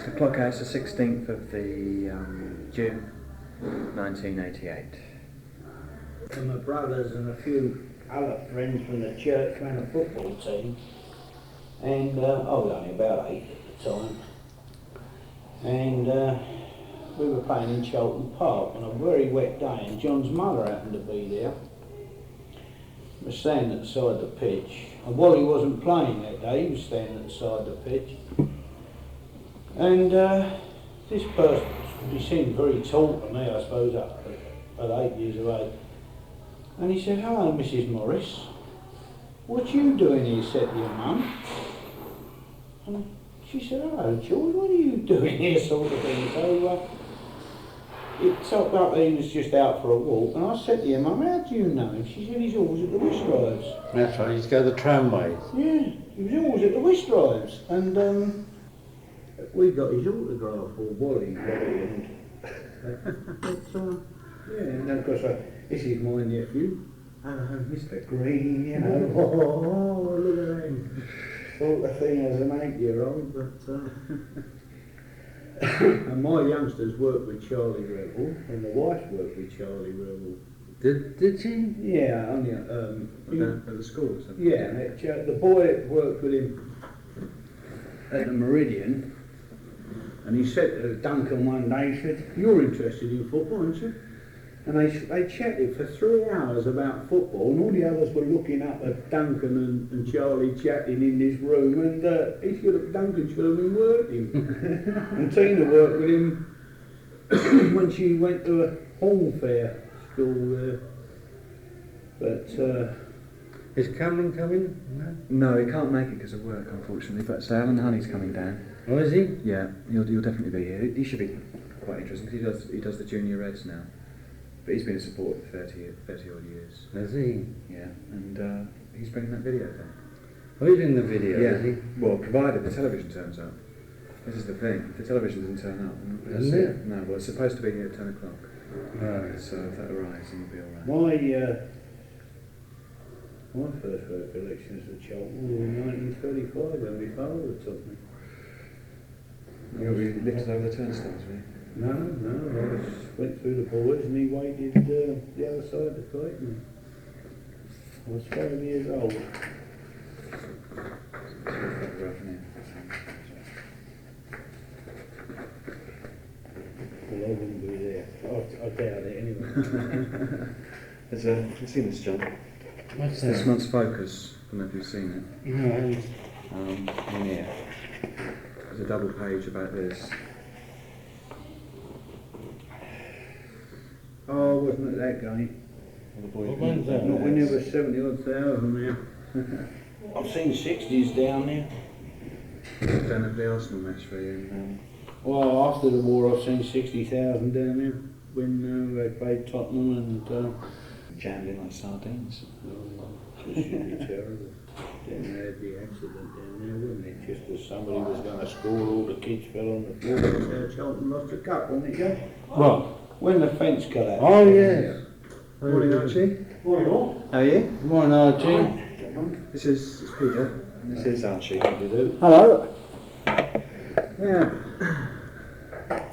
The clockhouse, the 16th of the June, 1988. And my brothers and a few other friends from the church ran a football team, and I was only about 8 at the time, and we were playing in Cheltenham Park on a very wet day, and John's mother happened to be there. We were standing at the side of the pitch, and Wally wasn't playing that day, he was standing at the side of the pitch, and this person, he seemed very tall to me, I suppose, at 8 years of age. And he said, "Hello, Mrs. Morris. What you doing here?" said to your mum. And she said, "Hello, George, what are you doing here?" sort of thing. So it topped up that he was just out for a walk. And I said to your mum, "How do you know him?" She said, "He's always at the whist drives." That's right, he's go the tramways. Yeah, he was always at the whist drives. And we got his autograph, or Wally got it. Yeah, and of course, this is my nephew, Mr. Green, you know. Oh, look at him. Sort of thing as an 8-year-old, but. And my youngsters worked with Charlie Revell, and the wife worked with Charlie Revell. Did she? Yeah, only At the school or something? yeah, the boy worked with him at the Meridian, and he said to Duncan one day, he said, "You're interested in football, aren't you?" And they chatted for 3 hours about football, and all the others were looking up at Duncan and Charlie chatting in this room, and Duncan should have been working. And Tina worked with him when she went to a Hall Fair school there. But Is Cameron coming? No, he can't make it because of work, unfortunately. But so Alan Honey's coming down. Oh, is he? Yeah, he'll definitely be here. He should be quite interesting because he does the junior reds now. But he's been a supporter for 30 odd years. Is he? Yeah, and he's bringing that video down. Oh, he's in the video, Yeah, is he? well, provided the television turns up. This is the thing. If the television doesn't turn up, then we'll Isn't see it? No, well, it's supposed to be here at 10 o'clock. Right. So if that arrives, then we'll be alright. my first recollections of Cheltenham were in 1935 when my father took me. You'll be lifted over the turnstiles, will you? No, I went through the boys and he waited the other side to collect me. I was 5 years old. Photograph now. Well, I wouldn't be there. I doubt it anyway. There's have you seen this, John? What's This that? month's Focus. I don't know if you've seen it. No. In here. There's a double page about this. Oh, wasn't it that guy? When's that? Not when there was 70-odd thousand there. I've seen 60s down there. Down at the Arsenal match for you. Well, after the war I've seen 60,000 down there when they played Tottenham and Jammed in like sardines. it should be terrible. Then they had the accident down there, wasn't it? Just as somebody was going to score, all the kids fell on the floor. That's how Cheltenham lost the cup, wasn't it, Joe? What? When the fence collapsed. Oh, yes. Morning, Archie. Morning, all. How are you? Morning, Archie. This is Peter. And this is Archie. How do you do? Hello. Yeah.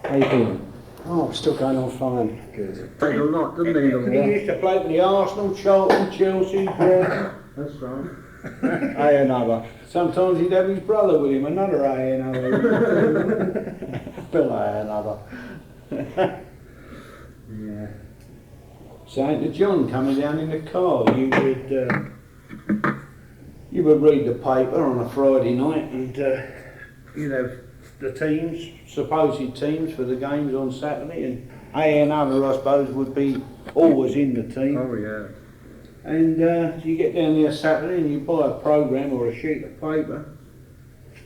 How you feeling? Oh, still going on fine. Good. Played a lot, didn't he? He used to play for the Arsenal, Charlton, Chelsea, Brighton. That's right. Aye, another. Sometimes he'd have his brother with him, another A&O. Still aye, another. Yeah. Saying to John coming down in the car, you would read the paper on a Friday night and you'd have the teams, supposed teams for the games on Saturday, and A&O, I suppose, would be always in the team. Oh, yeah. And you get down there Saturday and you buy a programme or a sheet of paper.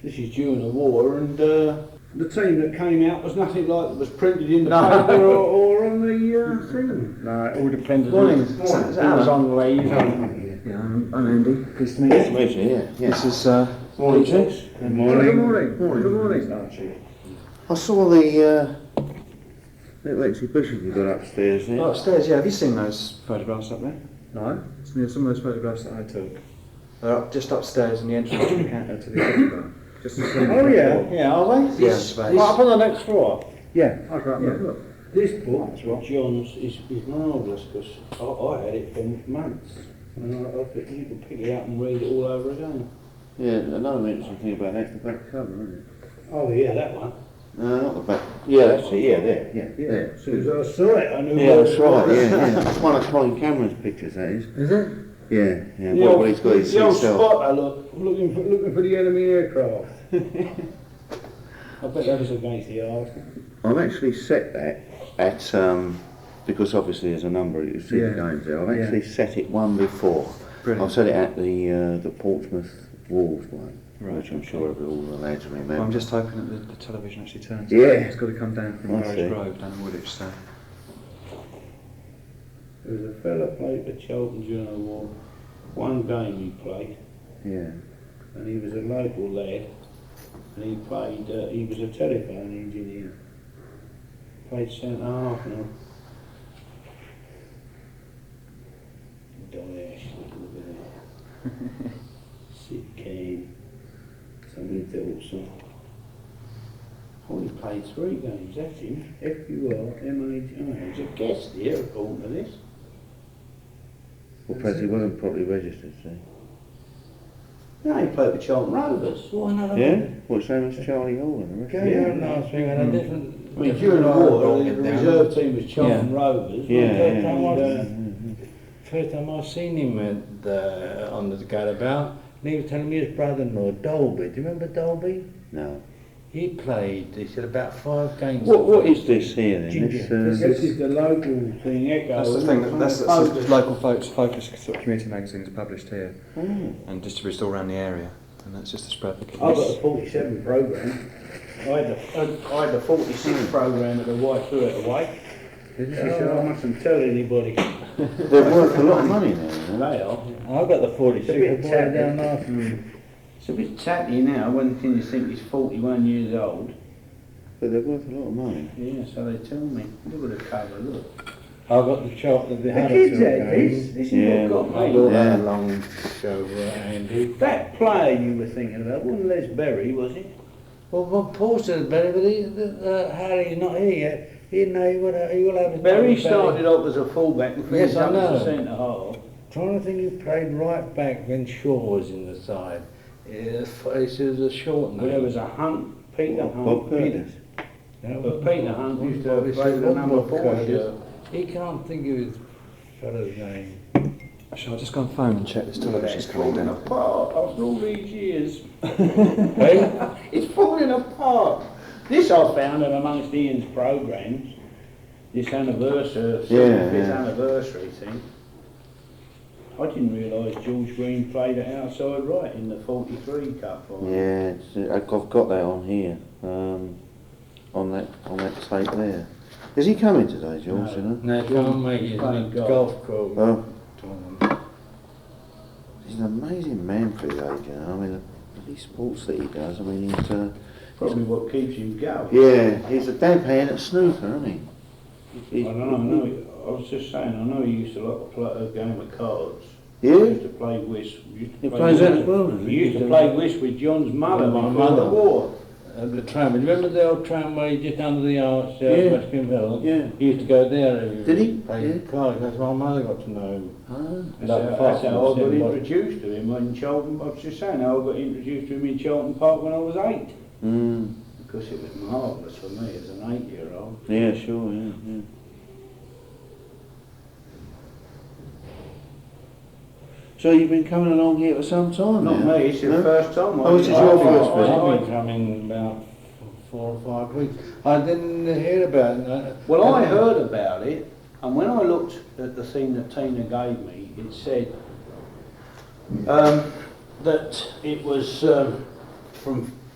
This is during the war, and the team that came out was nothing like that was printed in the paper or on the thing. No, it all depended Morning. on what was on leave. Yeah, I'm Andy. Pleased to meet you. Nice to meet you, yeah. This is Morning, Peter. Good Good morning. morning. Good morning, Archie. I saw the little exhibition you got upstairs there. Oh, upstairs, yeah. Have you seen those photographs up there? No. It's near some of those photographs that I took. They're just upstairs in the entrance to the exhibit. Just a slim Oh yeah, floor. yeah, are they? Yeah, This, space. this, up on the next floor. Yeah, I was right. Yeah. Look. This book, John's, is marvellous because I had it for months. And I think you could pick it up and read it all over again. Yeah, another interesting thing about that's the back cover, isn't it? Oh yeah, that one. No, not the back. Yeah, that's it, yeah, there, yeah, Yeah, there. as soon as I saw it, I knew Yeah, what that's it right, was. yeah, yeah. That's one of Colin Cameron's pictures, that is. Is it? Yeah, yeah. The What old, he's got his the old self. spotter looking for the enemy aircraft. I bet that was against the arse. I've actually set that at, because obviously there's a number you see the Yeah. games there, I've Yeah. actually set it one before. Brilliant. I've set it at the Portsmouth Wolves one, Right, which I'm okay. sure all the lads remember. Well, I'm just hoping that the television actually turns. Yeah. It's got to come down from I Burrows see. Grove down in Woolwich, so. There was a fella played for Charlton during the war. One game he played, Yeah. and he was a local lad, and he played. He was a telephone engineer. Played centre half now. Dash, look at that. Sit Kane. Somebody Dawson. Oh, he played 3 games. That's him. F-U-R-M-A-G-I. He's a guest here, according to this. Well, perhaps he wasn't properly registered, see. No, he played for Charlton Rovers. What another Yeah? one? Well, same as Charlie Hall and the rest. Going on last week on a different. I mean, different during the road, war, broke the it down. reserve team was Charlton Rovers. Yeah, First yeah. time I- And, First time I seen him on the gadabout, and he was telling me his brother-in-law, Dolby. Do you remember Dolby? No. He played, he said, about 5 games. What is this here then? Ginger. this is the local thing, Echo. That's the isn't thing. it? That's Focus. local focus sort of community magazines published here Oh. and distributed all around the area, and that's just to spread the I've got a 47 programme. I had the 46 programme at the White threw it away. She said I mustn't tell anybody. They're worth a lot of money now, you know? They are. I've got the 46, It's a bit I brought it down tatty. last. It's a bit tatty now. When can you think he's 41 years old? But they're worth a lot of money. Yeah, so they tell me. Look at the cover, look. I've got the chart of the The Huddersfield kids had this. games. This is Yeah. what I got me. brought Yeah. that along to show Andy. That player you were thinking about wasn't Les Berry, was it? Well, Paul said Berry, but Harry's not here yet. He didn't know he will have his Berry brother started off as a fullback and Yes, finished I up as a know. centre half. Trying to think who played right back when Shaw was in the side. He was a short Well, there name. was a Hunt, Peter Hunt. Bob Curtis. But Peter Hunt used to play the Bob number 4 Curtis. shirt. He can't think of his fellow's name. Shall I just go on phone and check this television's It's coming falling down? apart after all these years. Hey? It's falling apart. This I found in amongst Ian's programmes. This anniversary, 75th yeah. anniversary thing. I didn't realise George Green played at outside right in the 43 Cup final. Yeah, I've got that on here, on that tape there. Is he coming today, George? You know? No, can't make it. Playing golf. Golf club. Oh, tournament. he's an amazing man for his age. You know? I mean, the sports that he does. I mean, he's Probably what keeps him going. yeah, he's a dab hand at snooker, isn't he? I don't know, I was just saying, I know he used to like to play a game of cards. Yeah? He used to play whist. He plays that as well, doesn't He he? used to play whist with John's mother My before the mother. war. The tram. Remember the old tramway just under the arch, Yeah. West Hill? Yeah. He used to go there every Did he? play Yeah. cards. That's my mother got to know. Oh. That's how I got introduced to him in Charlton. I was just saying how I got introduced to him in Charlton Park when I was 8. Mm. Because it was marvellous for me as an 8-year-old. Yeah, sure, yeah, yeah. So you've been coming along here for some time Not now? me, it's the No? first time. Oh, this is your first visit? I've been coming about 4 or 5 weeks. I didn't hear about it. Well, I heard about it, and when I looked at the thing that Tina gave me, it said that it was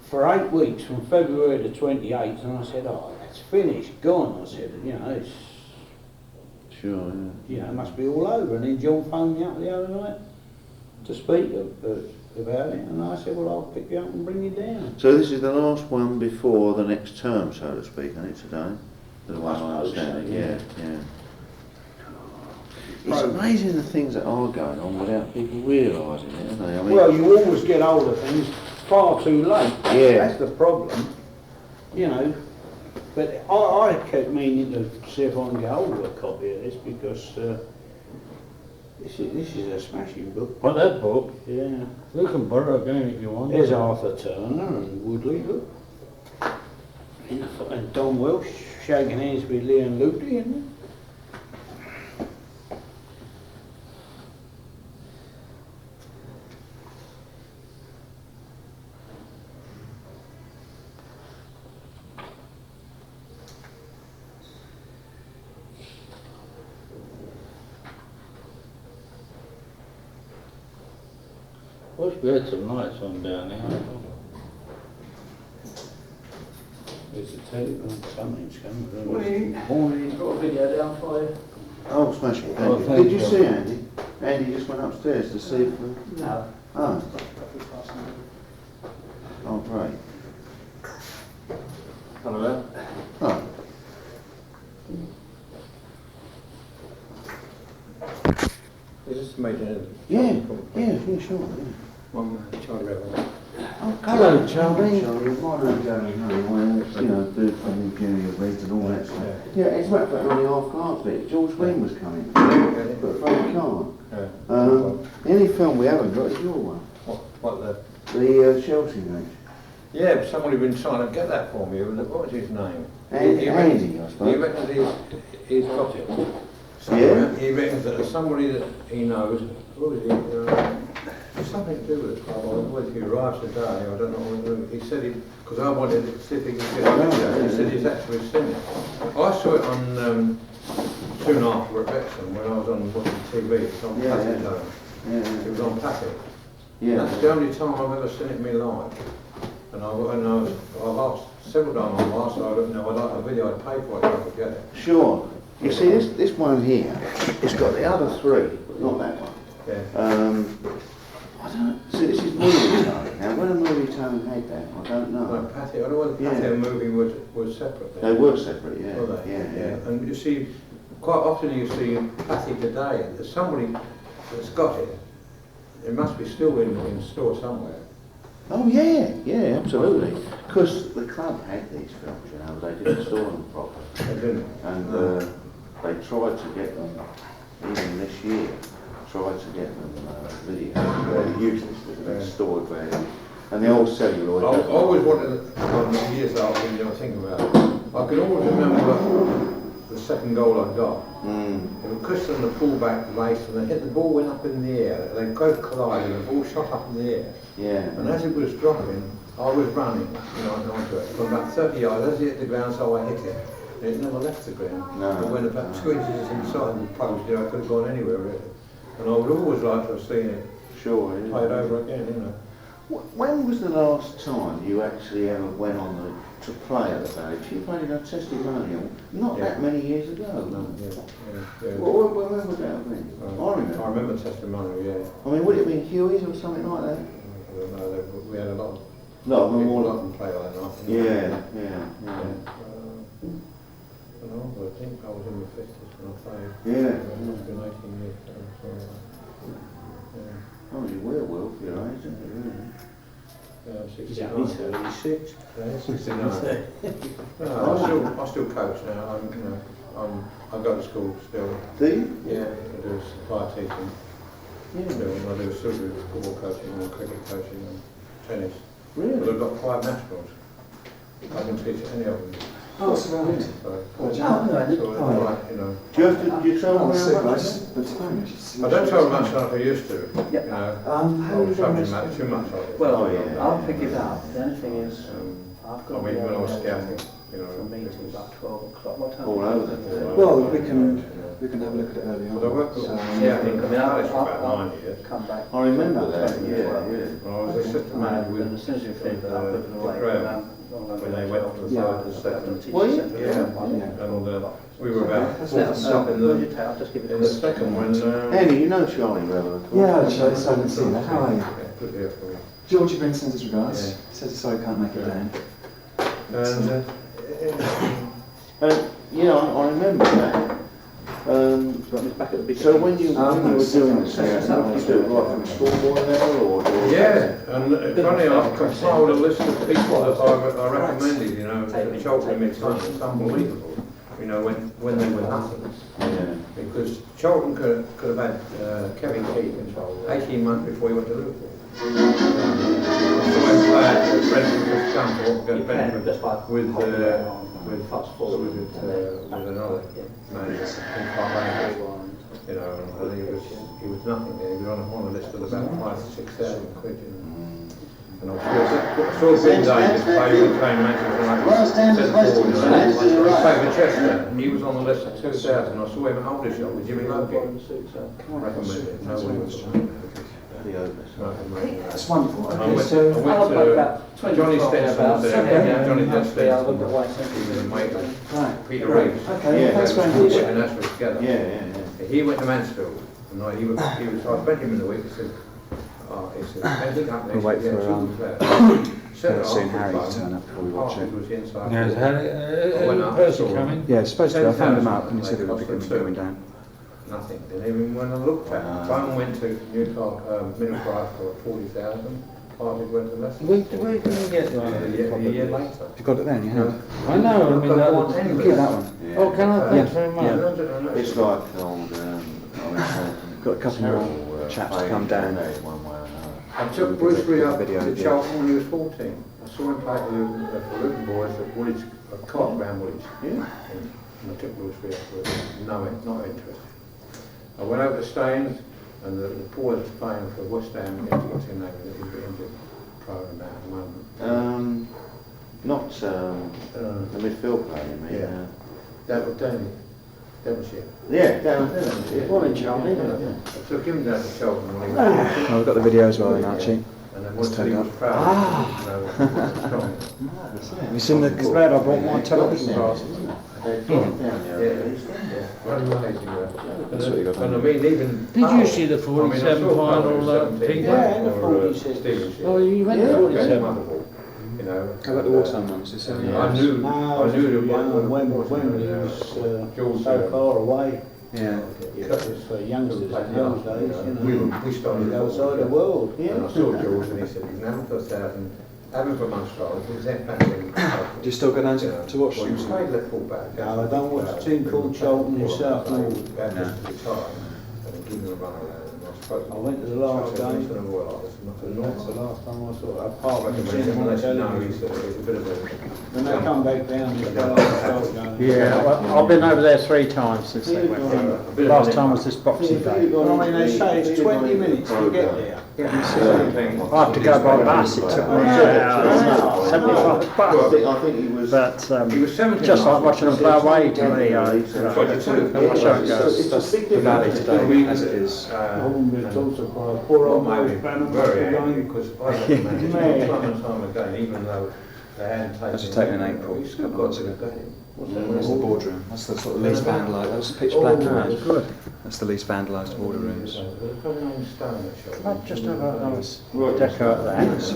for 8 weeks, from February the 28th, and I said, oh, that's finished, gone. I said, you know, it's, Sure, yeah. you know, it must be all over. And then John phoned me up the other night to speak about it, and I said, well, I'll pick you up and bring you down. So this is the last one before the next term, so to speak, isn't it, today? The one I suppose understand so, it, yeah. yeah. It's amazing the things that are going on without people realising it, aren't they? I mean, Well, you always get hold of things. far too late. Yeah. That's the problem, you know. But I kept meaning to see if I can get hold of a copy of this because this is a smashing book. What, that book? Yeah. You can borrow again if you want. There's Arthur Turner and Woodley, look. And Don Welsh shaking hands with Leon Luty, isn't it? Wish we had some lights on down here. There's a telephone, something's coming. Morning. Got a video down for you? Oh, smashing. Oh, Thank you. thank Did you you. see Andy? Andy just went upstairs to see if... No. Oh. Oh, great. Hello. Oh. Is this major? Yeah, sure. Yeah. One Charlie Revell. Oh, Hello, Charlie. Charlie, why don't you go home? You know, do from the junior reads and all that stuff. Yeah, it's right back on the half glass bit. George Wayne was coming, but Frank can't. The only film we haven't got is your one. What The Chelsea match. Yeah, but somebody been trying to get that for me. What was his name? Andy, I He suppose. reckons he's got it. Yeah? He reckons that there's somebody that he knows. What was it? Something to do with it. Whether he arrives today, I don't know whether he said he, because I wanted to see if he could get it. He said he's actually seen it. I saw it on soon after at Wrexham when I was on watching TV. It's on Patrick Zone. It was on Patrick. Yeah. That's the only time I've ever seen it in my life. And I've asked several times I've asked, I don't know, I'd like a video, I'd pay for it if I could get it. Sure. You see, this one here, it's got the other three, but not that one. Yeah. I don't know. See, this is movie tone. Now, when a movie tone had that, I don't know. No, Patty, I don't know whether Patty and movie was separate. They were separate, yeah. Were they? Yeah. And you see, quite often you see Patty today, there's somebody that's got it. It must be still in store somewhere. Oh, yeah, absolutely. Because the club had these films, you know, they didn't store them properly. They didn't. And they tried to get them, even this year, tried to get them video. They're useless, they're stored there. And the old celluloid. I always wanted, years ago, when you think about it, I can always remember the second goal I got. It was Christian the fullback race, and they hit the ball, went up in the air. They both collided, and the ball shot up in the air. Yeah. And as it was dropping, I was running, onto it. From about 30 yards, as it hit the ground, so I hit it. And it never left the ground. No. It went about 2 inches inside the post, I could have gone anywhere really. And I would always like to have seen it Sure. played over again, When was the last time you actually ever went on to play at the Village? You played a testimonial not that many years ago. Yeah. When was that been? I remember testimonial, yeah. I mean, would it have been Huey's or something like that? I don't know, we had a lot of No, people more up and play like that. Yeah. I think I was in the 50s when I played. Yeah. It must have been 18 years ago. Oh, you were well for your age, isn't it, really? He's 69. only 36. Yeah, 69. No, I still coach now. I go to school still. Do you? Yeah, I do supply teaching. Yeah. Still, I do football coaching and cricket coaching and tennis. Really? But I've got 5 nationals. I can teach any of them. Oh, it's around. So, Oh, so like, Do you travel around much? I don't travel much like I used to. Yeah. I was travelling too much of it. Well, Oh, yeah. I'll pick it up. The only thing is, I've got I mean, when I was to scouting, from me till about 12 o'clock. What time? All over the place. Well, we can have a look at it early on. But I worked with Yeah, scouting I in mean, Palace for about 9 years. come back. I remember that, Well, yeah. Well, I was assistant manager And as soon as you finish that, I'll put it away. Graham, when they went from the third to the second. Were you? And we were about Now, 40 up in where's your the, tail? I'll just give it a in the quick- second when... Andy, you know Charlie Revell, of course. Yeah, Charlie, so I haven't seen that. How are you? Yeah, good here for you. Georgie brings sends his regards. Yeah. Says he's sorry can't make it down. And You know, I remember that. So when you were doing this, you do it right from schoolboy level or? Yeah, and funny, I've compiled a list of people that I recommended, you know, to Cheltenham in time. It's unbelievable, you know, when they were nothing. Yeah. Because Cheltenham could have had Kevin Keegan 18 months before he went to Liverpool. So I played Brentford with Scunthorpe, go to Brentford with another manager in Park Rangers. You know, and he was nothing there. He was on a list of about 5,000 to 6,000 quid. You know. And I saw Green Day just play with playing Manchester United. He played with Chester. He was on the list of 2,000. I saw him at Aldershot with Jimmy Logie. I recommend it. Nobody was That's wonderful. I went to Johnny Stenson's there. Johnny Stenson. He was a mate of Peter Reeves. Okay, thanks very We much. went to Nashville together. Yeah. He went to Mansfield, and I spent him in the week. He said, anything up next We'll wait year, for soon Harry to turn up before we watch it. Yeah, is a person coming? Yeah, it's supposed to. I phoned him up and he said it would be coming down. Nothing. Didn't even when I looked at it. Phone went to Newcastle, Middlesbrough for 40,000. Party went to Leicester. Where did you get that? A year later. You've got it there in your hand. I know, I mean, You keep that one. Yeah. Oh, can I? Thanks very much. It's like old, Got a couple more chaps to come down. one way or another. I took Bruce Lee up Video, to yeah. Cheltenham when he was 14. I saw him play for Luton boys at Woolwich, Cart round Woolwich. Yeah. And I took Bruce Lee up for it. No, not interested. I went over to Staines, and the boy that's playing for West Ham, what's his name, he's a bit injured, probably now at the moment. Not the midfield player, you mean? Yeah. That was Devonshire. Yeah, down there. Morning, Charlie. I took him down to Cheltenham when he was Oh, we've got the video as well, then, Archie. and then once turn he it was up. proud, you know, Have you seen the? Glad I brought my television glasses. Hmm. That's what you got. And I mean, even. Did you see the 47 final, Peter? Yeah, the 46. Oh, you went to 47. You know. How about the wartime ones? Is that- I knew that when he was so far away. Yeah. It's for youngsters in those days, We you know. started Outside the world, And I saw George and he said, he's now for 1,000, having for Munster, he's then back in. Do you still go down to watch Well, he them? played left full back. No, I don't watch a team called Cheltenham in South Norwood. That was the time, and give him a run around. I went to the last game. That's the last time I saw it. Apart from seeing him on television. When they come back down, it's Yeah, well, I've been over there 3 times since they went there. Last time was this Boxing Day. Well, I mean, they say it's 20 minutes to get there. I have to go by bus, it took me 75 I bucks. think he was. But He was 17. just like watching them play away to me, I watch how it It's goes. a big The valley difference. today, as it is. I wouldn't be too surprised. Poor old Mike Bannon must be Very angry going. because I recommended time and time again, even though they hadn't taken. That's just taken in April, we a still couple got months to ago. the game. That's the boardroom. That's the sort of least vandalised. That was pitch black. isn't it? That's the least vandalised boardrooms. I'd just have a nice decorate the house.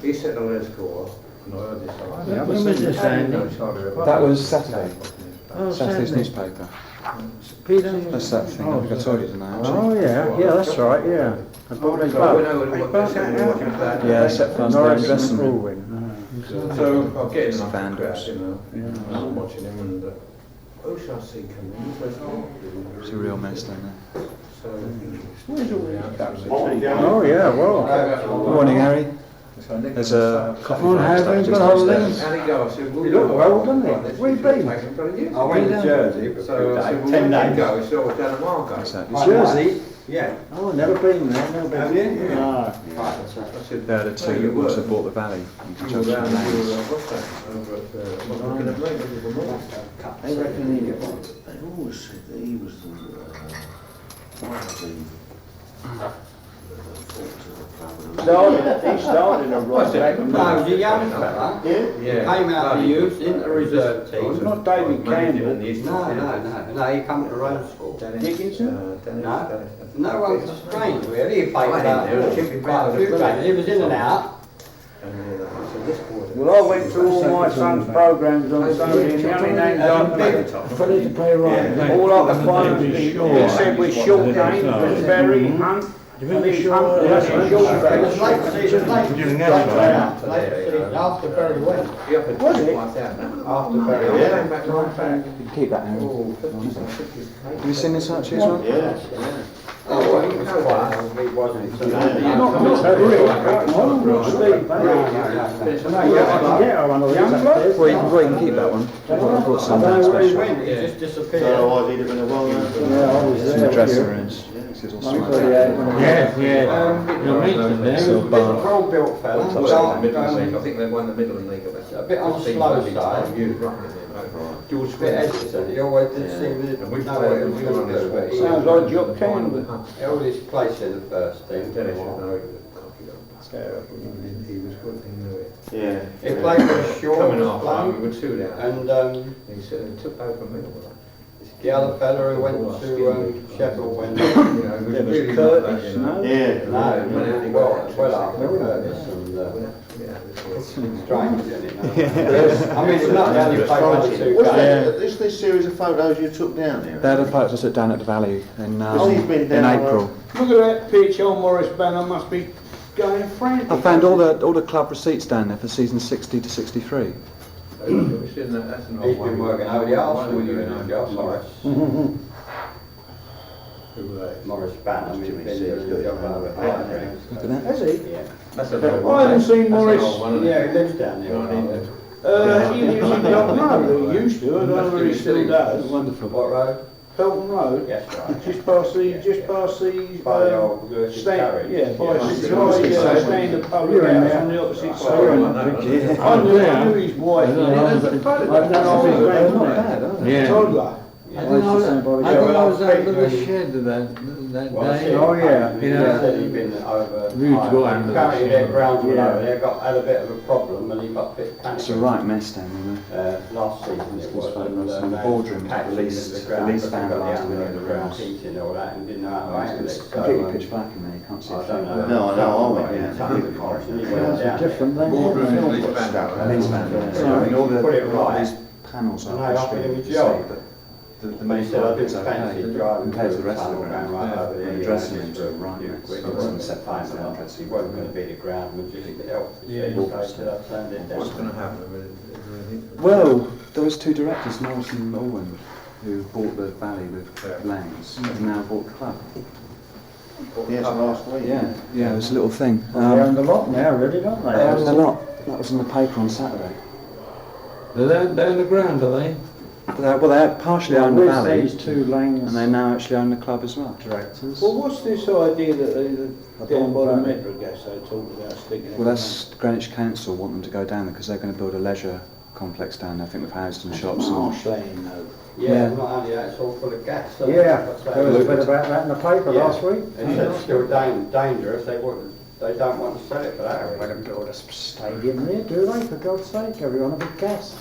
He set the lead score, and I heard this. Yeah, When was this, Andy? That was Saturday. Oh, Saturday's Saturday. newspaper. Peter? That's that thing. I think I told you tonight. Oh, yeah, that's right, yeah. I bought a boat. Yeah, set for Norris and investment. Corwin. So I'll get It's enough vandals. crowd, you know. I'm watching him and who shall I see coming? He says, oh, It's a real mess down there. so. Oh, yeah, well. Morning, Harry. There's a coffee Morning, bar Harry. just Good upstairs. And he goes, I said, well, You look well, doesn't he? Where you been? I went to Jersey for So I said, well, 10 where did you days. go? He said, I was down at Margate. What's that? Jersey? Yeah. Oh, never been there, never been Have you? there. No. Right, that's right. I said, They're the two that also bought the valley. You were down there, what's that? Over at, what's looking at me, looking for more. They reckon they've always said that he was the one of the He started a right back. No, he was a young fella. Yeah. Came out of the youth into reserve He was team. Not David Campbell. No, he come to Rome School. Dickinson? No one was strange really, he played I about didn't know, chipping quite a round few the games, he was in and out. And I said, this boy Well, I went to all my son's programmes on Sunday, and the only names I to play right. all I could find was he said with short names, was Berry, Hunt, and he's Hunt, that's a short It name. was late season, late season, after very well. Was it? After very well. You can keep that, Aaron. Have you seen this actually as well? Yeah. Oh, well, you know what? It wasn't. Not Berry, not Steve, yeah, one of the young blokes. Well, you can keep that one. I've got some I don't know where he special. went, he just disappeared. Otherwise he'd have been a well-known. Yeah, I was It's in there. the dressing rooms. This is all sweet. Yeah. You're making He was a bit well-built fella. I think they won the Midland League of that. A bit on the slow side. George A bit hesitant, he always did seem to know what he was going to do, but he Sounds like Jock Campbell. held his place in the first team. Dennis should know it. He was good, he knew it. Yeah. He played for Shaw, Coming off, we were two down. and He said, he took over me. the other fella who went to Sheffield when You know, it was really Curtis, not that, Yeah. well after Curtis and strange, isn't it? I mean, it's not the only place for the two What's guys. that? This series of photos you took down there? They're the photos I took down at the Valley in he's been down April. Look at that pitch, old Morris Banner must be going frantic. I found all the club receipts down there for season 60 to 63. He's been working over the Arsenal union job, Morris. Morris Banner, he's been doing the job over at Highbury. Look at that. Has he? Yeah. That's a I haven't seen Morris. Yeah, he lives down there. He lives in Pelton Road, he used to, I don't know whether he still does. Wonderful. What road? Pelton Road, Yes, right. just past the, By the old Gertie stand, carriage. yeah, by the Yeah. stand of public house on the opposite side. I knew his wife, Yeah. I've done all his Not grandmother. bad, are they? Yeah. Toddler. I think I was over the shed that Well, day. Oh, yeah. He said he'd been over. Rude's got under the Apparently their shed. grounds were Yeah. over there, had a bit of a problem and he got a bit panicked. It's a right mess down there. Last season it was. Photos and, in the they boardroom, packed the it least- into the ground, least but they got vandalised the within the underground house. heating and all that and didn't know how to handle it. It's So, completely pitch black in there, you can't see I a don't thing. know. No, I know, I went Yeah, down. he went down Different there. than Boardroom that. is Leeds Band. Leeds band, yeah. So And all the, put it all right. these panels And are they offered him a extremely job. safe, but the He main said, I part is didn't okay, fancy driving compared to the through rest of the tunnel ground. going right over there. And the you dressing know, rooms just are right you next quick, to it it, wasn't set time fire enough. dressing He wasn't going to be the ground, but just help. Yeah. So I said, I turned it What's down. going to happen with it? Well, those two directors, Morrison and Allwyn, who bought the Valley with Lanes, have now bought the club. Yes, last week. Yeah, it was a little thing. They own the lot now, really, don't they? They own the lot. That was in the paper on Saturday. They're in the ground, are they? Well, they partially own the With Valley, these two lanes. and they now actually own the club as well, directors. Well, what's this idea that down by the Metro gas they talked about sticking? Well, that's Greenwich Council want them to go down there because they're going to build a leisure complex down there, I think with houses and shops and... marshland though. Yeah, not only that, it's all full of gas. So Yeah, that's there was a bit about that in the paper Yeah. last week. He said it's still dangerous, they don't want to sell it for that. They don't build a stadium there, do they? For God's sake, everyone a big gas.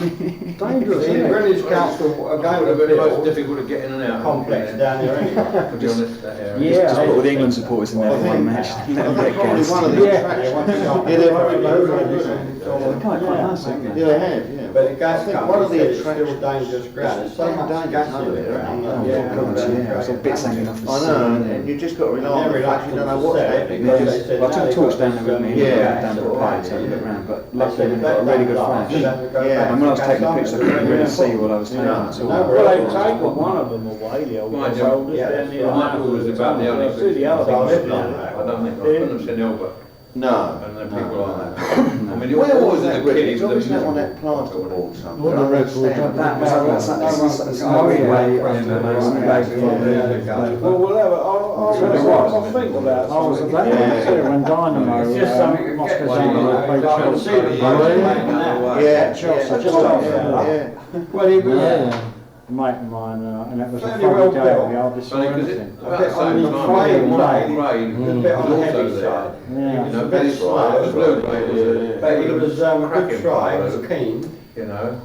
Dangerous, The isn't it? Greenwich Council are going to It's the most build difficult to get in and a out. complex down there anyway. To be honest, that area. Yeah. Just put all the England supporters in there for one match, let them get Probably gassed. one of the Yeah. attractions. Yeah, they're very low, aren't They're quite nice, aren't they? they? Yeah, they have, yeah. But the gas I think company one of the said it's still attractions- dangerous ground, there's so much gas in the ground. Oh, Yeah. God, yeah, it's all bits hanging off the I know, and you just got to rely on the fact you don't know what's happening. Well, I took a torch down there with me, Yeah. down to the pipe, to look around, but luckily we got a really good flash. Yeah. And when I was taking the pictures, I couldn't really see what I was taking at all. Well, they've taken one of them away, the old Mind you, soldiers yeah, down there. Michael was about the only. I see the other I big don't one. think, I couldn't have seen Albert No. and the people like that. I mean, it Where was was that, the Rick? kids. It's obviously on that plaster board somewhere. On the record, That was that's Oh, yeah. way in the Well, we'll have I'll think about it. I was at that one too, when Dynamo, It's just something Moscow to Dynamo played Chelsea. Yeah, Chelsea, yeah, just off yeah. Well, he was, A mate of mine, and it was a Fairly funny well day, built. we hardly saw Funny because anything. about the same time, Michael Grade a bit on the was heavy also there. side. Yeah. You know, Benny Slide, was Blue Grade was a But he was a cracking good try, he player, was keen. you know.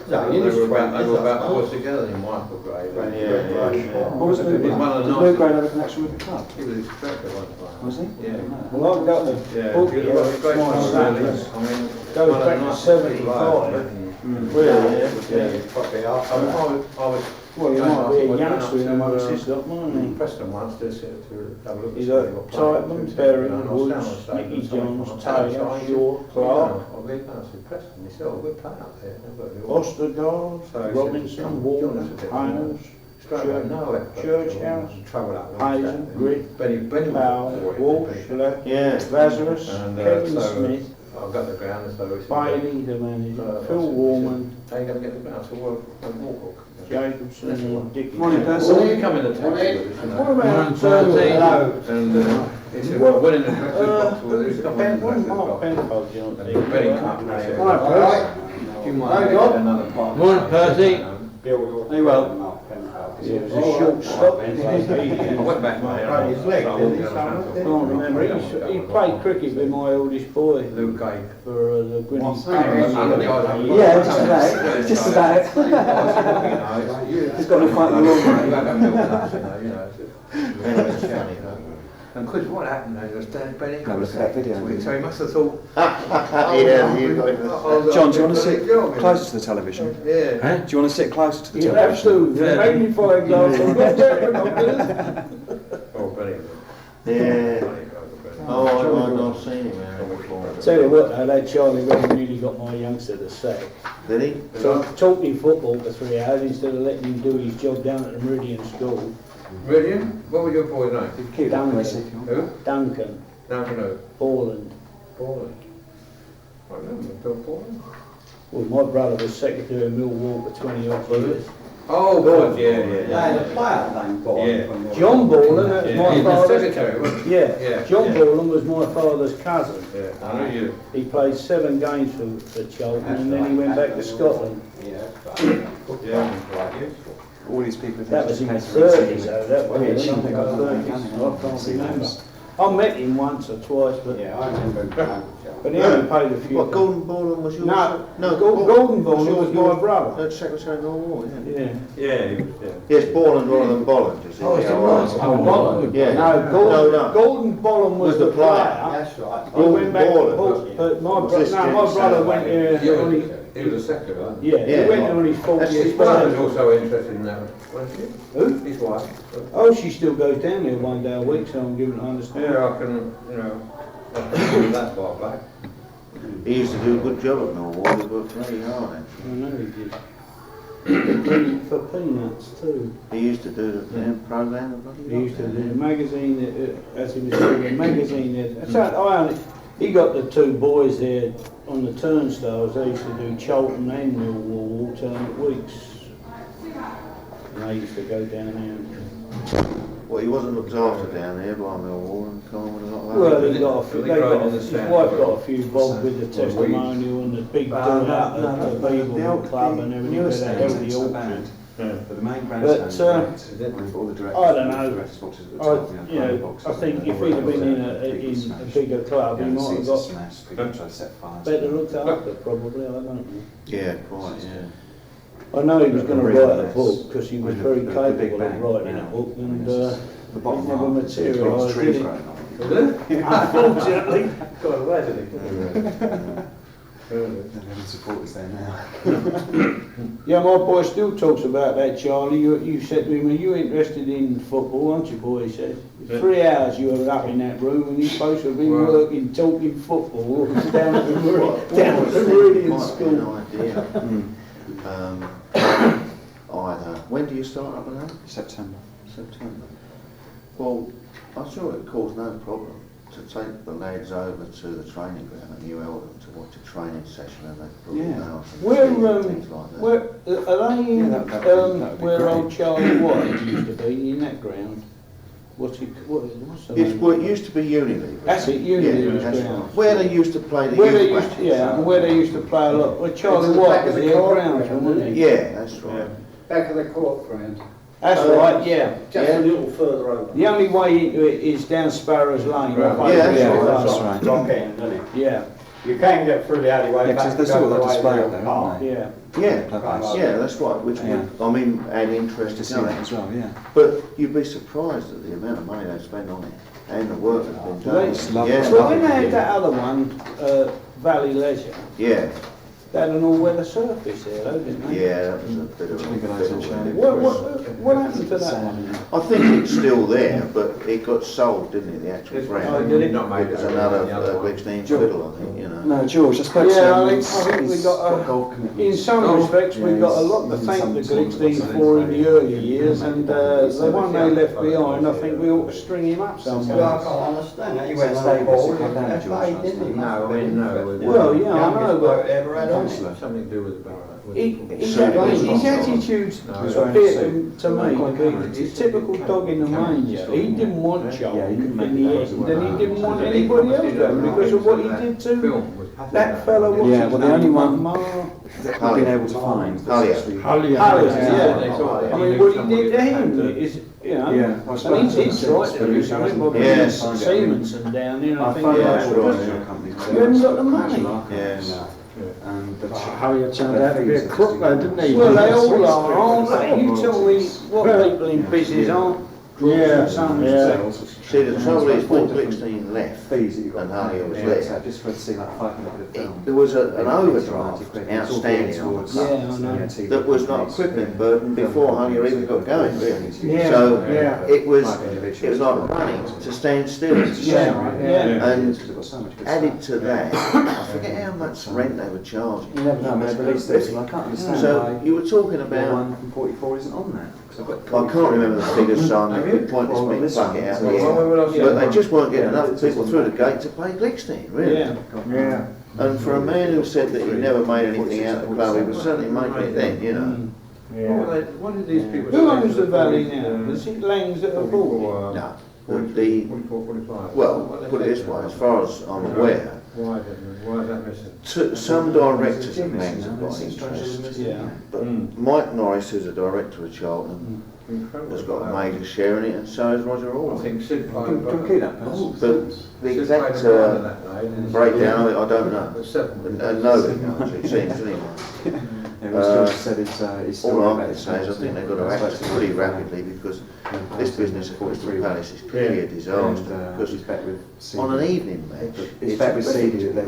No, They he was were about 20s, four together in Michael Grade. What was it? He was one of the Did Blue nicest. Grade have a connection with the club? He was extracted one time. Was he? Yeah. well, I've got the Yeah, book he here, was a great Small player, really. Rattlers. I mean, goes back to 75. Really, yeah. Probably I after. was Well, he might be a youngster in amongst his lot, mightn't Preston once to have a look. he? He's got Titman, Berry, Woods, Nicky Johns, Taylor, Shaw, Clark, I'll be honest with Preston. He said, oh, we're playing up there. Ostergaard, Robinson, Warner, Hales, Churchhouse, Hazen, Grit, Powell, Walsh, Lazarus, Kevin Smith, I've got the ground, so it's Bailey, the manager, Phil Warman, how are you going to get the ground? So we'll walk. Jacobson, and Dicky. Morning, So Percy. you come in the taxi with us, you know. What about And he said, well, winning the breakfast box, well, there's a couple of Mark breakfast box. Penfold, you And the know. betting company said, Right, do you mind getting another part? Morning, Percy. Hey, well. Yeah, it was a short stop. I went back there. His leg, didn't he? I can't remember. He played cricket with my oldest boy Luke Gay. for the Greenwich. Yeah, just about. He's got to fight the long way. And because what happened, they was Dan Benning. Have a look at that video. So he must have thought. Yeah, you got John, do you want to sit closer to the television? Yeah. Do you want to sit closer to the You have television? to. The magnifying glass. Oh, Benning. Yeah. Oh, I've not seen him there before. Tell you what, though, that Charlie Revell really got my youngster to sack. Did he? Taught him football for 3 hours instead of letting him do his job down at the Meridian School. Meridian? What was your boy's name? Keep that Duncan. Percy, if you want. Who? Duncan, Duncan who? Borland. Borland. I remember Bill Borland. Well, my brother was secretary of Millwall for 20 odd years. Oh, God, yeah. The player named Bob. Yeah. John Borland, that was my He was father's. secretary, wasn't he? Yeah, John yeah. Borland was my father's cousin. Yeah, I know you. He played 7 games for Cheltenham and then he went back to Scotland. Yeah. All these people. That was in the educated 30s, though, that was. I think I was 30s, I can't remember. I met him once or twice, but Yeah, I remember. he only played a few. What, Gordon Borland was yours? No, Gordon Gordon Borland was my brother. No, Secretary of the War, yeah. Yeah. Yeah, he was, yeah. Yes, Borland rather than Bolland, you see. Oh, it's Yeah, a right. nice- Bolland. Yeah. No, Gordon, No. Gordon Bolland was the player. That's right. He went back, Borland. but my Was this brother went there on his, He was a secretary, wasn't he? yeah, he Yeah. went there on his 40th His wife was birthday. also interested in that, wasn't she? Who? His wife. Oh, she still goes down there 1 day a week, so I'm giving her understand. Yeah, I can, you know, I can do that far back. He used to do a good job at Millwall, he worked very hard actually. I know he did. For peanuts too. He used to do the programme. He used to do the magazine, as he was doing the magazine there. He got the 2 boys there on the turnstiles. They used to do Cheltenham and Millwall alternate weeks. And they used to go down there. Well, he wasn't looked after down there by Millwall and Carmen and a lot of Well, that. he got a few, his wife got a few bob with the testimonial and the big doing out at the Beagle Club and everything, but they held the auction. But the main But, grandstand with all the directors, I don't know. directors' boxes at the top, You know, I think if he'd have been in a bigger club, he might have got smashed, people try to set fires. better looked after, probably, I don't know. Yeah, quite, yeah. I know he was going to write a book because he was very The big capable of bang, writing a yeah. book and The it bottom never half, there's lots of materialised, trees did it? growing on it. Unfortunately. Got away, didn't They're having supporters there now. Yeah, my boy still talks about that, Charlie. You said to him, are you interested in football, aren't you, boy? He said, 3 hours you were up in that room and you're supposed to have been Well- working, talking football down at the Meridian Might be School. an idea. Either. When do you start up on that? September. September. Well, I'm sure it caused no problem to take the lads over to the training ground at New Eldon to watch a training session and they put Yeah. them out and Where, things like that. where, are they in, Yeah, that would be where great. old Charlie White used to be, in that ground? What's the name? Well, it used to be Unilever. That's it, Unilever's that's ground. right. Where they used to play the Where they youth used, matches. and where they used to play a lot. Well, Charlie It's the White back was of the the court ground, ground, wasn't he? Yeah, that's right. Back of the court ground. That's right, yeah. Just a little further over. The only way into it is down Sparrows Lane. Right. off Yeah, that's Oakville right, Road. that's right. Dock end, isn't it? Yeah, You can get through the alleyway Yeah, back because and there's still go got the that way display to up the there, park. aren't they? yeah. Yeah, Clubhouse. yeah, that's right. Which Yeah. would, I mean, an interest To to see know. that as well, yeah. But you'd be surprised at the amount of money they spend on it and the work that's been done. They- It's lovely. Yeah, So when they had that other one, Valley Leisure. Yeah, They had an all-weather surface there, though, didn't they? yeah, that was a bit of a... What happened to that one? I think it's still there, but it got sold, didn't it, the actual It's brand? did it? not made It was it. another Gleckstein fiddle, I think, you know. No, George, I spoke to Yeah, him. I think we got golf in commitments. some respects, Yeah, we've got a he's- lot to he's thank some the sort of Gleckstein something for in the very- early years, and the one they left behind, I think we ought to string him up Well, I somewhere. can't understand that. He So went it's on the Davis ball, who come down, and George, played, didn't he? No, I mean, no. Well, yeah, I know, but Ever had on it. Something to do with the barrel. his So- attitudes No, appear to me to be the typical dog in the manger. He didn't want Charlie Yeah, he couldn't in make the it end, and he didn't want anybody else going because of what he did to that fella. What's Yeah, his well, the name? only one Mar- that we've been able to find. Halia. Actually, I mean, what he did to him is, you know, Yeah, I and spoke he to did him try since, to do something, but Yes. Simonson down there, I I think, found Yeah, out that's what right. the companies you haven't got the money. Yes. And Harriet turned out to be a crook though, didn't he? Well, they all are, aren't they? You tell me what people in business aren't. Yeah, In some yeah. respects. See, the trouble is, when Gleckstein left, fees that you got and Halia was yeah, there, so just for to see like 5 minutes of film. there was an overdraft outstanding on the Yeah, club I know. that was not a crippling burden before Halia even got going, really. Yeah, So yeah. it was like money to stand still and to Yeah, sell. yeah. And Because they've got so much good added stuff. to that, I forget how much rent they were charging. You never know, man, they released this, and I can't understand So why you were talking the about, one from 44 isn't on there. 'Cause I've got I can't remember the figures, so I'm going to point this big bucket out here. But they just weren't getting enough people through the gate to play Gleckstein, really. Yeah. Yeah. And for a man who said that he never made anything out of the club, he was certainly making it then, you know. Yeah. What did these people Who owns the valley now? Is it Langs that have bought No. The, 44, 45. well, put it this way, as far as I'm aware, Why is that missing? some directors of Langs have got interest. it? Yeah. But Mike Norris, who's a director of Charlton, Incredible. has got a major share in it, and so has Roger I Orr. think Sid played. Can we keep that, But please? the exact breakdown of it, I don't know. And nobody knows, it seems, anyway. Yeah, George said it's still All I can say is I think they've got to act pretty rapidly, because this business at Crystal Palace is clearly a disaster. Because on an evening match, it's bet with seeded that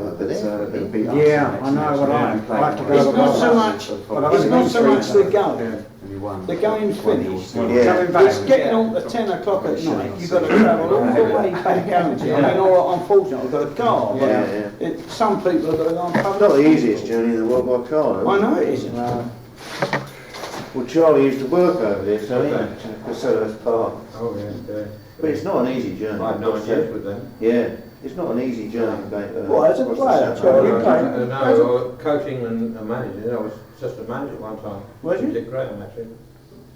beat us. Yeah, I know what I have to go It's to not so the much, But it's not so much the game. won. The game's finished. Yeah. Coming back. It's getting on to 10 o'clock at night. You've got to travel all the way back home. I mean, all right, unfortunately, I've got a car. But Yeah, some people have got to go on It's public. not the easiest journey in the world by car, though. I know it isn't. Well, Charlie used to work over there, so he Casellas Park. Oh, yeah, yeah. But it's not an easy journey. I had 9 years with them. Yeah, it's not an easy journey. Well, as a player, Charlie, you played. No, coaching and managing. I was just a manager one time. Was you? Dick Graham, actually.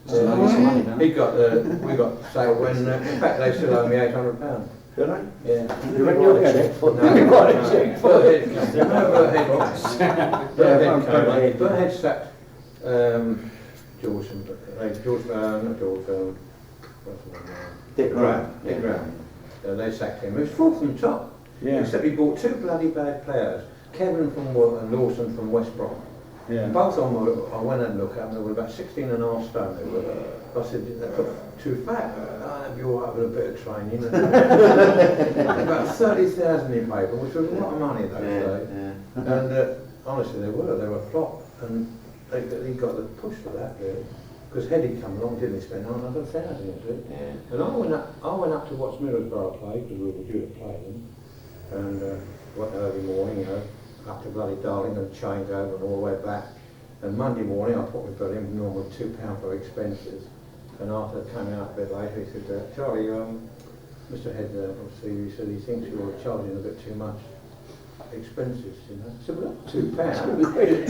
Yeah. He got we got sale when, in fact, they still owe me £800. Did I? Yeah. You reckon you'll get it? Burhead sacked George, not George, what's his name? Dick Graham. Dick Graham. They sacked him. It was fourth from top. Yeah. Except he bought 2 bloody bad players. Kevin from and Lawson from West Brom. Yeah. Both of them were, I went and looked at them, they were about 16 and a half stone. They were, I said, they're too fat. I'd be all right with a bit of training. About 30,000 in paper, which was a lot of money those days. Yeah. And honestly, they were flop. And he got the push for that, really. Because Heady come along, didn't he, spend 900,000 into it. Yeah. And I went up to watch Middlesbrough play, because we were due to play them. And went early morning, you know, up to bloody Darling and change over and all the way back. And Monday morning I put me for him normally £2 for expenses. And after coming out a bit later, he said, Charlie, Mr. Head, obviously, he said he thinks you're charging a bit too much expenses, you know. I said, well, £2?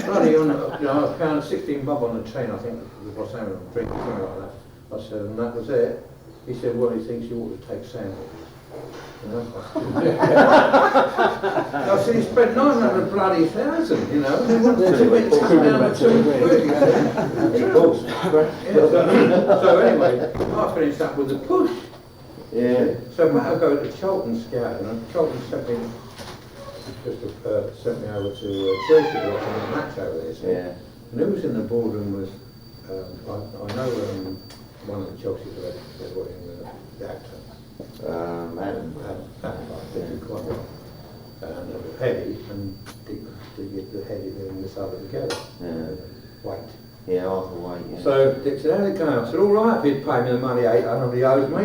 Bloody on, you know, £1.16 bob on the train, I think it was saying, drinking, something like that. I said, and that was it. He said, well, he thinks you ought to take sandals. You know? I said, he spent 900 bloody thousand, you know, and he went to come down to 2 quid. So anyway, I finished up with a push. Yeah. So I go to Charlton scouting, and Charlton sent me over to Chelsea to watch a match over there. So. Yeah. And who was in the boardroom was, I know one of the Chelsea directors, the actor. Adam. I think quite well. and it was heavy, and to get the heavy and this other together. Yeah. Weight. Yeah, Arthur White, yeah. So Dick said, how'd it go? I said, all right, if he'd paid me the money 800 he owes me.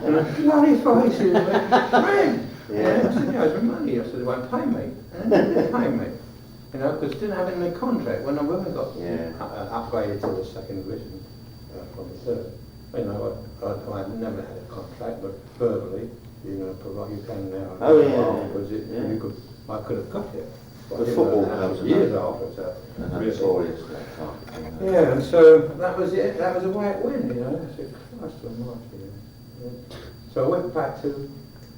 And a bloody face, he was like, Fred! Yeah. I said, he owes me money. I said, he won't pay me. And he didn't pay me. You know, because didn't have it in the contract. When I got upgraded to the second division from the third, you know, I never had a contract, but verbally, you know, provide you can now. Oh, yeah. Afterwards, I could have got it. The football clubs years after, so notorious that time. yeah, and so that was it. That was the way it went, you know. I said, Christ almighty, you know. So I went back to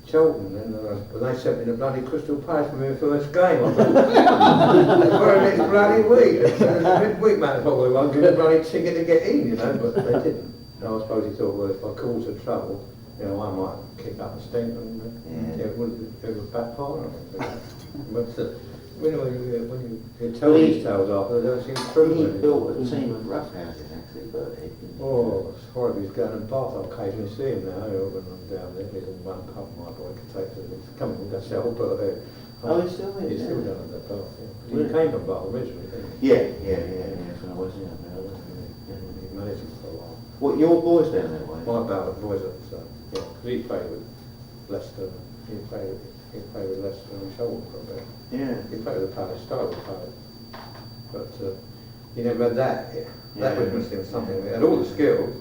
Cheltenham, and they sent me the bloody Crystal Palace for my first game. I thought, for the next bloody week. The midweek man thought, well, I'll get a bloody ticket to get in, you know, but they didn't. And I suppose he thought, well, if I cause a trouble, you know, I might kick up a stink and it would backfire on me. But when you tell these tales after, they don't seem true. He built a team of roughhouses, actually, but he didn't. Oh, it's horrible. He's going to Bath. I occasionally see him now, when I'm down there. He's in one pub, my boy can take to him. He's coming from that cell, but Oh, he's still there? He's still down at that Bath, yeah. He came from Bath originally, didn't he? Yeah, so I was in there. He managed it for a while. What, your boys down that way? My boys at, yeah, because he played with Leicester. He played with Leicester and Shelton for a bit. Yeah. He played with the Palace, started with the Palace. But he never had that. That was missing something. He had all the skills.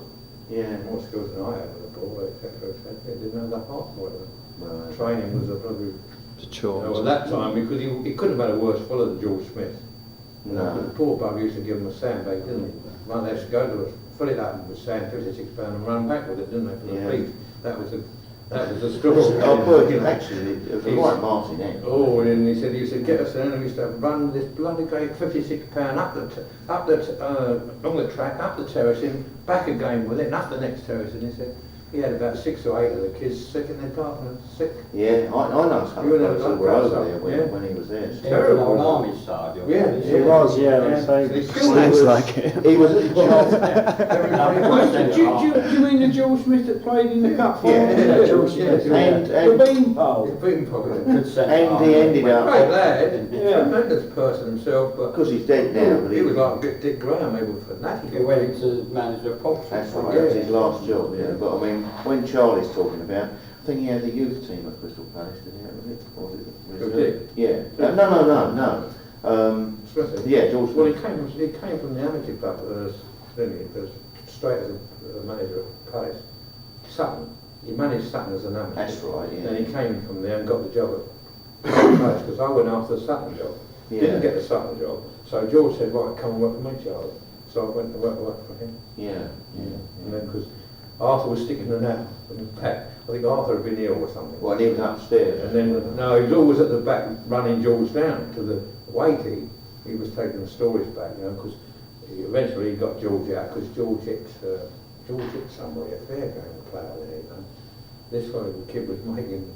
Yeah. More skills than I had with the ball, etc. He didn't have that heart for it. Right. Training was a bloody... Chore. You know, at that time, because he couldn't have had a worse follow than George Smith. You know, No. the poor bug used to give him a sandbag, didn't he? Well, they used to go to us, fill it up with sand, £56 and run back with it, didn't they, for the feet? That was the story. Oh, good. Actually, it was a right Martin then. Oh, and he said, get us in, and we used to run this bloody great £56 along the track, up the terrace, and back again with it, and up the next terrace, and he said, he had about 6 or 8 of the kids sick in their partner, sick. Yeah, I know some You of were those there, that were over like there that, when he was there. He was an old army sergeant. Yeah, He was, yeah, So they he say. still Sounds was- like it. He was at the job. Do you mean the George Smith that played in the cup final? Yeah, George yeah, Smith. yeah. And The beanpole. He's been probably. Good centre And half. he ended Great up, lad, Yeah. tremendous person himself, but because he's dead now, but he was like Dick Graham, he was fanatic. He went to manage the Pops. that's right, that was his last job, yeah. But I mean, when Charlie's talking about, I think he had the youth team at Crystal Palace, did he have it? Or was it? Who did? Yeah. No. Smith. Yeah, George Well, Smith. he came from the amateur club, didn't he? Straight as a manager at Palace. Sutton. He managed Sutton as an amateur. That's right, yeah. Then he came from there and got the job at Palace, because I went after the Sutton job. Yeah. Didn't get the Sutton job. So George said, right, come and work for me, Charlie. So I went to work for him. Yeah. And then, because Arthur was sticking it out in the back. I think Arthur had been ill or something. Well, he was upstairs. And then, no, he was always at the back running George down to the weighty. He was taking the stories back, you know, because eventually he got George out, because George hit somebody, a fair game player there, you know. This one, the kid was making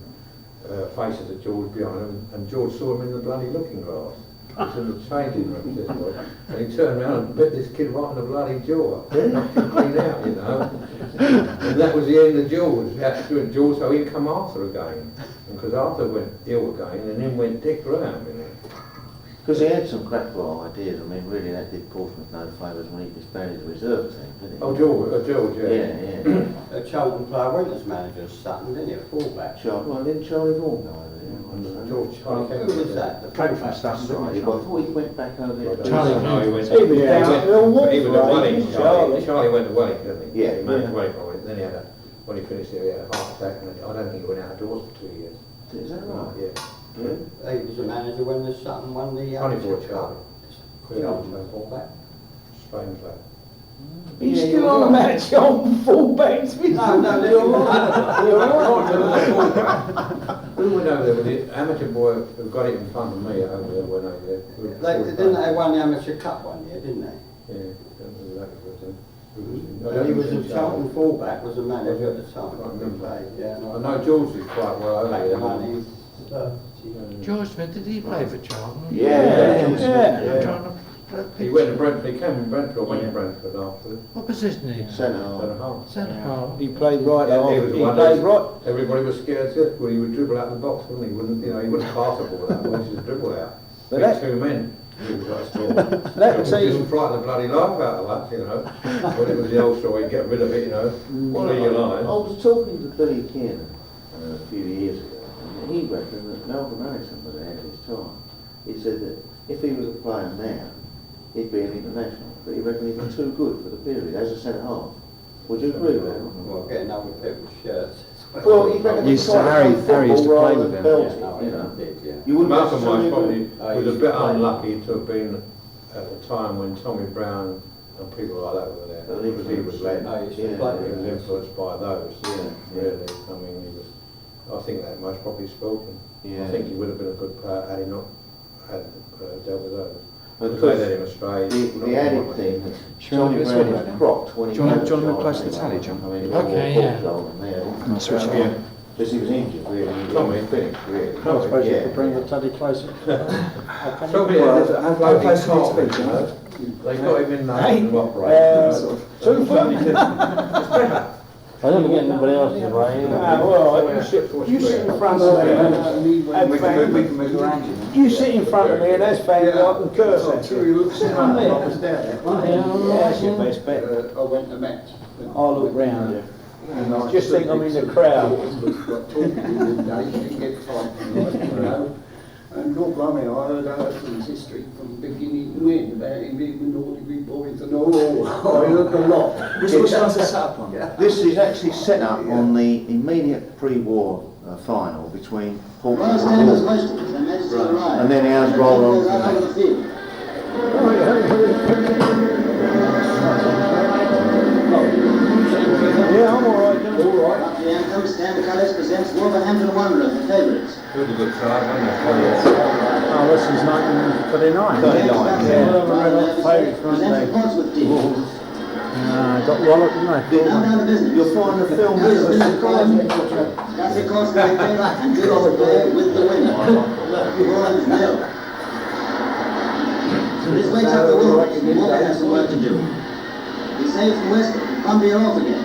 faces at George behind him, and George saw him in the bloody looking glass. He was in the changing room, this boy, and he turned around and bit this kid right in the bloody jaw. Knocked him clean out, you know. And that was the end of George. After George, so in come Arthur again. Because Arthur went ill again, and then went Dick Graham, you know. Because he had some crackpot ideas. I mean, really, that did Portsmouth no favours when he disbanded the reserve team, didn't he? Oh, George, yeah. Yeah. A Cheltenham player went as manager of Sutton, didn't he? A fullback. Well, didn't Charlie Vaughan go over there? George, Who was that? The Came from fullback. Sutton, That's right. didn't he? Well, I thought he went back over there. Charlie. No, he went. He was he down went- at Millwall, he was at right, Welling, Charlie. Charlie went to Welling, didn't he? Yeah. He went to Welling, then he had when he finished there, he had a heart attack, and I don't think he went out of doors for 2 years. Is that right? Yeah. Yeah. He was a manager when the Sutton won the... 24 Charlie. Cheltenham fullback. Strange lad. He's still on about Cheltenham fullbacks. No, they're all Who went over there with the amateur boy who got it in front of me over there, went over there? Didn't they won the Amateur Cup one year, didn't they? Yeah, don't know who that was. He was a Cheltenham fullback, was a manager at the time. I can't remember. Played, yeah. I know George is quite well over Back there. money. George Smith, did he play for Charlton? Yeah. Yeah. I'm trying to He went to Brentford, he came from Brentford, went to Brentford afterwards. What position is he? Centre Centre half. half. Centre half. He played right Yeah, half. he was He one played of right. Everybody was scared to, well, he would dribble out the box, wouldn't he? He wouldn't pass the ball that well, he just dribble out. But Beat that- two men. He was like a storm. That It was just even- frighten the bloody life out of us, you know. When it was the old story, get rid of it, you know. Well, Clear your I line. was talking to Billy Kiernan a few years ago, and he reckoned that Malcolm Harrison was ahead of his time. He said that if he was a player now, he'd be an international, but he reckoned he was too good for the period as a centre half. Would you agree with that? Well, getting up with people's shirts. Well, he reckoned he Used to- tried Harry- play Harry used to football play rather with than him. belt Yeah, it, no, you know. he did, yeah. You wouldn't Malcolm necessarily was probably agree. was a bit unlucky to have been at the time when Tommy Brown and people like that were there. And he was led. No, he used to Yeah, play He with was him. influenced by those. Yeah. Really. I mean, he was. I think that most probably spoken. Yeah. I think he would have been a good player had he not had dealt with those. But Because they led him astray. the added thing that Shall we have a Johnny bit Brown of was sweating? crocked when he Do you wanna- had do you wanna move a closer to shot, Tally, I John? mean, Okay, he yeah. I'll switch it Yeah. on. because he was injured, really. He Tommy. was finished, really. I suppose you Yeah. could bring the teddy closer. Tommy Well, had how a bloody close do you need to be, cop, you know. They got him in Hey, to operate. 2 foot. I don't get anybody else's way. Ah, well, you sit in front of me and We can move around you. you sit in front of me and that's Van Dyke and Curse. Sit on there. Yeah, that's your best bet. I went to match. I'll look round you. Just think I'm in the crowd. Didn't get fighting, you know. And look, I mean, I heard Allison's history from beginning to end about him being with naughty big boys and all. I heard a lot. Which one's this up on? This is actually set up on the immediate pre-war final between Portland and Liverpool. And then ours rolled on from there. Yeah, I'm alright. The anthem, Stand Colours presents Wolverhampton Wanderers, the favourites. Good a good side, wasn't Oh, this is 1939. 39, Yeah, they were red hot favourites, weren't Presents they? the Portsmouth team. Got walloped, didn't they? Now down to business. You'll find the film Here's is a Mr. surprise. That's the course director and Julius Blair with the winner. Bronze medal. So this waits up the Wolves. Walker has some work to do. He saves from West and Pompey are off again.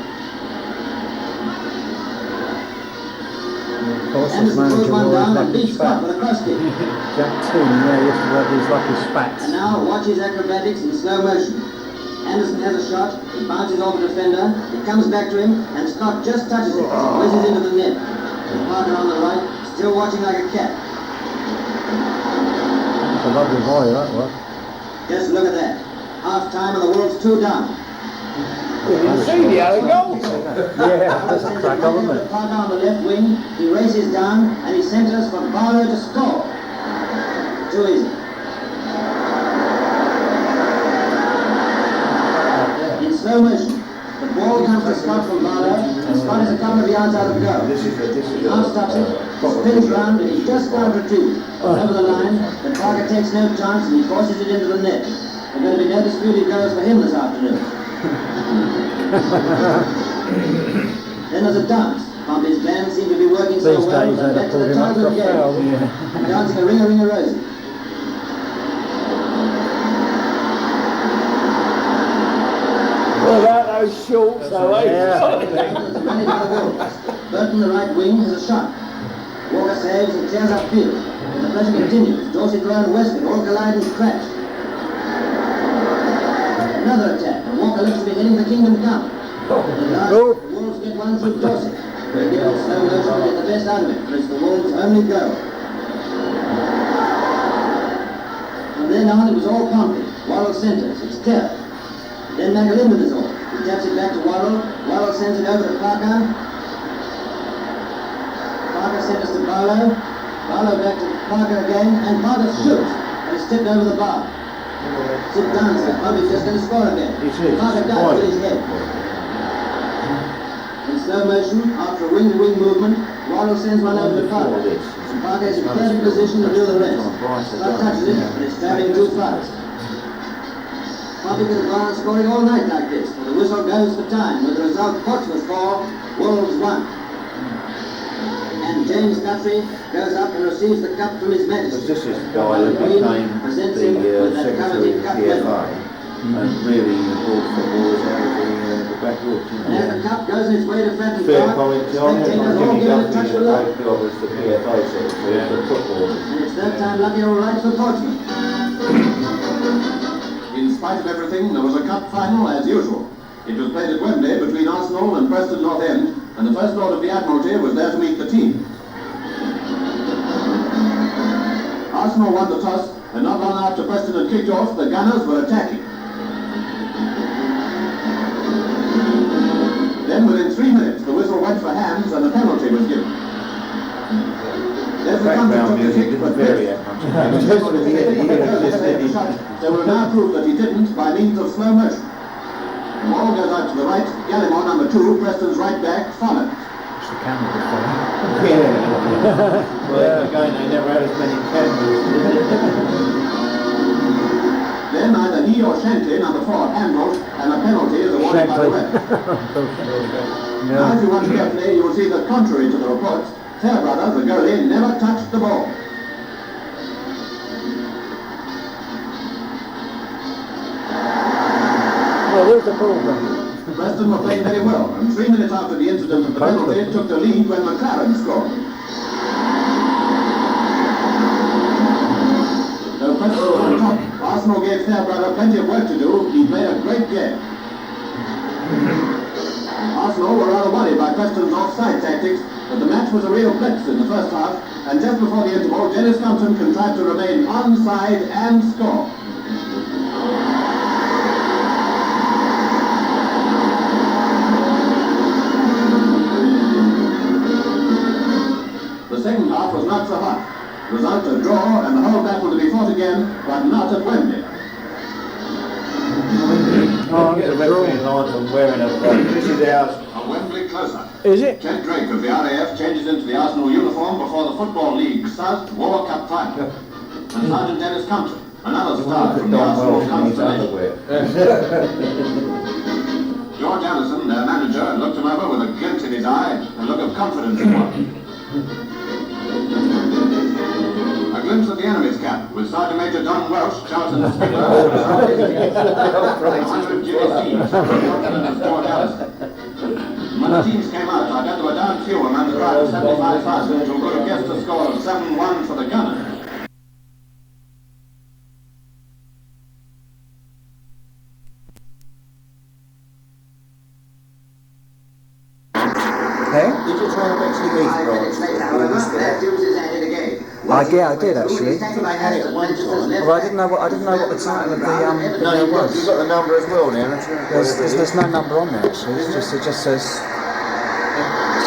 Of course, this Anderson throws manager one wore his down and lucky beats Scott with spat. a cross kick. Jack Toon, yeah, he used to wear these lucky spats. And now watch his acrobatics in slow motion. Anderson has a shot, he bounces off a defender, it comes back to him, and Scott just touches it as it whizzes into the net. And Parker on the right, still watching like a cat. It's a lovely volley, that was. Just look at that. Half time and the Wolves 2 down. You didn't see the other goal? Yeah, that's a crack up, isn't it? Parker on the left wing, he races down, and he centres for Barlow to score. Too easy. In slow motion, the ball comes to Scott from Barlow, and Scott is a couple of yards out of goal. He half stops it, spins round, and he just can't retrieve. Over the line, but Parker takes no chance and he forces it into the net. There's going to be no disputed goals for him this afternoon. Then there's a dance. Pompey's plan seemed to be working so These well, days, that they'd led have to pulled the him up title for of a the foul. game. Yeah. Dancing a ring-a-ring-a-rosy. Without those shorts, though, eh? Running by the Wolves. Burton, the right wing, has a shot. Walker saves and tears up field. And the pressure continues. Dorsey, Brown, and Westwood all collide and crash. Another attack, and Walker looks to be heading for Kingdom Come. At last, the Wolves get one through Dorsey. They give it slow motion to get the best out of it, but it's the Wolves' only goal. From then on, it was all Pompey. Worrell centres. It's clear. Then McAlinden is on. He taps it back to Worrell. Worrell sends it over to Parker. Parker centres to Barlow. Barlow back to Parker again, and Parker shoots. And it's tipped over the bar. Sit down, sir. Pompey's just going to score again. Parker does with his head. In slow motion, after a wing-to-wing movement, Worrell sends one over to Parker. Parker is in perfect position to do the rest. Scott touches it, but it's travelling too fast. Pompey could have gone on scoring all night like this, but the whistle goes for time, with the result Portsmouth 4, Wolves 1. And James Guthrie goes up and receives the cup from His Majesty. This is the guy that became the secretary of the PFA and really brought footballers out of the backwoods. And as the cup goes its way to Fratton Fair Park, comment, John. spectators all Jimmy give it a Guthrie touch is of a love. great job as the PFA secretary for footballers. And it's third time lucky all right for Portsmouth. In spite of everything, there was a cup final as usual. It was played at Wembley between Arsenal and Preston North End, and the First Lord of the Admiralty was there to meet the team. Arsenal won the toss, and not long after Preston had kicked off, the Gunners were attacking. Then within 3 minutes, the whistle went for hands and a penalty was given. Background music didn't vary that much. They will now prove that he didn't by means of slow motion. The ball goes out to the right. Gallimore, number 2, Preston's right back, follows. It's the camera before. Well, again, they never had as many cameras. Then either he or Shankly, number 4, handled, and a penalty is awarded by the ref. Now, if you watch carefully, you will see that contrary to the reports, Fairbrother, the goalie, never touched the ball. Well, where's the ball gone? Preston were playing very well, and 3 minutes after the incident of the penalty, took the lead when McLaren scored. Though Preston were on top, Arsenal gave Fairbrother plenty of work to do. He played a great game. Arsenal were rather worried by Preston's offside tactics, but the match was a real blitz in the first half, and just before the interval, Dennis Compton contrived to remain onside and score. The second half was not so hot. Result a draw and the whole battle to be fought again, but not at Wembley. Get the referee lines on wearing a this is ours. A Wembley close-up. Is it? Ted Drake of the RAF changes into the Arsenal uniform before the Football League South War Cup final. And Sergeant Dennis Compton, another star from the Arsenal constellation. George Allison, their manager, looked him over with a glint in his eye, a look of confidence in one. A glimpse of the enemy's camp with Sergeant Major John Welsh, Charlton's skipper, and 100 Jimmy Steeves, and George Allison. When the teams came out, I bet there were down few among the crowd of 75,000 who could have guessed a score of 7-1 for the Gunners. Hey? Did you try and actually read 5 minutes later, however, Matthews is added again. I did actually. I had it at one time. Well, I didn't know what the title of the No, video was. you've got the number as well now, haven't you? There's no number on there actually. It just says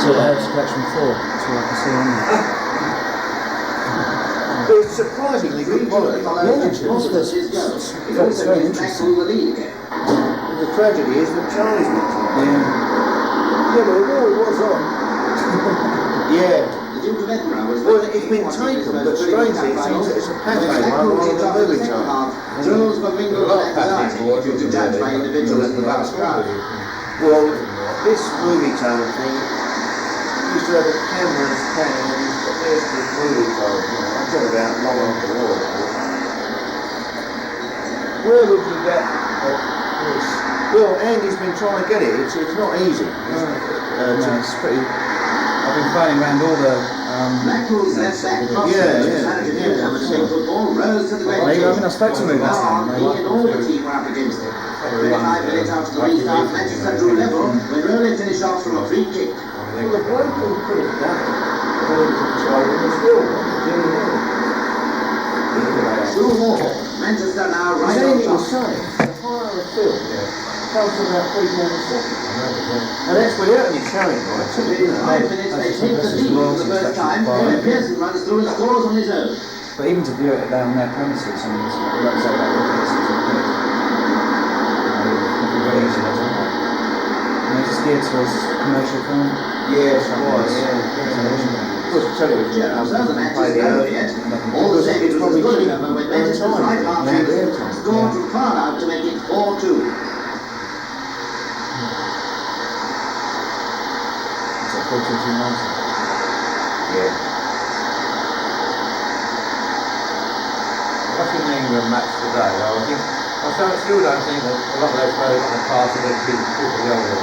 Silverhead's Collection 4. That's all I can see on there. But it's surprisingly good quality. It's very interesting. The tragedy is that Charlie's not on. Yeah, but it always was on. Yeah. The Duke of Edinburgh was Well, it's been taken, but strangely it seems that it's a pathway one rather than a movie time. Thrills were mingled with anxiety if you to judge by individuals in the vast crowd. Well, this movie time thing used to have a camera and stand and he's got there's the movie time. I'm talking about long after the war. Where would you get this? Well, Andy's been trying to get it. It's not easy. It's pretty. I've been playing around all the. Blackpool's left back crossed football rose to the red. I spoke to Mooney. Now, he and all the team were up against it. 25 minutes after the restart, Manchester drew level when Rowley finished off from a free kick. Well, the bloke who could have done it, was still Jimmy Hill. 2 more. Manchester now right on He was top. saying, the higher a film comes to about 3/4 seconds. And that's without any challenge, right? Within 5 minutes, they take the lead for the first time. When Pearson runs through and scores on his own. But even to view it down their premises, I mean, it's like I say, that very easy, isn't it? And it's geared towards commercial film. Yes, it was. Of course, television. Yeah, so the match is over yet. All the same, it was good enough when Manchester's right half scored from far out to make it 4-2. It's like 4-2-2-90. Yeah. today, though. I still don't think that a lot of those players on the pass are going to be the older.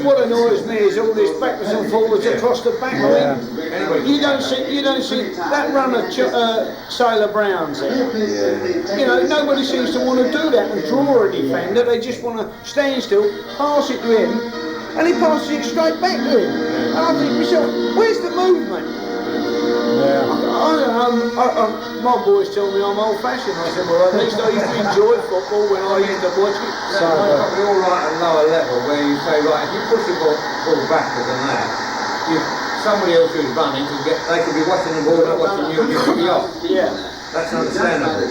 What annoys me is all this backwards and forwards across the back. I mean, you don't see that run of Sailor Brown's there. You know, nobody seems to want to do that and draw a defender. They just want to stand still, pass it to him, and he passes it straight back to him. And I think to myself, where's the movement? My boys tell me I'm old-fashioned. I said, well, at least I used to enjoy football when I used to watch it. That's probably all right at a lower level, where you say, right, if you push the ball backwards than that, somebody else who's running they could be watching the ball, not watching you, and you could be off. Yeah. That's understandable.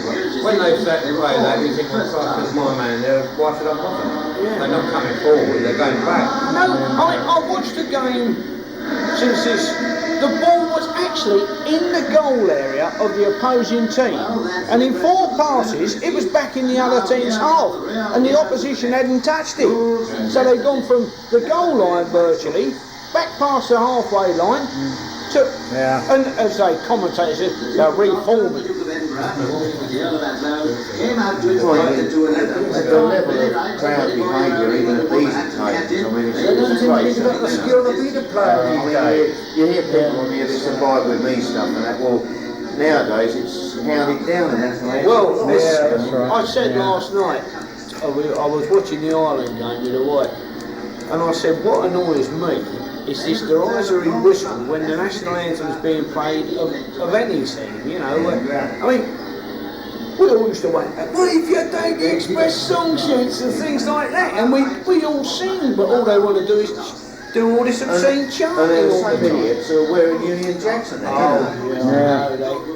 When they play that, you think, well, Christ, there's my man there, why should I bother? Yeah. They're not coming forward, they're going back. No, I watched the game since this. The ball was actually in the goal area of the opposing team, and in 4 passes it was back in the other team's half, and the opposition hadn't touched it. So they'd gone from the goal line virtually back past the halfway line to, and as they commentators said, they're reforming. The level of crowd behaviour, even at these occasions, I mean, it's got the skill to be the player. You hear people on here, this abide with me stuff and that, well, nowadays it's pounded down and that's the way. Well, I said last night, I was watching the Ireland game with the wife, and I said, what annoys me is this derisory whistle when the national anthem's being played of any team, you know. I mean, we all used to wait, well, if you take the express song sheets and things like that, and we all sing, but all they want to do is do all this obscene chanting. And there's some idiots who are wearing Union Jacks and that, you know.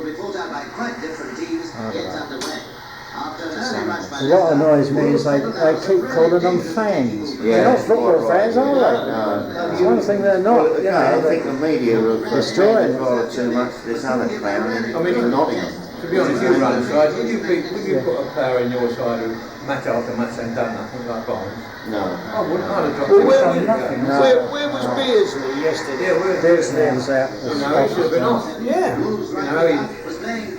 What annoys me is they keep calling them fans. They're not football fans, are they? No. It's one thing they're not. Well, I think the media are destroying rather too much this other clown in Nottingham. To be honest, you run side, would you put a player in your side who match after match and done nothing like Barnes? No. I wouldn't. I'd have dropped him. Where was Beardsley yesterday? Yeah, Beardsley was out. You know, he should have been off. Yeah. You know,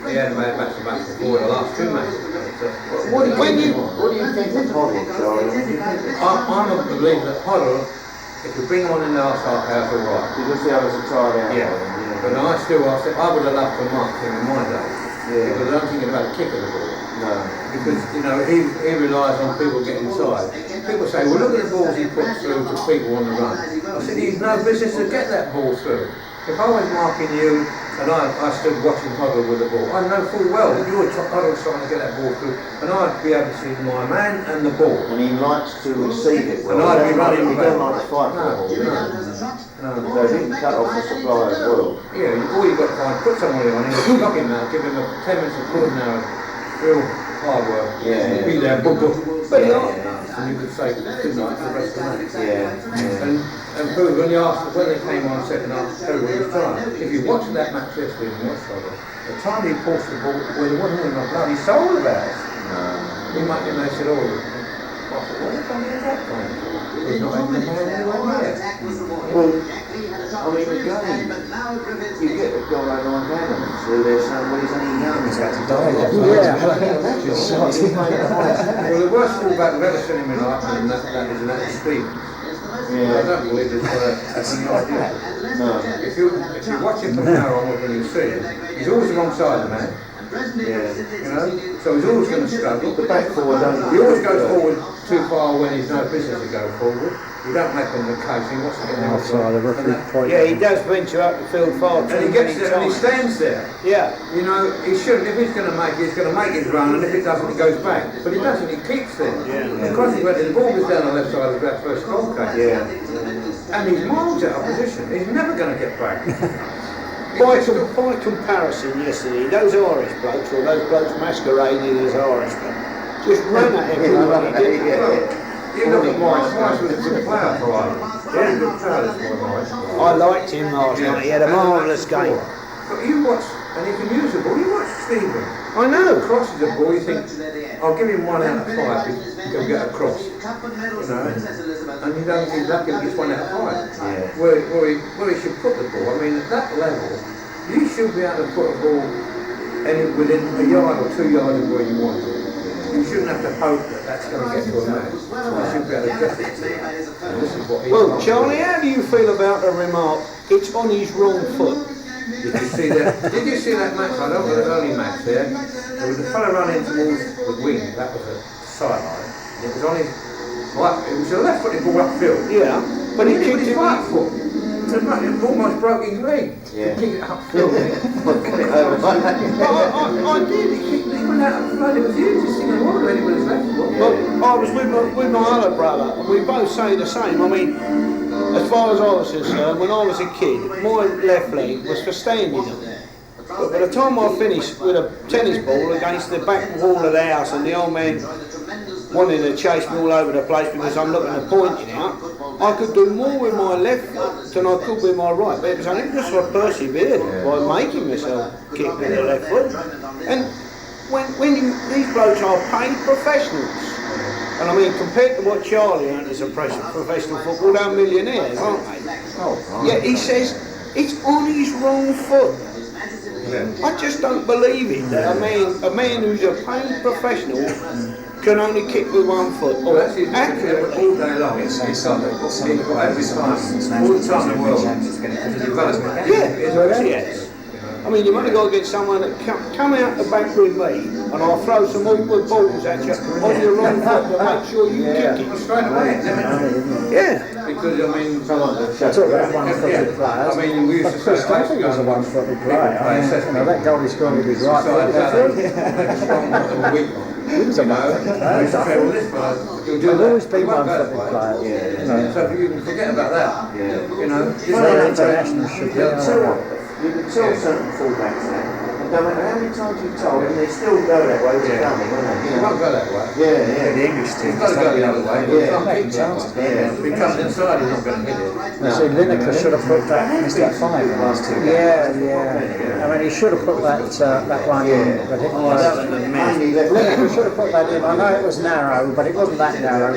he hadn't made back before the last 2 matches. What do you think of Hoddle, Charlie? I'm a believer that Hoddle, if you bring him on in the last half hour, all right. Because the others are tired out. Yeah. But I would have loved to mark him in my day. Yeah. Because I'm thinking about the kick of the ball. No. Because, you know, he relies on people getting inside. People say, well, look at the balls he puts through to people on the run. I said, he's no business to get that ball through. If I was marking you and I stood watching Hoddle with the ball, I know full well that Hoddle's trying to get that ball through, and I'd be able to see my man and the ball. And he likes to receive it well. And I'd be running He doesn't like to fight for the ball. So he can cut off the supply as well. Yeah, all you've got to find, put somebody on him, knock him out, give him 10 minutes of good now, real hard work. Yeah. Be there, boom, boom. But and you could say good night for the rest of the match. Yeah. And when they came on second half, everybody was trying. If you watch that match yesterday in the Australia, the time he pushed the ball, well, there wasn't even a bloody soul about it. He might have they said, oh, where the fuck is that from? He's not even the man anywhere near. Well, I mean, again, you get a guy like Adams, who they're saying, well, he's only young, he's had to die. Well, the worst fullback I've ever seen him in life, and that is an Steve. I don't believe it's an idea. No. If you watch him from now on when you see him, he's always alongside the man. Yeah. You know? So he's always going to struggle. The back forward don't. He always goes forward too far when he's no business to go forward. You don't make them the case, he wants to get there. Yeah, he does venture up the field far too and he gets there and he stands there. Yeah. You know, he shouldn't, if he's going to make it, he's going to make his run, and if it doesn't, he goes back. But he doesn't, he keeps there. And consequently, the ball goes down the left side of that first goal case. And he's miles out of position. He's never going to get back. By comparison yesterday, those Irish blokes, or those blokes masquerading as Irish blokes, just ran at everybody. You look at Morris was a good player for Ireland. Very good player this Morris. I liked him last night, he had a marvellous game. But you watch, and he can use the ball, you watch Stephen. I know. Crosses the ball, you think, I'll give him 1 out of 5 if he can get a cross. You know, and you don't think that gets 1 out of 5. Where he should put the ball. I mean, at that level, you should be able to put a ball within a yard or 2 yards of where you want it. You shouldn't have to hope that that's going to get to a match. You should be able to get it to it. And this is what he Well, wants. Charlie, how do you feel about the remark, it's on his wrong foot? Did you see that? Did you see that match? I don't think it was only match there. There was a fella running towards the wing. That was a sideline. It was on his right. It was a left-footed ball upfield. Yeah, but he kicked his it right foot. It almost broke his leg. Yeah. He kicked it upfield. I did. He went out and played. It was huge. Just thinking, what really with his left foot? Well, I was with my other brother, and we both say the same. I mean, as far as I was concerned, when I was a kid, my left leg was for standing on. But by the time I finished with a tennis ball against the back wall of the house, and the old man wanting to chase me all over the place because I'm looking at pointing out, I could do more with my left foot than I could with my right. But it was only because I persevered by making myself kick with the left foot. And these blokes are paid professionals. And I mean, compared to what Charlie earned as a professional football, they're millionaires, aren't they? Oh, yeah, he says it's on his wrong foot. I just don't believe it that a man who's a paid professional can only kick with one foot. Or accurately. All day long, it's every time, all the time in the world. Yes. I mean, you've only got to get someone that come out the back with me, and I'll throw some awkward balls at you on your wrong foot to make sure you kick it. Straight away, yeah. Because, I mean, Talk about one-footed players. I mean, we used to Chris Stafford was a one-footed player. I mean, that goal he scored with his right foot. He was a one-footed player. There'll always be one-footed players. So you can forget about that. You know, international should be. You can tell certain fullbacks now, and no matter how many times you've told them, they still go that way, they're coming, won't they? You won't go that way. Yeah. The English team. You've got to go the other way. Yeah. If he comes inside, he's not going to hit it. You see, Lineker should have put that, missed that 5 in the last 2 games. Yeah. I mean, he should have put that one in, but Lineker should have put that in. I know it was narrow, but it wasn't that narrow.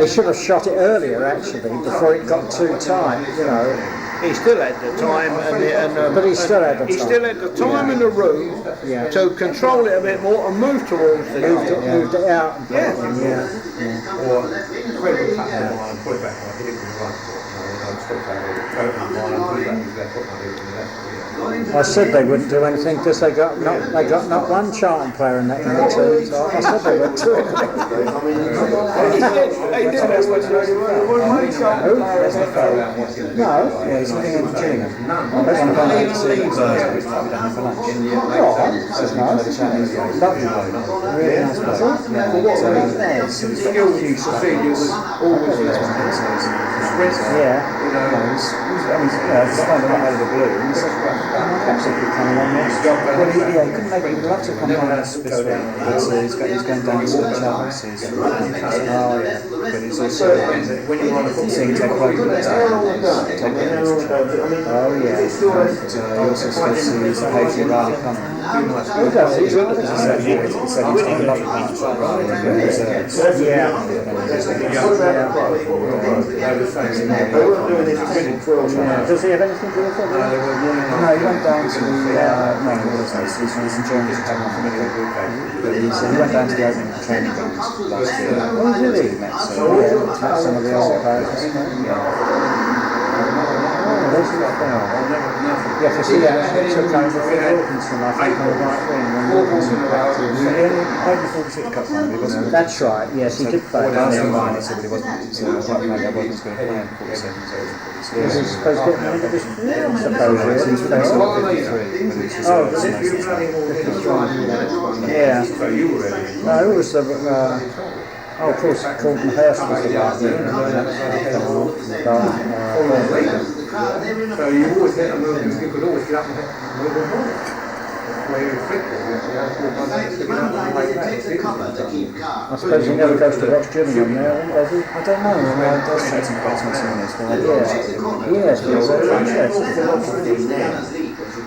He should have shot it earlier, actually, before it got too tight, you know. He still had the time, but he still had the time. He still had the time in the room to control it a bit more and move towards the goal. Moved it out. Or incredible cut down line and put it back on. Hit it with the right foot. Stop that. Open line and put it back with his left foot. Hit it with the left foot. I said they wouldn't do anything because they got not one Charlton player in that team. So I said they wouldn't do it. They did that much very well. No, Yeah, he's living in Gillingham. That's one of our mates who's down for lunch. Lovely bloke. Really nice bloke. Yeah, so his skills you see, it was always yeah. Despite the out of the blue, he said, perhaps he could come along next. Well, he couldn't make it. He'd love to come along this week. He's going down to the Chelsea's. Oh, yeah. But it's also when you're on a football team, take quite good Oh, yeah. He also says he's a page for Riley Connor. Who does? He's one of the He said he's a lovely match. Does he have anything to do with it? No, he went down to the he's enjoying his time off. But he went down to the opening training grounds last year. Oh, did he? Met some of the old players. There's a lot there. Yeah, because he actually took over for Wilkinson, I think, on the right wing. That's right, yes, he did play. Last year, he said he wasn't going to play in 47. Was he supposed to get him into this? I suppose he was. Oh, yeah. No, it was the. Oh, of course, Colton Hurst was the right wing. So you always get a move, you could always get up and move the ball. Where you're I suppose he never goes to watch Gillingham now, does he? I don't know, it does take some quite some serious, but yes, it's very interesting.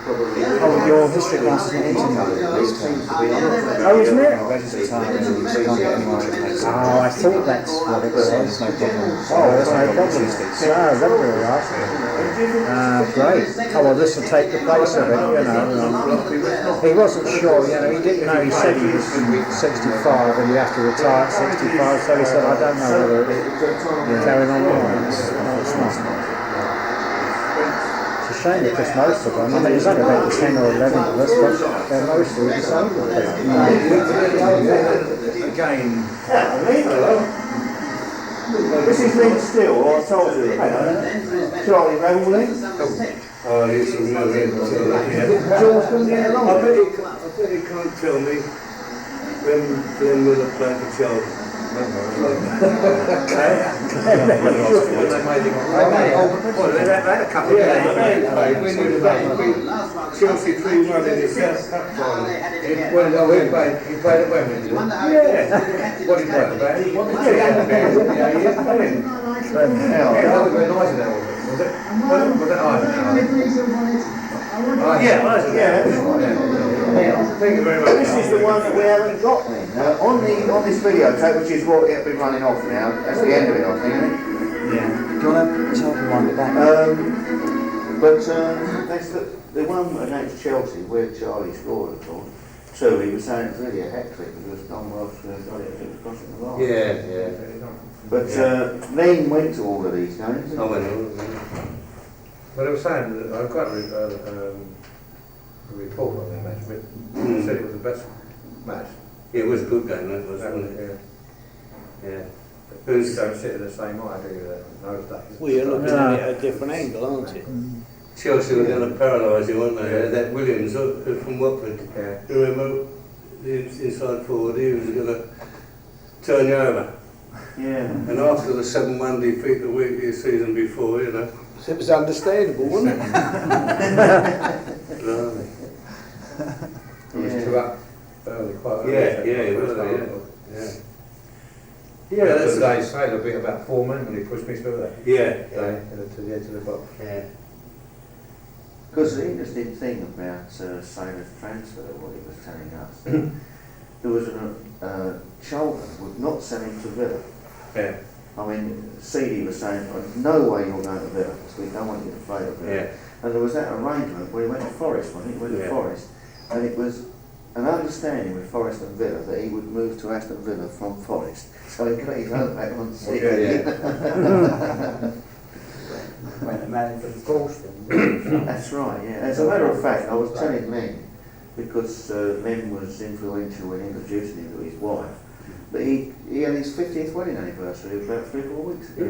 probably... Oh, your history class isn't internet this term. Oh, isn't it? Reggie's retiring, so you can't get any more replacements. Oh, I thought that's what it So was. there's no problem. Oh, there's no problem. Tuesdays. Ah, lovely, right. Great. Oh, well, this will take the place of it, you know. He wasn't sure, you know, he didn't know, he said he was 65 and you have to retire at 65, so he said, I don't know whether it's carrying on or not. It's not. It's a shame because most of them, I mean, there's only about 10 or 11 of us, but they're mostly disabled people. Again, This is Lynn Steele, I told you. Charlie Revell, Lynn. oh, this is no good. George couldn't get along. I bet he can't tell me when Glenn Miller played for Chelsea. When they had a couple of games. When you played Chelsea 3-1 in the South Cup final. He played at Wembley. Yeah. What did he play about? He was playing. That was very nice in that, was it? Was it Isaac? Yeah, Isaac. Thank you very much. This is the one that we haven't got then. On this videotape, which is what it'll be running off now, that's the end of it, I think, isn't it? Yeah. Do you want to tell me one back? That's the one against Chelsea where Charlie scored, of course. So he was saying it's really a hat-trick because Don Welsh got it crossing the line. Yeah. But Lane went to all of these games. I went all of them. But I was saying that I've got a report on that match. It said it was the best match. Yeah, it was a good game, that was, wasn't it? Yeah. Who's don't sit at the same height, do you, those days? Well, you're looking at it at a different angle, aren't you? Chelsea were going to paralyse him, weren't they? That Williams from Watford. Yeah. You remember? The inside forward, he was going to turn you over. Yeah. And after the 7-1 defeat the season before, you know. So it was understandable, wasn't it? Blimey. It was too up early, quite early. It was, yeah. Yeah, that's the day say there'll be about 4 men when he pushed me through that. Yeah. To the edge of the box. Yeah. Because the interesting thing about Sailor's transfer, what he was telling us, there was Charlton would not send him to Villa. Yeah. I mean, Seedy was saying, no way you're going to Villa, because we don't want you to play at Villa. Yeah. And there was that arrangement where he went to Forest, wasn't he? He went to Forest, and it was an understanding with Forest and Villa that he would move to Aston Villa from Forest, so he got his own back on City. When the manager forced him. That's right, yeah. As a matter of fact, I was telling Len, because Len was influential in introducing him to his wife, but he had his 50th wedding anniversary about 3 or 4 weeks ago.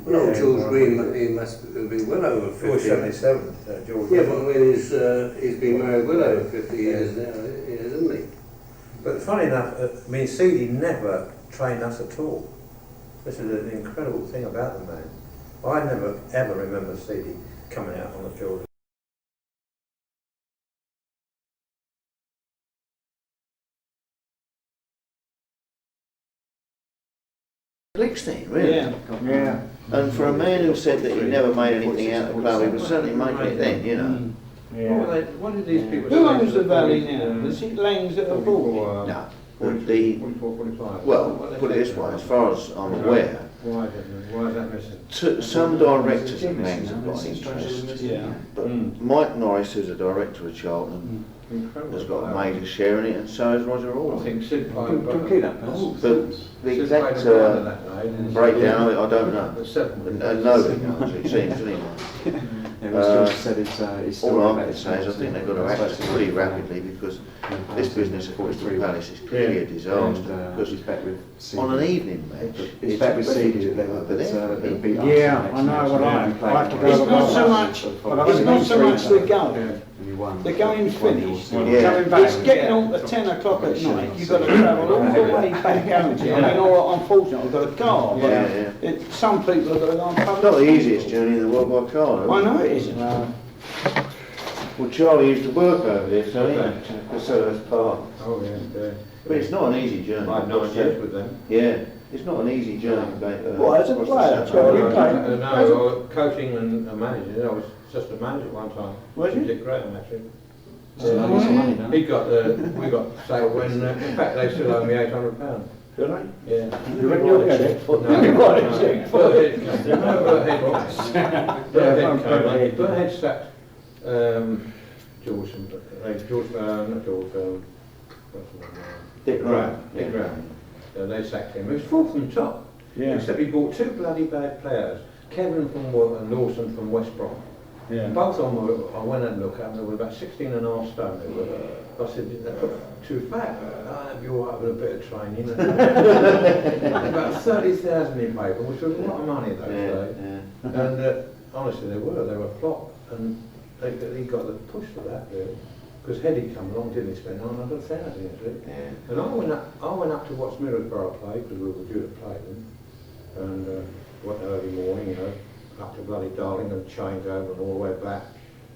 Well, George Green, he must have been well over 50. 77, George. Yeah, but I mean, he's been married well over 50 years now, hasn't he? But funny enough, I mean, Seedy never trained us at all. This is an incredible thing about the man. I never ever remember Seedy coming out on the field. Lichtenstein, really? Yeah. And for a man who said that he never made anything out of the club, he was certainly making it then, you know. What did these people Who owns the Valley now? Is it Langs that have bought it? No. Well, put it this way, as far as I'm aware, Why is that missing? some directors of Langs have got interest. Yeah. But Mike Norris, who's a director of Charlton, has got a major share in it, and so has Roger I Hall. think Sid played. But the exact breakdown of it, I don't know. And nobody knows, it seems, anyway. All I can say is I think they've got to act pretty rapidly because this business at Crystal Palace is clearly a disaster. Because on an evening match, it's back with Seedy at level, but it'll be Yeah, I know what I have to go. It's not so much. It's not so much the goal. The game's finished. It's getting on to 10 o'clock at night. You've got to travel all the way back home. I mean, unfortunately, I've got a car. But some people have got to go on public. It's not the easiest journey in the world by car, though. I know it isn't. Well, Charlie used to work over there, so that's part. Oh yeah. But it's not an easy journey. I've 9 years with them. Yeah, it's not an easy journey. Well, as a player, Charlie played. No, coaching and managing, I was assistant manager at one time. Was he? Dick Graham, actually. Yeah. He got we got sale when, in fact, they still owe me £800. Do they? Yeah. You reckon you'll get it? Burhead sacked George, not George, what's his name? Dick Graham. Dick Graham. They sacked him. He was fourth from top. Yeah. Except he bought two bloody bad players. Kevin from and Lawson from West Brom. Yeah. Both of them were, I went and looked at them, they were about 16 and a half stone. They were, I said, they're too fat. I'll be all right with a bit of training. About 30,000 in paper, which was a lot of money those days. Yeah. And honestly, they were flop. And he got the push for that, really. Because Heady come along, didn't he, spend 900,000, yeah. And I went up to watch Middlesbrough play, because we were due to play them. And went early morning, you know, up to bloody Darling and change over and all the way back.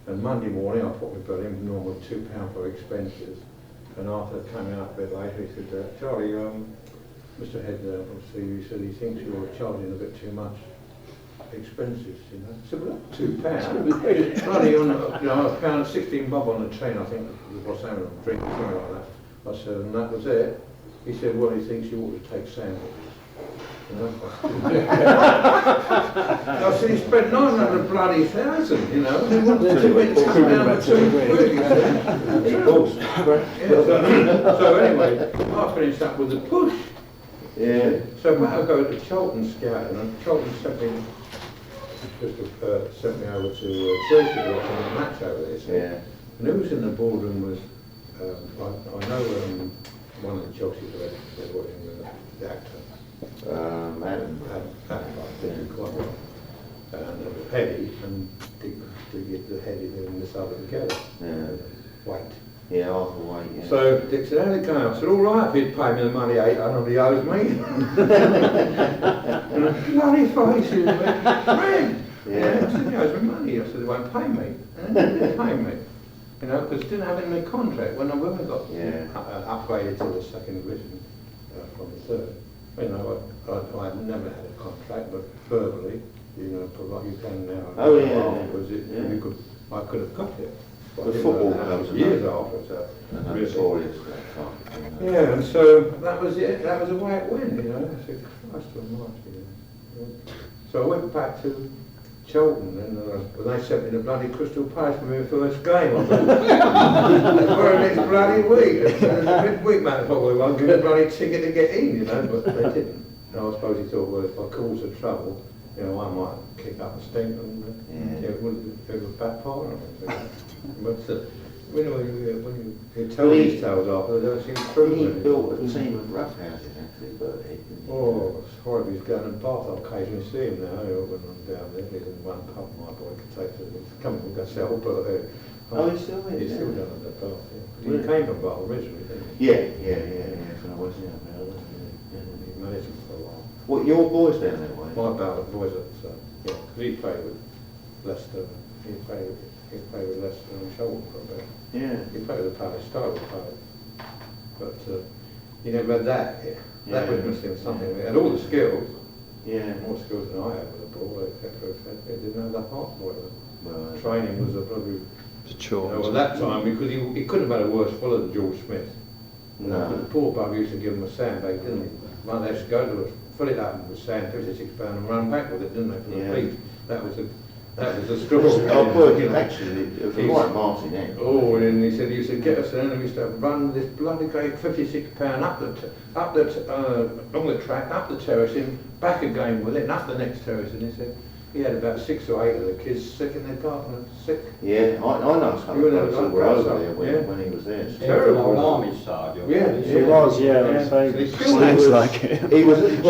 And Monday morning I put my bill in, normally £2 for expenses. And Arthur came out a bit later, he said, Charlie, Mr. Head from CU, he said he thinks you're charging a bit too much expenses, you know. I said, well, £2? Bloody on, you know, a pound, 16 bob on the train, I think, was having a drink or something like that. I said, and that was it. He said, well, he thinks you ought to take sandwiches. You know? I said, he spent 900 bloody thousand, you know, and he wanted to win down to 2 quid. So anyway, I finished up with a push. Yeah. So I go to Cholton scouting, and Cholton sent me over to Chelsea to watch a match over there. So. Yeah. And who was in the boardroom was, I know one of the Chelsea players, the actor. Adam. Quite well. And Heady, and to get the Heady and this other together. Yeah. White. Yeah, Arthur White, yeah. So Dick said, how'd it go? I said, all right, if he'd paid me the money, 800 he owes me. And a bloody face, he was red. Yeah. I said, he owes me money. I said, they won't pay me. And they didn't pay me. You know, because it didn't have it in my contract. When I got upgraded to the second division from the third, you know, I'd never had a contract, but verbally, you know, provide you can now. Oh yeah. Because I could have got it. The football clubs years after, so notorious that time. Yeah, and so that was it. That was the way it went, you know. I said, Christ almighty, you know. So I went back to Cholton, and they sent me to bloody Crystal Palace for my first game. I thought, for the next bloody week. And the midweek man thought, well, I won't give a bloody ticket to get in, you know, but they didn't. And I suppose he thought, well, if I cause the trouble, you know, I might kick up a stink and it would backfire on him. But when you tell these tales after, they don't seem true. He built a team of roughhouses actually, but oh, it's horrible. He's going to Bath. I occasionally see him now. When I'm down there, he's in one pub. My boy could take to him. Come and go sell Burhead. Oh, he's still there? He's still down at Bath, yeah. He came from Bath originally, didn't he? Yeah. So I was, yeah. He managed him for a while. What, your boys down there, way? My boys at, yeah, because he played with Leicester. He played with Leicester and Cholton for a bit. Yeah. He played with the Palace style player. But he never had that. That was missing something. He had all the skills. Yeah. More skills than I had with the ball, etc. He didn't have the heart for it. Well, training was a bloody... It's a chore. You know, at that time, because he couldn't have had a worse fuller than George Smith. No. But the poor bugger used to give him a sandbag, didn't he? One they used to go to it, fill it up with sand, £56 and run back with it, didn't they, for the beach. That was the straw. Actually, it was a right Martin then. Oh, and he said he used to get us there and we used to run this bloody great £56 along the track, up the terrace, and back again with it, and up the next terrace. And he said he had about 6 or 8 of the kids sick in their garden, sick. Yeah, I know some of those that were over there when he was there. It's terrible. Army sergeant. Yeah, he was, yeah. Sounds like it. He was at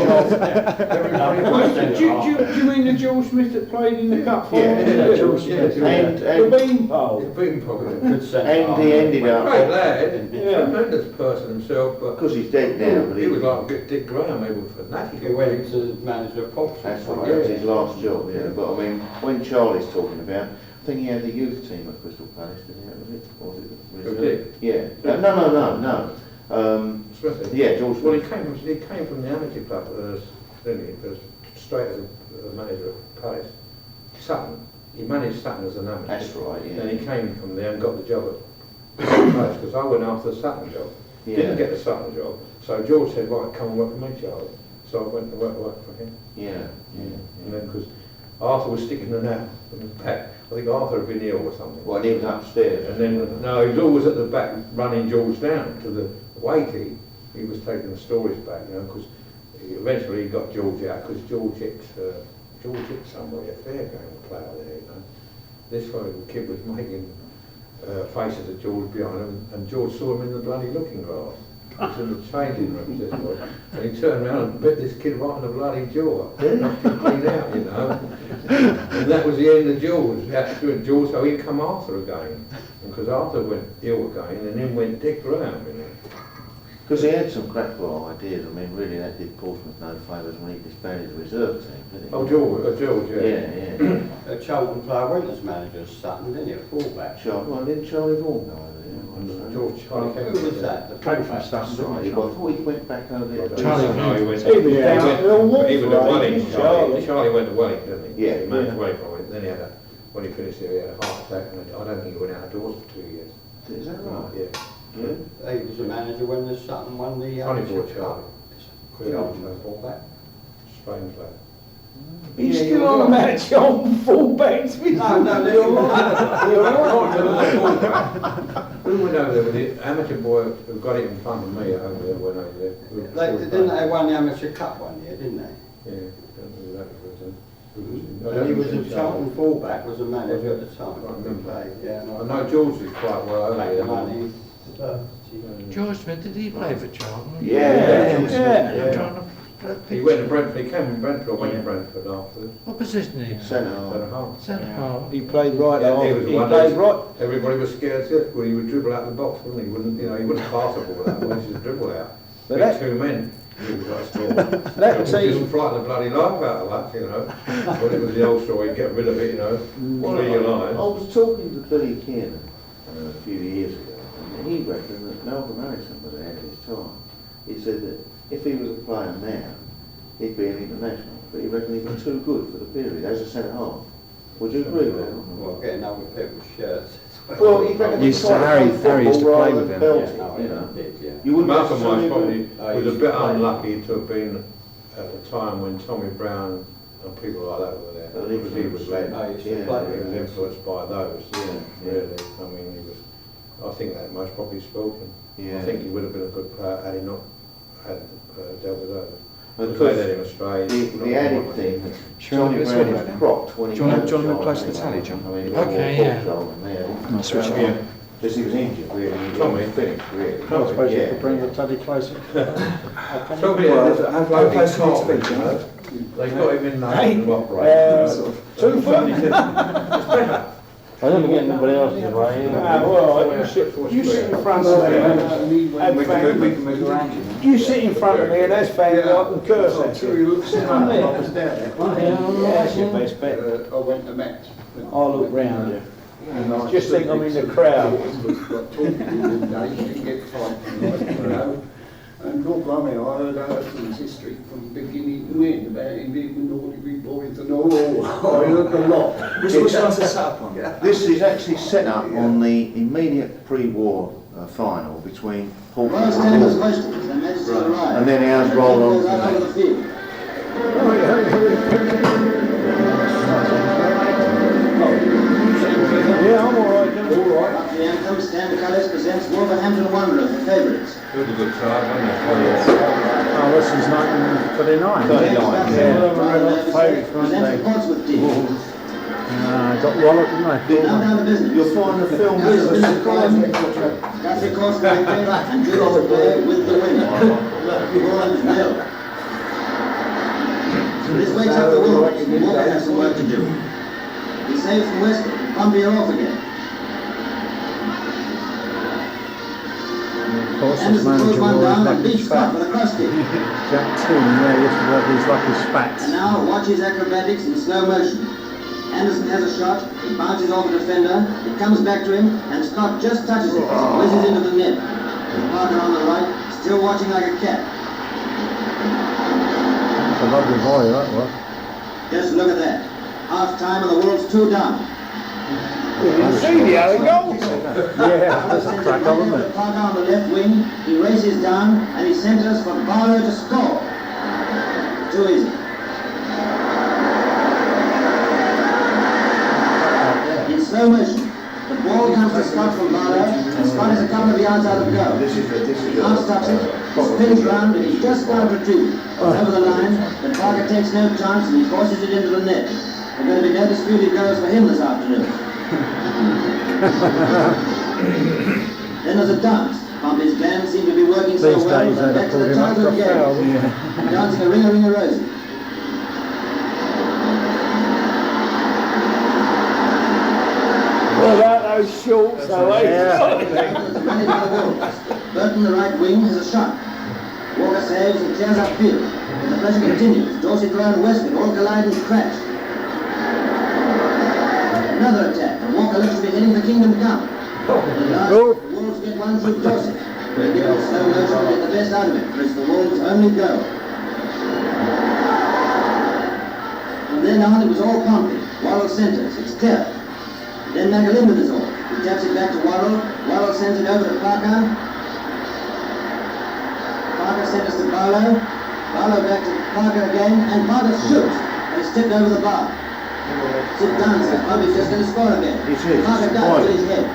Do you mean the George Smith that played in the cup final? Yeah, George Smith. The beanpole. The beanpole. And he ended up... Great lad, tremendous person himself, but... Because he's dead now, but he was like Dick Graham, able for that. He went to manage the pub. That's right, that was his last job, yeah. But I mean, when Charlie's talking about, I think he had the youth team at Crystal Palace, didn't he? Was it? Or was it Dick? Yeah. No. Smithy? Yeah, George. Well, he came from the amateur club, didn't he? Straight as a manager at Palace. Sutton. he managed Sutton as an amateur. That's right, yeah. Then he came from there and got the job at place, because I went after the Sutton job. Yeah. Didn't get the Sutton job. So George said, right, come and work for me, Charlie. So I went to work for him. Yeah. And then, because Arthur was sticking the net in the back. I think Arthur had been ill or something. Well, he was upstairs. And then, no, he was always at the back running George down to the wakey. He was taking the stories back, you know, because eventually he got George out, because George hit somebody, a fair game player there, you know. This kid was making faces at George behind him, and George saw him in the bloody looking glass. He was in the changing room, this boy, and he turned around and bit this kid right in the bloody jaw. Knocked him clean out, you know. And that was the end of George. George, so he'd come Arthur again, because Arthur went ill again, and then went Dick Graham, you know. Because he had some crackpot ideas. I mean, really, that did Portsmouth no favours when he disbanded the reserve team, didn't he? Oh, George, yeah. Yeah. Charlton player went as manager of Sutton, didn't he? A fullback. Well, didn't Charlie Vaughan go over there? George, Who was that? The Came from fullback? Sutton, Right, didn't he? well, I thought he went back over there. Charlie. No, he went. He was down at Millwall, He was at right, Welling. Charlie. Charlie went to Welling, didn't he? Yeah. He managed Welling for it. Then he had when he finished there, he had a heart attack, and I don't think he went outdoors for 2 years. Is that right? Yeah. Yeah. He was the manager when the Sutton won the... Only for Charlie. Charlton fullback. Strange lad. He's still on the match on fullbacks. No, you're Who went over there with the amateur boy who got it in front of me over there, went over there? Didn't they won the Amateur Cup one year, didn't they? Yeah, don't know who that was. And he was a Charlton fullback, was the manager at the time. I remember. Yeah, I know George was quite well over Back there. the money. George Smith, did he play for Charlton? Yeah. I'm trying to He went to Brentford, he came from Brentford, went to Brentford afterwards. What position did he play? Centre half. Centre half. He played right Yeah, off. he was He one played of right. Everybody was scared to well, he would dribble out the box, wouldn't he? He wouldn't pass a ball out, he would just dribble out. But Big that- 2 men. He was like a straw. That He team- didn't frighten the bloody life out of us, you know. When it was the old story, get rid of it, you know. Well, Clear your I line. was talking to Billy Kiernan a few years ago, and he reckoned that Malcolm Harrison was ahead of his time. He said that if he was a player now, he'd be an international, but he reckoned he was too good for the period as a centre half. Would you agree with that? Well, getting on with people's shirts. Well, he reckoned Used he to- tried Harry used to football play rather with than him. belt it, Yeah, you know. did, yeah. You wouldn't Malcolm necessarily was a bit unlucky to have been at the time when Tommy Brown and people like that were there. Because he was led. I used to Yeah. play He was with him. influenced by those, really. I mean, he was, I think that most probably spoke him. Yeah. I think he would have been a good player had he not dealt with those. Of Because course, they led him astray. the added thing that Shall we Johnny go Brown switch was then? crocked when he Do you want- came do you want to to move close to the Charlton, tally, John? I mean, he Okay, was yeah. Charlton there. I'll switch it Yeah. on. Because he was injured, really. He Tommy. was finished, really. I suppose you Yeah. could bring the teddy closer. Tommy Well, had how a floating close do you need to be, carpet, you John? know. They got him in there Hey, and operated. 2 foot. He said, "It's better." I don't get anybody else's way. Well, you sit in front of me and you sit in front of me and that's bang I can curse at you. Sit on there. I was down there. Yeah, that's your best bet. I went to match. I'll look round you. Just think I'm in the crowd. Didn't get fight, you know. And God blimey, I heard Allison's history from beginning to end about him being with naughty big boys and all. I heard a lot. Which one's the set-up one? This is actually set up on the immediate pre-war final between Portsmouth Well, and stand as Portsmouth. questions, and Majesty's arrived. And then ours rolled on Goes from out there. over the field. Yeah, I'm alright. Up to the anthem, Stan Cullis presents Wolverhampton Wanderers, the favourites. It was a good side, wasn't it? Oh, this is 1939. 39, Yeah, favourites, weren't Presents they? the Portsmouth team. Got walloped, didn't Now down to business. You'll find the film Now is it's a been surprise. That's because they played and Julius to play with the winner. 4-0. So this wakes up the Wolves. Walker has some work to do. He saves from Westwood. Pompey are off again. Of course, this Anderson manager throws one wore his down and lucky beats Scott spat. with a cross kick. Jack Toon, yeah, used to wear these lucky spats. And now watch his acrobatics in slow motion. Anderson has a shot, he bounces off a defender, it comes back to him, and Scott just touches it as it whizzes into the net. Parker on the right, still watching like a cat. That's a lovely volley, that was. Just look at that. half time and the Wolves 2 down. You see the other goal? Crack on the Parker on the left wing, he races down and he centres for Barlow to score. Too easy. In slow motion, the ball comes to Scott from Barlow, and Scott is a couple of yards out of goal. He half stops it, spins round and he just can't retrieve. Over the line, but Parker takes no chance and he forces it into the net. There are going to be no disputed goals for him this afternoon. Then there's a dance. Pompey's band seem to be working so well that back to the childhood game. Dancing a ring-a-ring-a-rosy. Without those shorts, though, Burton, the right wing, has a shot. Walker saves and clears upfield. And the pressure continues. Dorset round Westwood, all collide and crash. Another attack, and Walker looks to be heading for Kingdom Come. At last, the Wolves get one through Dorset. They'll give it slow motion to get the best out of it, for it's the Wolves' only goal. From then on, it was all Pompey. Worrell centres, it's clear. Then McAlinden is on. He taps it back to Worrell. Worrell sends it over to Parker. Parker centres to Barlow. Barlow back to Parker again, and Parker shoots. And it's tipped over the bar. Sit down, sir. Pompey's just going to score again. Parker does with his head.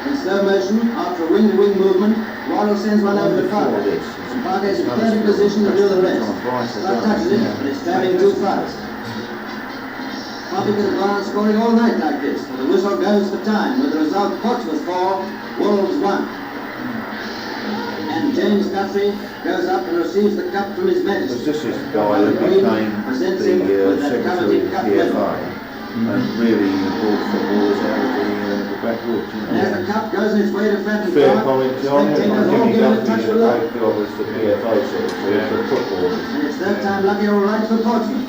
In slow motion, after a wing-to-wing movement, Worrell sends one over to Parker. And Parker is in perfect position to do the rest. Scott touches it, but it's travelling too fast. Pompey could have gone on scoring all night like this, but the whistle goes for time, with the result Portsmouth 4, Wolves 1. And James Guthrie goes up and receives the cup from His Majesty. This is the guy that became the secretary of the PFA and really brought footballers out of the backwoods. And as the cup goes on its way to Fratton Fair Park, comment, John. spectators all give it a touch of luck. Great job as the PFA secretary for footballers. And it's third time lucky all right for Portsmouth.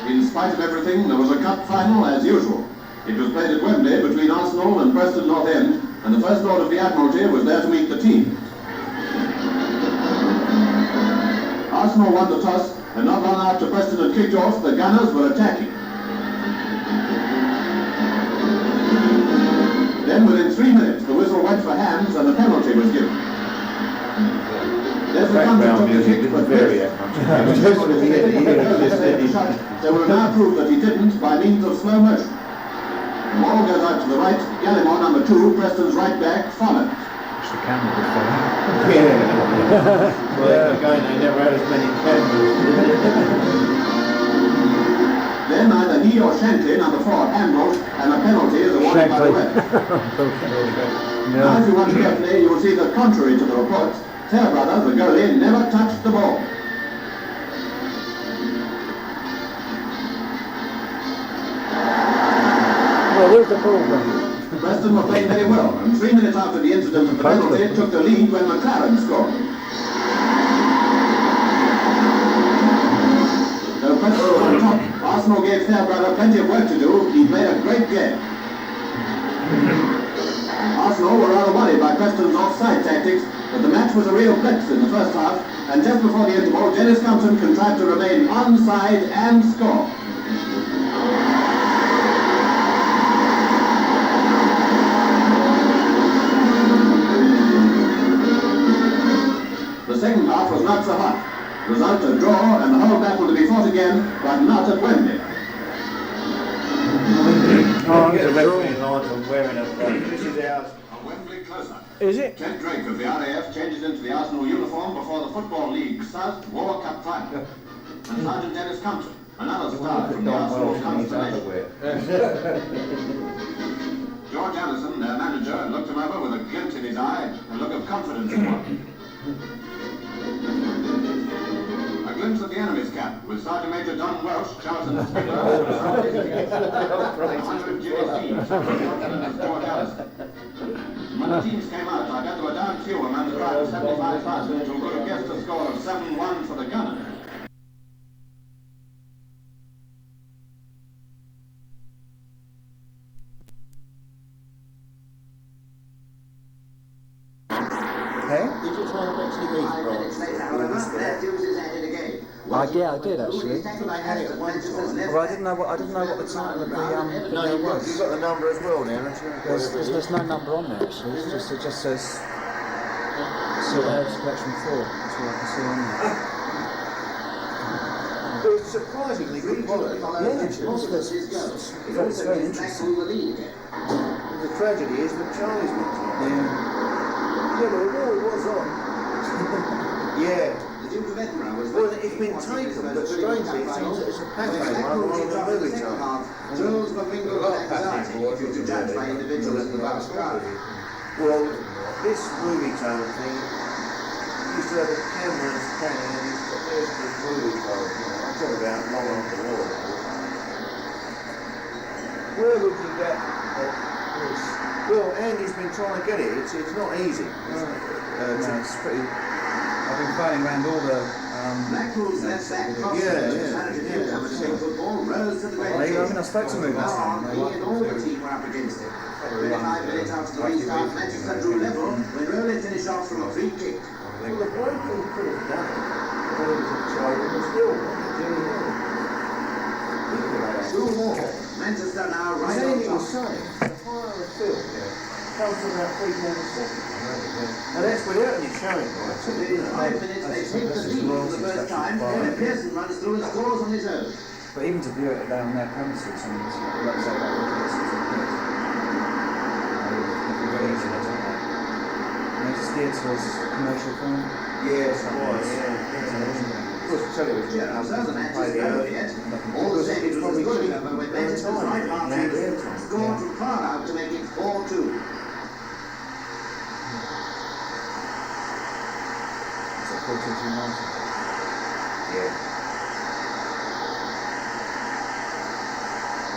In spite of everything, there was a cup final as usual. It was played at Wembley between Arsenal and Preston North End, and the First Lord of the Admiralty was there to meet the team. Arsenal won the toss, and not long after Preston had kicked off, the Gunners were attacking. Then within 3 minutes, the whistle went for hands and a penalty was given. Background music didn't vary that much. They will now prove that he didn't by means of slow motion. The ball goes out to the right. Gallimore, number 2, Preston's right back, follows. It's the camera this time. Yeah. Well, again, they never had as many cameras. Then either he or Shankly, number 4, handles, and a penalty is awarded by the ref. Now, if you watch carefully, you will see that contrary to the reports, Fairbrother, the goalie, never touched the ball. Well, where's the ball going? Preston were playing very well, and 3 minutes after the incident of the penalty, took the lead when McLaren scored. Though Preston were on top, Arsenal gave Fairbrother plenty of work to do. He played a great game. Arsenal were rather worried by Preston's offside tactics, but the match was a real blitz in the first half, and just before the interval, Dennis Compton contrived to remain onside and score. The second half was not so hot. Result a draw and the whole battle to be fought again, but not at Wembley. This is ours. A Wembley close-up. Is it? Ted Drake of the RAF changes into the Arsenal uniform before the Football League South War Cup final. And Sergeant Dennis Compton, another star from the Arsenal constellation. George Allison, their manager, looked him over with a glint in his eye, a look of confidence in one. A glimpse of the enemy's camp, with Sergeant Major Don Welsh, Charlton skipper, 100 Jimmy Steeves, George Allison. When the teams came out, I got to a down few among the crowd of 75,000 who could have guessed a score of 7-1 for the Gunners. Did you try and actually meet Bronx? However, that deuce is added again. Yeah, I did actually. That's what I had it at one time. Well, I didn't know what the title of the No, video you've was. got the number as well now, haven't you? There's no number on there actually. It just says Silver Herbs Collection 4. That's all I can see on there. But it's surprisingly good quality. Yeah, it's very interesting. The tragedy is that Charlie's not on. Yeah. Yeah, well, it was on. Yeah. The Duke of Edinburgh was Well, it's been taken, but strangely, it's a packaging one rather than a movie time. Jones were mingled with anxiety due to judge by individuals in the vast crowd. Well, this movie time thing used to have a camera scanning and he's got this movie time. I'm talking about long on the wall. Where would you get this? Well, Andy's been trying to get it. It's not easy. It's pretty. I've been playing around all the. Blackpool's left back manager Newcastle football rose to the great occasion. I spoke to him about that. He and all the team were up against it. 25 minutes after the restart, Manchester drew level when Rowley finished off from a free kick. Well, the bloke who could have done it when he was a child was still Jimmy Hill. Two more. Manchester now right on Andy was top. saying, the fire of Phil comes from about 3/4 seconds. And that's without any showing. Within 5 minutes, they take the lead for the first time. Then Pearson runs through and scores on his own. But even to view it down their premises, I mean, it's like I say, that ridiculous, isn't it? Very easy, isn't it? And it's geared towards commercial film. Yes, it was. Of course, television. Yeah, so the match is over yet. All the same, it was a good enough when Manchester's right half scored from far out to make it 4-2. It's like 42-90. Yeah.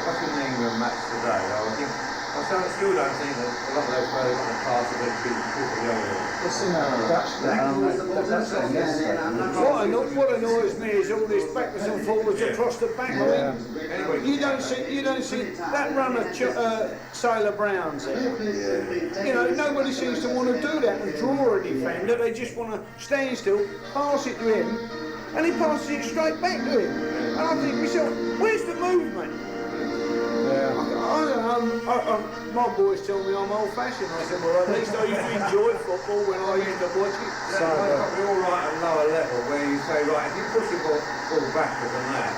Watching the England match today, though, I still don't think that a lot of those players on the pass have been properly over. It's in Dutch. What annoys me is all this backwards and forwards across the back. I mean, you don't see that run of Sailor Brown's there. You know, nobody seems to want to do that and draw a defender. They just want to stand still, pass it to him, and he passes it straight back to him. And I think to myself, where's the movement? My boys tell me I'm old-fashioned. I said, well, at least I used to enjoy football when I used to watch it. That's probably all right at lower level, where you say, right, if you push the ball backwards than that,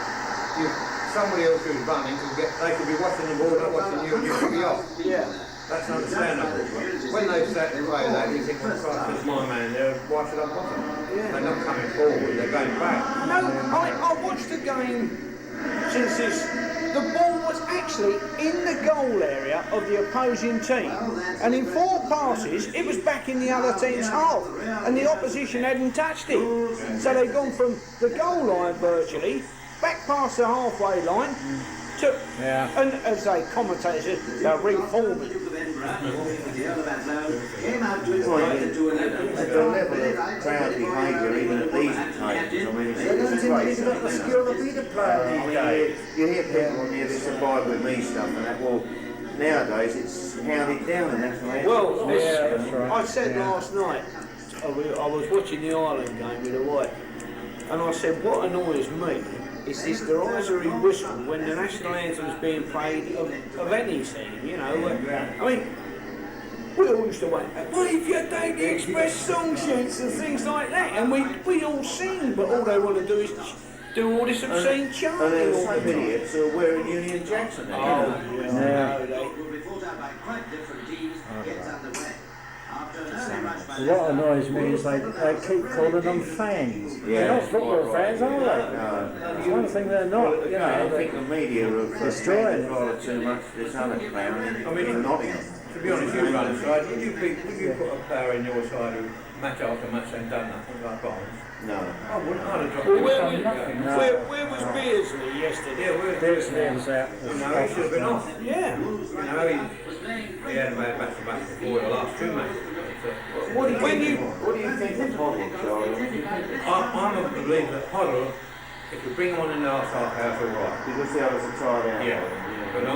somebody else who's running they could be watching the ball, not watching you, and you could be off. Yeah. That's understandable. But when they start to play that, you think, well, Christ, it's my man there, why should I watch them? Yeah. They're not coming forward, they're going back. No, I watched the game since this. The ball was actually in the goal area of the opposing team, and in 4 passes it was back in the other team's half, and the opposition hadn't touched it. So they'd gone from the goal line virtually back past the halfway line to, and as they commentators said, they're reforming. The level of crowd behaviour, even at these occasions, I mean, it's got the skill to be the player these days. you hear people on here, this abide with me stuff and that, well, nowadays it's hounded down and that's right. Well, I said last night, I was watching the Ireland game with the wife, and I said, what annoys me is this derisory whistle when the national anthem's being played of any team, you know. I mean, we all used to wait, well, if you take the Express song sheets and things like that, and we all sing, but all they want to do is do all this obscene chanting. And there's some idiots who are wearing Union Jacks and that, you know. Will be fought out by quite different teams, gets underway. What annoys me is they keep calling them fans. They're not football fans, are they? No. It's one thing they're not, you know. I think the media have destroyed rather too much this other clown in Nottingham. To be honest, you run aside, would you put a player in your side who match after match ain't done nothing like Barnes? No. I wouldn't. I'd have dropped Well, where was Beardsley yesterday? Yeah, where's Beardsley was out. You know, he should have been off. Yeah. You know, he had a bad match to match before the last 2 matches. What do you think of Hoddle, Charlie? I'm of the belief that Hoddle, if you bring him on in the last half hour, all right. Because the others are tired out. Yeah. But I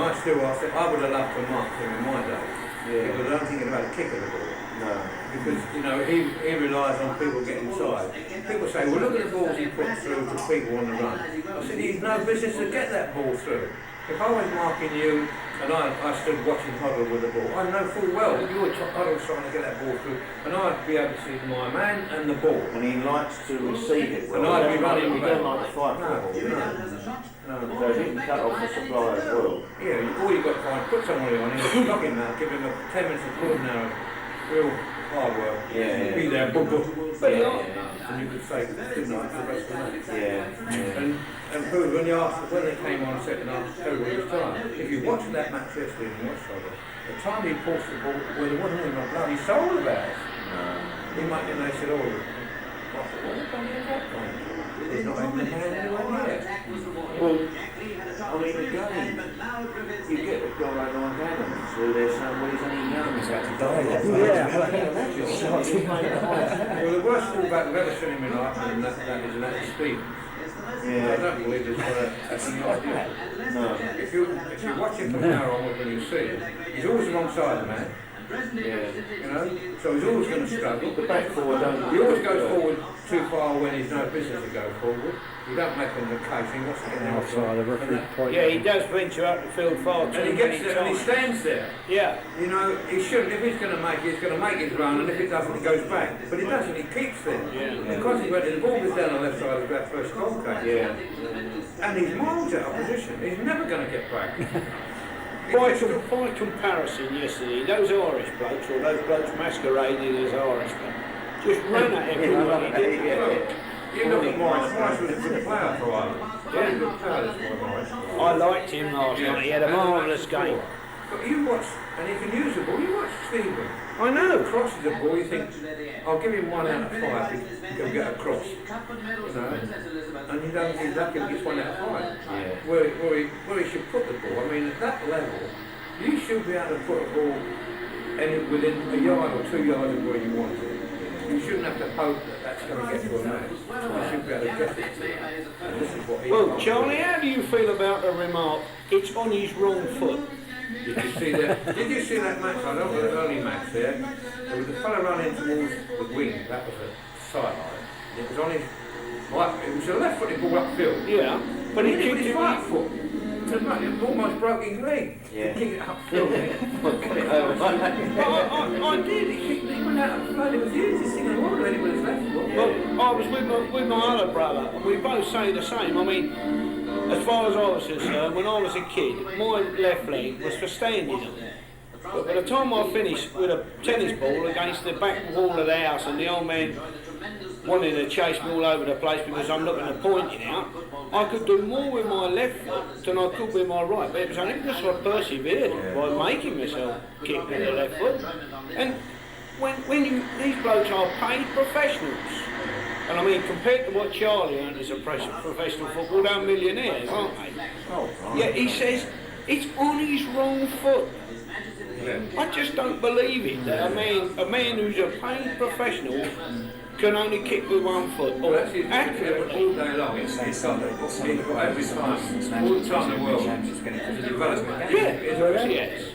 would have loved to mark him in my day. because I don't think about the kick of the ball. No. Because, you know, he relies on people getting inside. People say, well, look at the balls he puts through to people on the run. I said, he's no business to get that ball through. If I was marking you and I stood watching Huddle with the ball, I know full well that you were Huddle trying to get that ball through, and I'd be able to see my man and the ball. And he likes to receive it. And I'd be running. He don't like to fight for the ball. No. So he can cut off the supply as well. Yeah, all you've got to find, put somebody on him, knock him out, give him a 10 minutes of good now, real hard work. Yeah. Be there, boom, boom. But Yeah. and you could say good night for the rest of the match. Yeah. And when you asked, when they came on second half, everybody was tired. If you watched that match yesterday and you watched it, the time he pushed the ball, well, there wasn't even a bloody soul about it. He might, and they said, oh, I thought, well, what is that from? There's not even a man anywhere near. Well, I mean, again, you get a guy like Adams, who they're saying, well, he's only young, he's about to die. Well, the worst thing about the ever seen him in life and that is an active speed. Yeah. I don't believe it's that's not good. No. If you watch him from now on when you see him, he's always alongside the man. Yeah. You know? So he's always going to struggle. The back forward don't. He always goes forward too far when he's no business to go forward. You don't make him the case, he wants to get Outside the referee point. Yeah, he does venture up the field far too and he many gets there and he times. stands there. Yeah. You know, he shouldn't. If he's going to make it, he's going to make his run, and if it doesn't, he goes back. But he doesn't, he keeps there. Yeah. And consequently, the ball goes down the left side of that first goal case. Yeah. And he's miles out of position. He's never going to get back. By comparison yesterday, those Irish blokes, or those blokes masquerading as Irishmen, just ran at everyone. You look at Morris was a good player for Ireland. Very good player, this boy Morris. I liked him last night, he had a marvellous game. But you watch, and he can use the ball, you watch Stephen. I know. Crosses the ball, you think, I'll give him 1 out of 5, he'll get a cross. You know? And he doesn't, he's lucky he gets 1 out of 5. Yeah. Where he should put the ball. I mean, at that level, you should be able to put a ball within a yard or 2 yards of where you want it. You shouldn't have to hope that that's going to get to a man. You should be able to get it to him. And this is what he Well, Charlie, how do you feel about the remark, it's on his wrong foot? Did you see that? Did you see that match? I don't know the only match there. There was a fellow running towards the wing. That was a sideline. It was on his right. It was a left-footed ball upfield. Yeah, but he kicked his it right foot. It almost broke his leg. Yeah. He kicked it upfield. I did. He went out of play. It was the easiest thing in the world. Then it was his left foot. Well, I was with my other brother, and we both say the same. I mean, as far as I was concerned, when I was a kid, my left leg was for standing on. But by the time I finished with a tennis ball against the back wall of the house, and the old man wanted to chase me all over the place because I'm looking at pointing out, I could do more with my left foot than I could with my right. But it was only because I persevered by making myself kick with the left foot. And when these blokes are paid professionals, and I mean, compared to what Charlie earned as a professional football, they're millionaires, aren't they? Yeah, he says it's on his wrong foot. I just don't believe it that a man who's a paid professional can only kick with 1 foot. Or accurately. All day long, it's every time, all the time in the world, it's a development. Yes.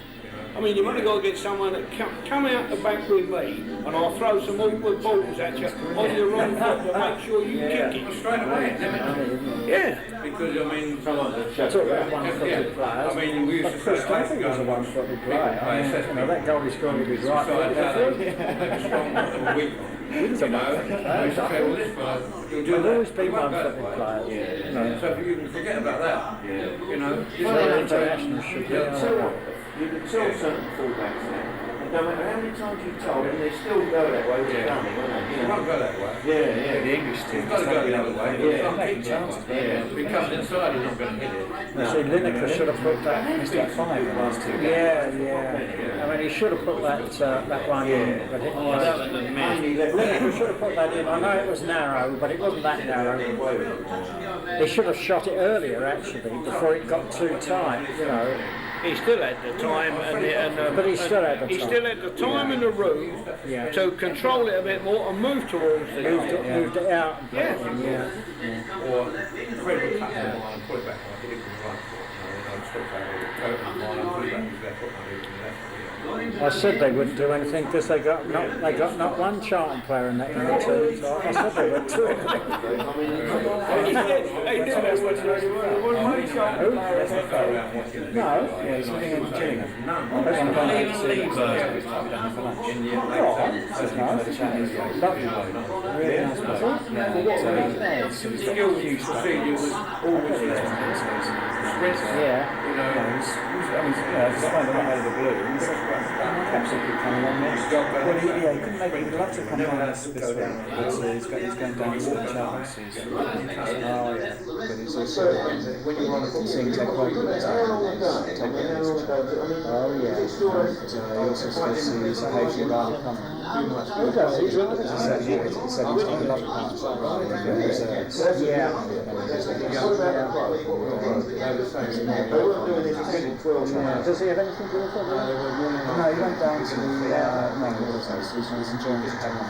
I mean, you've only got to get someone that come out the back with me, and I'll throw some awkward balls at you on your wrong foot to make sure you kick it. Straight away, yeah. Because, I mean, Talk about one-footed players. I mean, we used to Chris say, Stafford was a one-footed player. I mean, you know, that goal he scored with his right foot. There'll always be one-footed players. So if you can forget about that, you know. International should be. You can tell certain fullbacks now, and no matter how many times you told them, they still go that way with dummy, won't they? You can't go that way. Yeah. The English team. You've got to go the other way. Yeah. You can't keep chances. If he comes inside, he's not going to hit it. You see, Lineker should have put that. Missed that 5 the last 2 games. Yeah. I mean, he should have put that one in, but it was. Lineker should have put that in. I know it was narrow, but it wasn't that narrow. He should have shot it earlier, actually, before it got too tight. You know. He still had the time, but he still had the time. He still had the time in the room to control it a bit more and move towards the goal. Moved it out. Or Fred would cut the line and put it back on. I think it was right foot. I said they wouldn't do anything because they got not one charting player in that unit team, so I said they wouldn't do anything. No, yeah, he's living in Gillingham. That's one of our mates who lives down for lunch. That's nice. Lovely bloke. Really nice bloke. Yeah, so he's got a few stuff. Yeah. Just kind of out of the blue. And he said, Pepsi could come along next. Well, he couldn't make it. He'd love to come on this week. But he's going down to the Charlie season. Oh, yeah. But he's also seeing Ted Quaker. Oh, yeah. He also still sees occasionally Barney coming. He said he's got a lovely partnership rather than reserves. Yeah. Does he have anything to do with it? No, he went down to the he's enjoying his time off.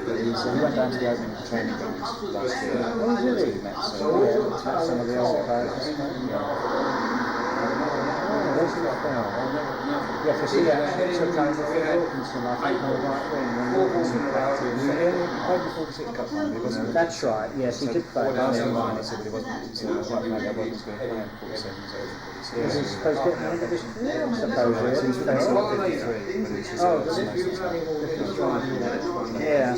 But he went down to the opening training grounds last year. Oh, really? He met some of the other players. Yeah, because he actually took over for Wilkinson, I think, on the right wing when Wilkinson practiced. He only played before the City Cup final, wasn't he? That's right, yes, he did play. He said, but he wasn't, he was like, maybe I wasn't going to play in 47 years old. Was he supposed to get the end of his career? I suppose, yeah. He was playing till 53, but he was just yeah.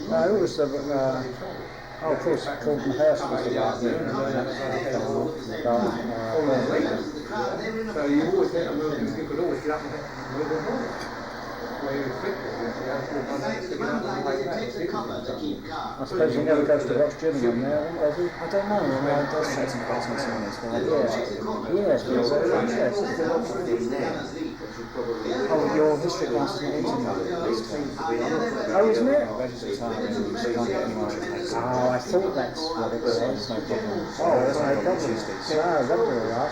No, it was the, oh, of course, Colton Hurst was the right wing. So you always get a move, you could always get up and move the ball. Where you fit it, I suppose he never goes to watch Gillingham now, does he? I don't know, it does take some personal souvenirs, but I yes, yes, oh, your history class is not internet this time. Oh, isn't it? Reggie's retiring, so you can't get anyone to play. Oh, I thought that's what it was. There's no problem. Oh, there's no problem. Tuesdays. No, that'll be all right.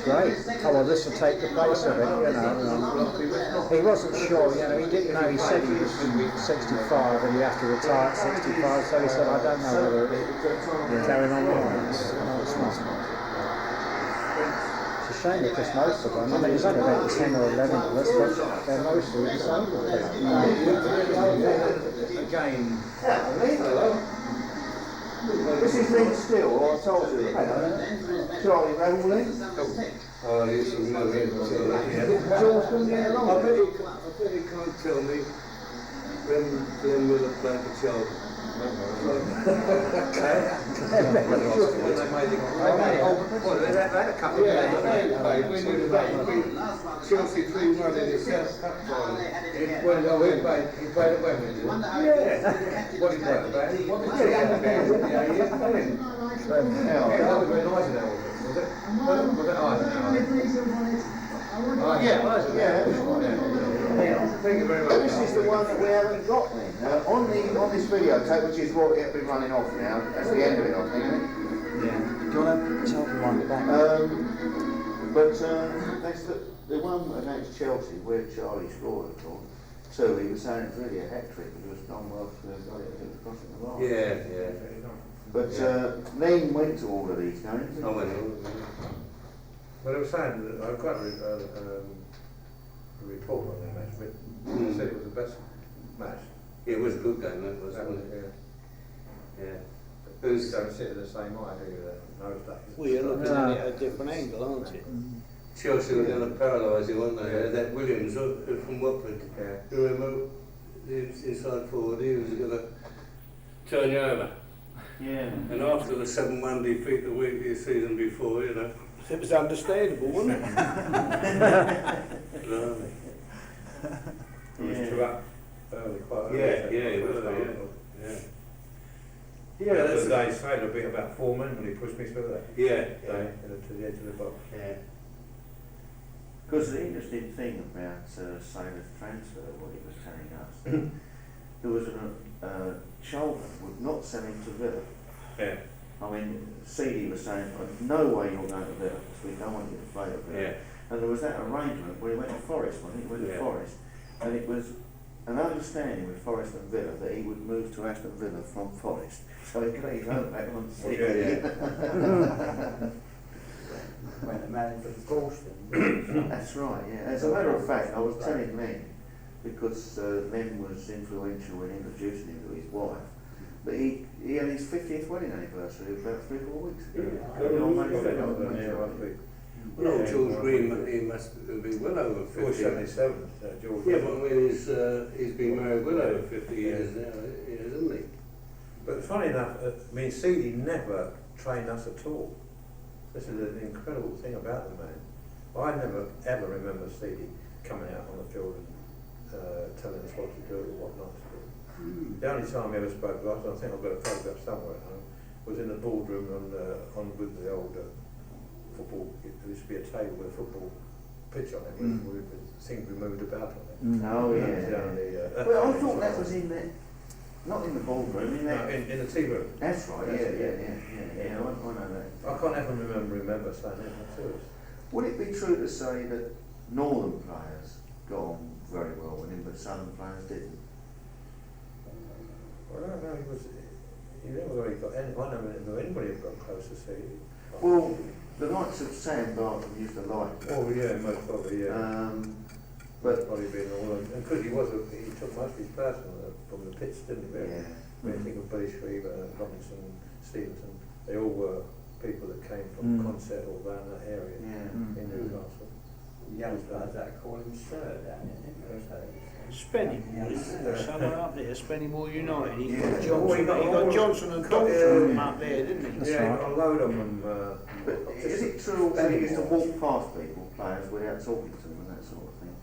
Great. Oh, well, this will take the place of it, you know. He wasn't sure, you know, he didn't know, he said he was 65 and you have to retire at 65, so he said, I don't know whether it's carrying on or not. It's not. It's a shame because most of them, I mean, there's only about 10 or 11 of us, but they're mostly disabled. again. This is Lynn Still, or I told you. Charlie Revell. Oh, this is no George couldn't get along. I bet he can't tell me when Glenn Miller played for Chelsea. Chelsea 3-1 in the South Cup final. He played at Wembley. Yeah. What did that about? What did he have about? Yeah, he is playing. That was very nice in that, was it? Was it Ireland? Thank you very much. This is the one that we haven't got then. On this video tape, which is what it'll be running off now. That's the end of it, I think, isn't it? Yeah. Do you want to tell them one back? But that's the one against Chelsea where Charlie scored, of course. So he was saying it's really a hat-trick because Don Welsh got it across the line. Yeah. But Len went to all of these games. I went. Well, I was saying that I've got a report on that match, but they said it was the best match. It was a good game, that was, wasn't it? Yeah. Who's don't sit at the same height, do you? Those days. Well, you're looking at it at a different angle, aren't you? Chelsea were going to paralyse him, weren't they? That Williams from Watford. Yeah. You remember the inside forward, he was going to turn you over. Yeah. And after the 7-1 defeat the week the season before, you know. It was understandable, wasn't it? Blimey. It was too up early, quite early. Yeah, That's the day he said a bit about 4 men when he pushed me through that. Yeah. To the edge of the box. Yeah. Because the interesting thing about Sailor's transfer, what he was telling us, there was Charlton would not sell him to Villa. Yeah. I mean, Seedy was saying, no way you're going to Villa, because we don't want you to play at Villa. Yeah. And there was that arrangement where he went to Forest, I think he went to Forest, and it was an understanding with Forest and Villa that he would move to Aston Villa from Forest, so he got his own back on City. When the manager was Gorston. That's right, yeah. As a matter of fact, I was telling Len, because Len was influential in introducing him to his wife, but he had his 50th wedding anniversary about 3 or 4 weeks ago. Well, old George Green, he must be well over 50. 77, George. Yeah, but I mean, he's been married well over 50 years now, hasn't he? But funny enough, I mean, Seeley never trained us at all. This is an incredible thing about the man. I never ever remember Seeley coming out on the field and telling us what to do or what not to do. The only time he ever spoke to us, I think I've got a photograph somewhere at home, was in the boardroom on with the old football. There used to be a table with a football pitch on it, with things we moved about on it. Oh, yeah. Well, I thought that was in there. Not in the ballroom, in there. In the tea room. That's right, yeah, I know that. I can't ever remember saying it myself. Would it be true to say that northern players got on very well with him, but southern players didn't? Well, I don't know, he never really got any, I never knew anybody who got close to Seeley. Well, the likes of Sam Barton used to like him. Oh yeah, most probably, yeah. But probably been all, and because he took most of his personal from the pits, didn't he? yeah. When you think of Billy Shrever, Robinson, Stevenson, they all were people that came from concert all around that area in Newcastle. Young players that call him Sir down here. Spennymoor, somewhere up there, Spennymoor United. He got Johnson and Dalton up there, didn't he? Yeah, got a load of them. But is it true also he used to walk past people, players, without talking to them and that sort of thing?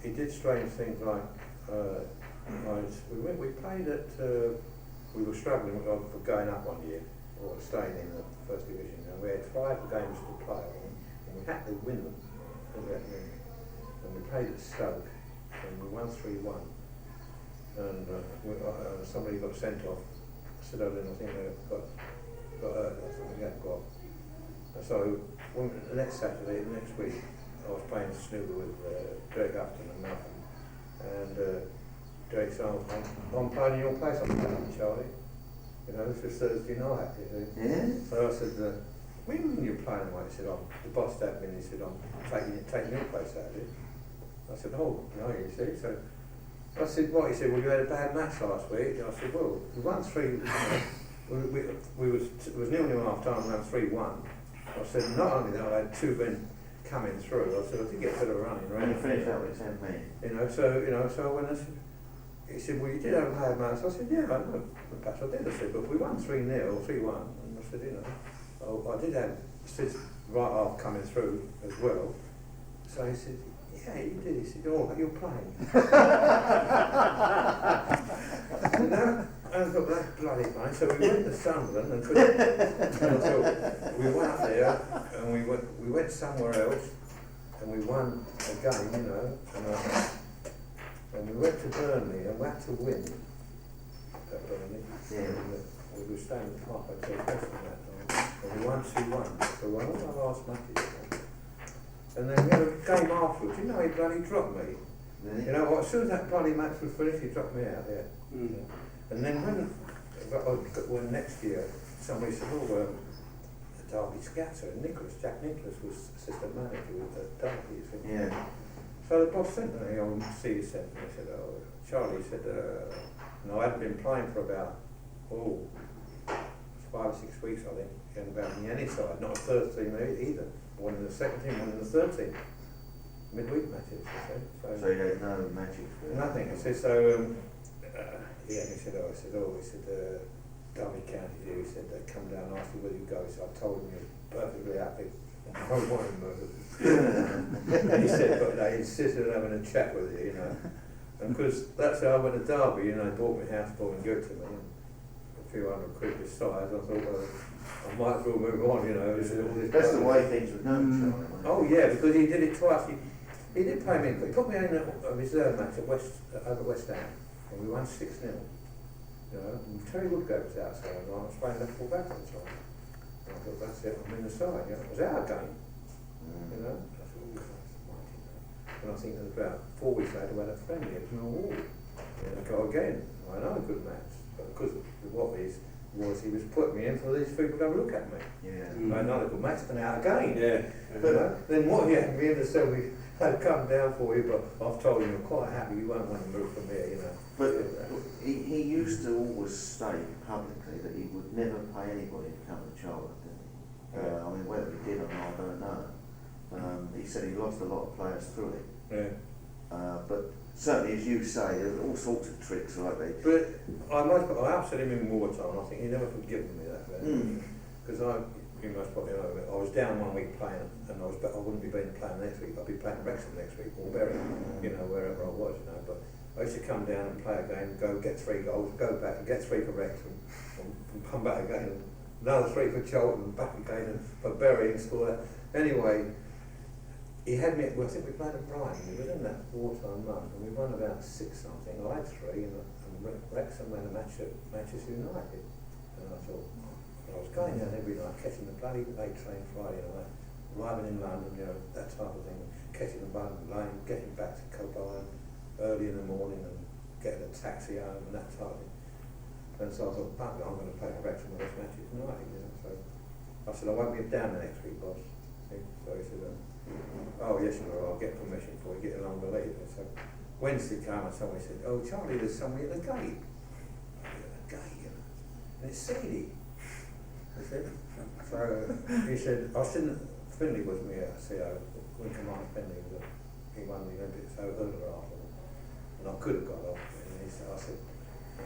He did strange things like, we played at, we were struggling for going up one year, or staying in the first division, and we had 5 games to play, and we had to win them. And we played at Stoke, and we won 3-1. And somebody got sent off. Sidolin, I think they got hurt, I think we had got. And so the next Saturday, the next week, I was playing snooker with Greg Upton and Malcolm. And Greg said, I'm playing in your place, I'm playing Charlie. You know, this was Thursday night, you know. Yeah? So I said, what do you mean you're playing away? He said, the boss stabbed me and he said, I'm taking your place out of it. I said, oh, no, you see. So I said, what? He said, well, you had a bad match last week. And I said, well, we won 3, it was 0-0 half time, we won 3-1. I said, not only that, I had 2 men coming through. I said, I did get a bit of running around. And you finished out with 10 men. So when I said, he said, well, you did have a bad match. I said, yeah, I know, perhaps I did. I said, but we won 3-0, 3-1. And I said, I did have Sid's right half coming through as well. So he said, yeah, you did. He said, oh, you're playing. And I thought, that's bloody fine. So we went to Sunderland and we went up there and we went somewhere else and we won a game, and we went to Burnley and we had to win at Burnley. Yeah. We were staying at the Park Hotel Preston that time. And we won 2-1. So we won all our last matches. And then we had a game afterwards. You know, he bloody dropped me. Really? You know, as soon as that bloody match was finished, he dropped me out there. And then when next year, somebody said, the Derby Scouser, Jack Nicholas was assistant manager with the Derby, you see. Yeah. So the boss sent me on C sent me, he said, Charlie said, I hadn't been playing for about, 5 or 6 weeks, I think, and about on the any side, not a third team either. One in the second team, one in the third team. Midweek matches, he said. So you had no matches? Nothing. He said, he said, Derby County here, he said, they come down and ask you whether you go. So I told him he was perfectly happy. I wanted him and he said, but they insisted on having a chat with you, And because that's how I went to Derby, they bought me a house, bought me good to me. A few £100 besides, I thought, well, I might as well move on, That's the way things were done, Charlie. Oh yeah, because he did it twice. He did play me, he put me in a reserve match at over West Ham, and we won 6-0. And Terry Woodgate was outside, and I was playing left full back at the time. And I thought, that's it, I'm in the side, it was our game. I thought, Christ almighty, And I think it was about 4 weeks later, we had a friendly at Millwall. And I go again, I know a good match, but because of what is, was he was putting me in for these people to look at me. Yeah. I had another good match, and out again. Yeah. But then what he had me in to say, we had come down for you, but I've told you I'm quite happy you won't want to move from here, you know. But he used to always state publicly that he would never pay anybody to come to Charlotte, didn't he? Yeah. I mean, whether he did or not, I don't know. He said he lost a lot of players through it. Yeah. But certainly, as you say, there's all sorts of tricks like they. But I upset him in wartime, and I think he never forgiven me that. Because you most probably know it, I was down 1 week playing, and I wouldn't be playing next week, I'd be playing Wrexham next week, or Bury, you know, wherever I was, you know. But I used to come down and play a game, go get 3 goals, go back and get 3 for Wrexham, and come back again, and another 3 for Charlton, back again, and for Bury and score that. Anyway, he had me, well, I think we played at Brighton, we were in that wartime month, and we won about 6 something, I had 3, and Wrexham had a match at Manchester United, and I thought, I was going down every night, catching the bloody late train Friday night, arriving in London, you know, that type of thing, catching the lane, getting back to Coburn early in the morning and getting a taxi home and that type of thing. And so I thought, I'm going to play for Wrexham with this match tonight, you know. So I said, I won't be down the next week, boss. So he said, oh yes you will, I'll get permission for you, get along with it. So Wednesday came and somebody said, oh Charlie, there's somebody at the gate. A gate, you know. And it's seedy. So he said, I shouldn't, Finley was me at CO, when Commander Finley was he won the Olympics earlier after, and I could have got off, and he said, I said,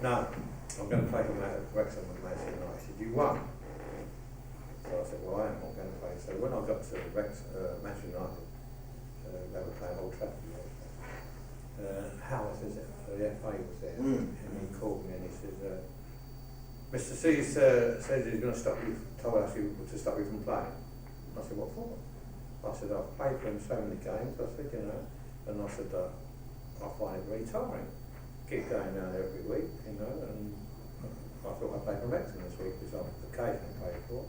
no, I'm going to play for Wrexham with Manchester United. He said, you won. So I said, well I am not going to play. So when I got to Manchester United, they were playing Old Trafford. Howard, is it? The FA was there, and he called me and he said, Mr. C says he's going to told us to stop you from playing. I said, what for? I said, I've played for him so many games, I said, you know, and I said, I find it very tiring. Keep going down there every week, you know, and I thought I'd play for Wrexham this week, because I'm occasionally played for.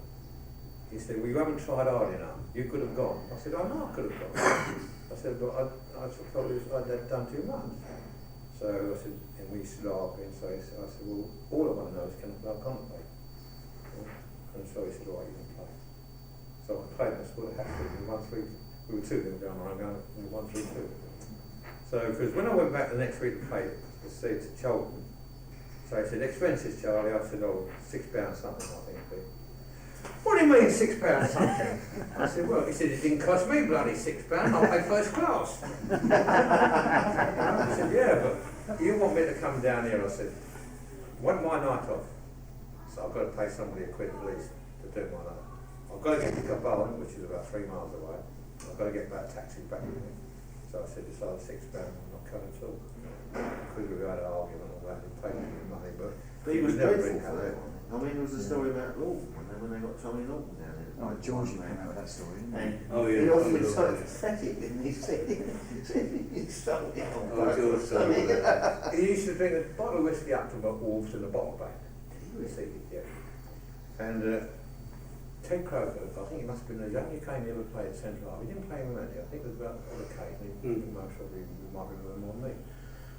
He said, well, you haven't tried hard enough, you could have gone. I said, I know I could have gone. I said, but I thought I'd done too much. So I said, and we started arguing, so I said, well, all I want to know is can I play? And so he said, all right, you can play. So I played and I scored a hat-trick, we won 3, we were 2 down around, we won 3-2. So, because when I went back the next week to play, to see to Charlton, so he said, expenses, Charlie. I said, oh, £6 something, I think. What do you mean £6 something? I said, well, he said, it didn't cost me bloody £6, I paid first class. I said, yeah, but you want me to come down here? I said, want my night off. So I've got to pay somebody £1 at least to do my night. I've got to get to Coburn, which is about 3 miles away. I've got to get that taxi back with me. So I said, it's either £6, I'm not coming at all. Because we had an argument and all that, he paid me the money, but he was never dreadful bring for that one. I mean, there was a story about Lawton, when they got Tommy Lawton down there. Oh, Georgie came out with that story, didn't he? And he often so pathetic, and he said he stole it on purpose. He used to drink a bottle of whiskey up to the wolves in the bottle bank. Yeah. And Ted Croker, I think he must have been the only game he ever played at Central Harbour. He didn't play him many, I think it was about on occasion, most probably you might remember more than me.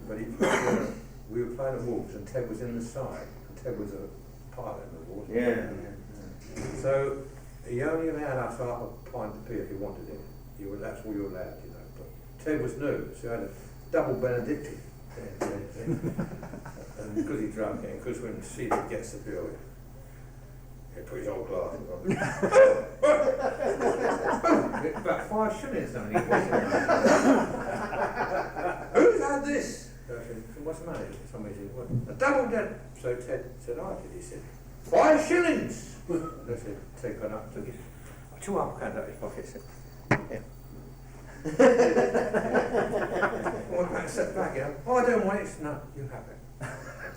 But he played, we were playing at Wolves and Ted was in the side, and Ted was a pilot in the Wolves. Yeah. So he only allowed us half a pint of beer if he wanted it. That's all you were allowed, you know. But Ted was new, so he had a double Benedictine. And because he drank it, and because when Seeley gets the bill, he put his old glasses on. About 5 shillings only. Who's had this? So I said, what's the matter? Somebody said, what? A double dead. So Ted said, I did. He said, 5 shillings. And I said, Ted got up, took it. 2 uppercuts out of his pocket. Said, yeah. Went back and sat back, you know. Oh, I don't want it. No, you have it.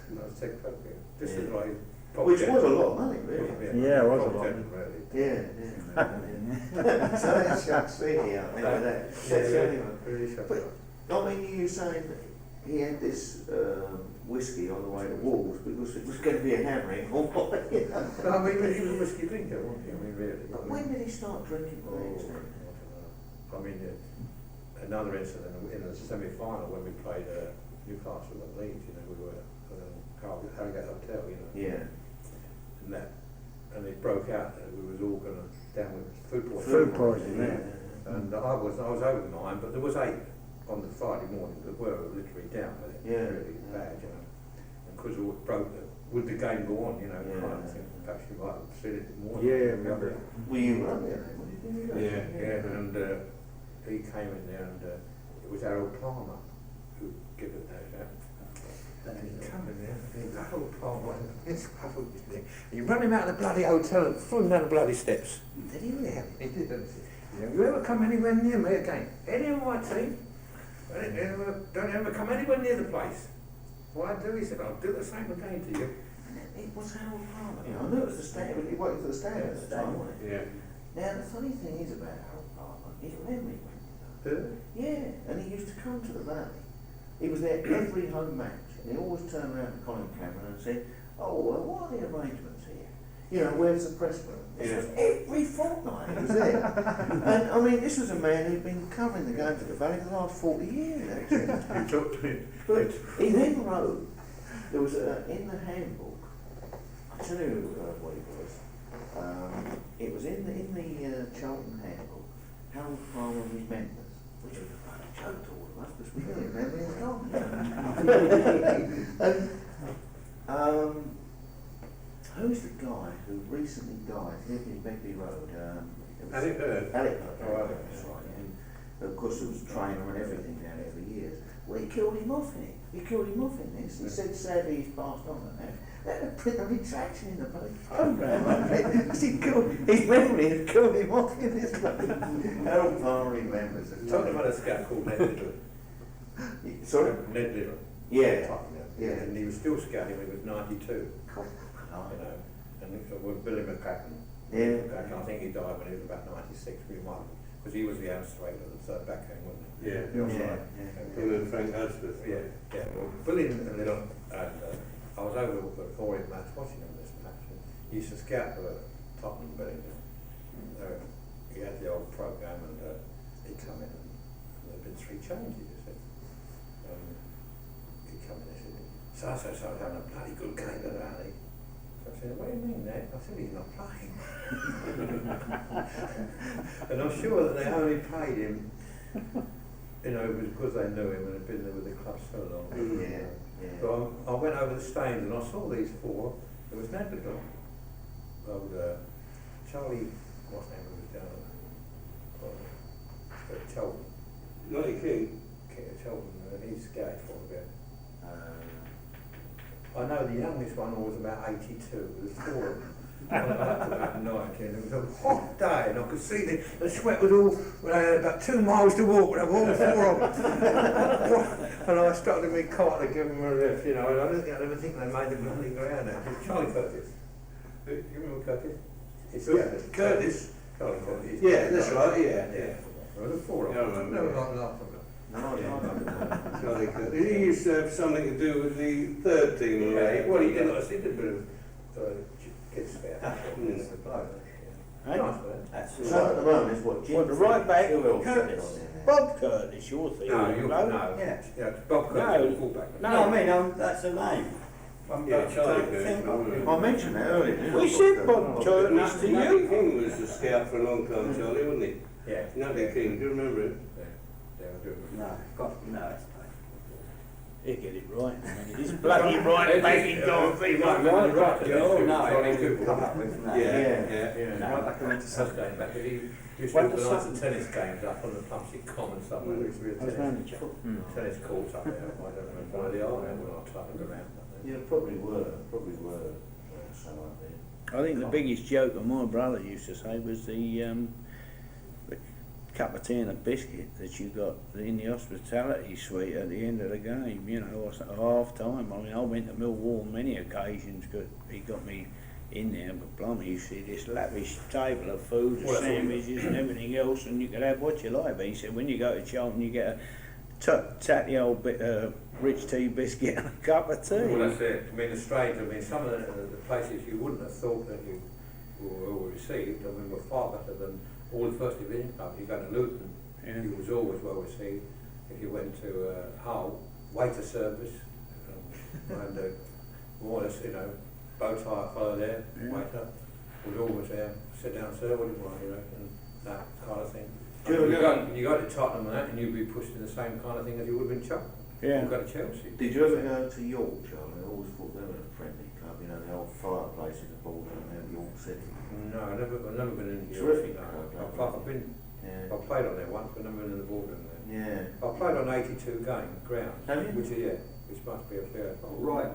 And I was taking photo of it. This is like. Which was a lot of money, really. Yeah, it was a lot. Really. Yeah. So that's Chuck's feeling out there with that. Really shocked. But, I mean, you were saying that he had this whiskey on the way to Wolves because it was going to be a hammering or what, you know. I mean, he was a whiskey drinker, wasn't he? I mean, really. But when did he start drinking? I mean, another incident in the semi-final when we played Newcastle at Leeds, you know, we were at Harrogate Hotel, you know. Yeah. and that, and it broke out that we was all going down with food poisoning. Food poisoning, yeah. And I was over 9, but there was 8 on the Friday morning that were literally down with it. Really bad, you know. And because it broke, would the game go on, you know, kind of thing. Perhaps you might have seen it in the morning. remember. Were you around there? Yeah, and he came in there, and it was Harold Palmer who gave it that. And he come in there, and Harold Palmer, he ran him out of the bloody hotel and threw him down the bloody steps. Did he really? He did, didn't he? You ever come anywhere near me again? Any of my team? Don't ever come anywhere near the place. What I do, he said, I'll do the same again to you. It was Harold Palmer. Yeah, I knew it was the stand. He worked for the stand at the time, wasn't it? Yeah. Now, the funny thing is about Harold Palmer, his memory went. Did Yeah, and he used to come to the Valley. He was there every home match, and he always turned around to Colin Cameron and said, oh, well, what are the arrangements here? You know, where's the press room? This was every fortnight he was there. And, I mean, this was a man who'd been covering the games at the Valley for the last 40 years, actually. You talked to him. But he then wrote, there was in the handbook, I'll tell you what it was. It was in the Charlton handbook, Harold Palmer remembers, which was a funny joke to all of us, because we didn't remember him gone. And who's the guy who recently died here in Begbie Road? Alec Hurd. Alec Hurd, that's right. And of course, there was a trainer and everything down there for years. Well, he killed him off in it. He killed him off in this. He said, sadly, he's passed on and that. They had to print a retraction in the programme. Because his memory had killed him off in this place. Harold Palmer remembers it. Talking about a scout called Ned Little. Sorry? Ned Little. Yeah. Yeah. And he was still scouting when he was 92. Cool. You know, and it was Billy McCracken. Yeah. I think he died when he was about 96. Because he was the outsider of the third backhand, wasn't he? Yeah. Him and Frank Hudspeth. Yeah. Well, Billy and Little, I was over at the Orient match watching him this match. And he used to scout for Tottenham, Billy. He had the old programme, and he'd come in, and there'd been 3 changes, you see. He'd come in and said, so was having a bloody good game at the Rally. So I said, what do you mean, Ned? I said, he's not playing. And I'm sure that they only paid him, you know, because they knew him and had been there with the club so long. Yeah. So I went over the stands and I saw these 4. There was Ned Little, old Charlie, what's his name was down at Cheltenham. Notty King. King of Cheltenham, and he scouted for a bit. I know the youngest one was about 82. There was 4 of them. About 90, and it was a hot day, and I could see the sweat was all about 2 miles to walk, and all 4 of them. And I started to be caught to give them a lift, you know. And I don't think they made the bloody ground out. It was Charlie Curtis. Do you remember Curtis? Curtis. Charlie Curtis. Yeah, that's right. Yeah. There was 4 of them. I remember. Never got enough of them. Charlie Curtis. He used to have something to do with the third team. Well, he did a bit of kids spare. Nice man. So at the moment, it's what Jim. What, the right back? Who else Curtis. is on there? Bob Curtis, your thing. No, Yeah. Bob Curtis, fullback. No, I mean, that's the name. Yeah, Charlie Curtis. I mentioned that earlier, didn't I? We said Bob Curtis to Nutty you. King was the scout for a long time, Charlie, wasn't he? Yeah. Nutty King, do you remember him? Yeah, I do. No, it's fine. He'll get it right. I mean, it is bloody right, making God be right. Oh, no, I mean, come up with that. Yeah. Right back into Saturday back. He used to organise the tennis games up on the Plumstead Common somewhere. There used to be a tennis courts up there. I don't remember where they are now when I travelled around. Yeah, probably were. Some up there. I think the biggest joke that my brother used to say was the cup of tea and a biscuit that you got in the hospitality suite at the end of the game, you know, at half time. I mean, I went to Millwall on many occasions because he got me in there, but blimey, you see this lavish table of food, sandwiches and everything else, and you could have what you like. But he said when you go to Charlton, you get a tatty old bit rich tea biscuit and a cup of tea. Well, that's it. I mean, it's strange. I mean, some of the places you wouldn't have thought that you were received, I mean, were far better than all the first division clubs. You go to Luton, you was always well received. If you went to Hull, waiter service, and more or less, you know, bow tie fellow there, waiter, was always there, sit down, sir, what do you want, you know, and that kind of thing. You go to Tottenham and that, and you'd be pushed in the same kind of thing as you would have been Chuck. Yeah. You go to Chelsea. Did you ever go to York, Charlie? I always thought they were a friendly club, you know, the old fireplace in the border and York City. No, I've never been in Terrific York. club. I played on there once, but never been in the border there. Yeah. I played on 82 ground. Have you? Which is, which must be a fair. Right.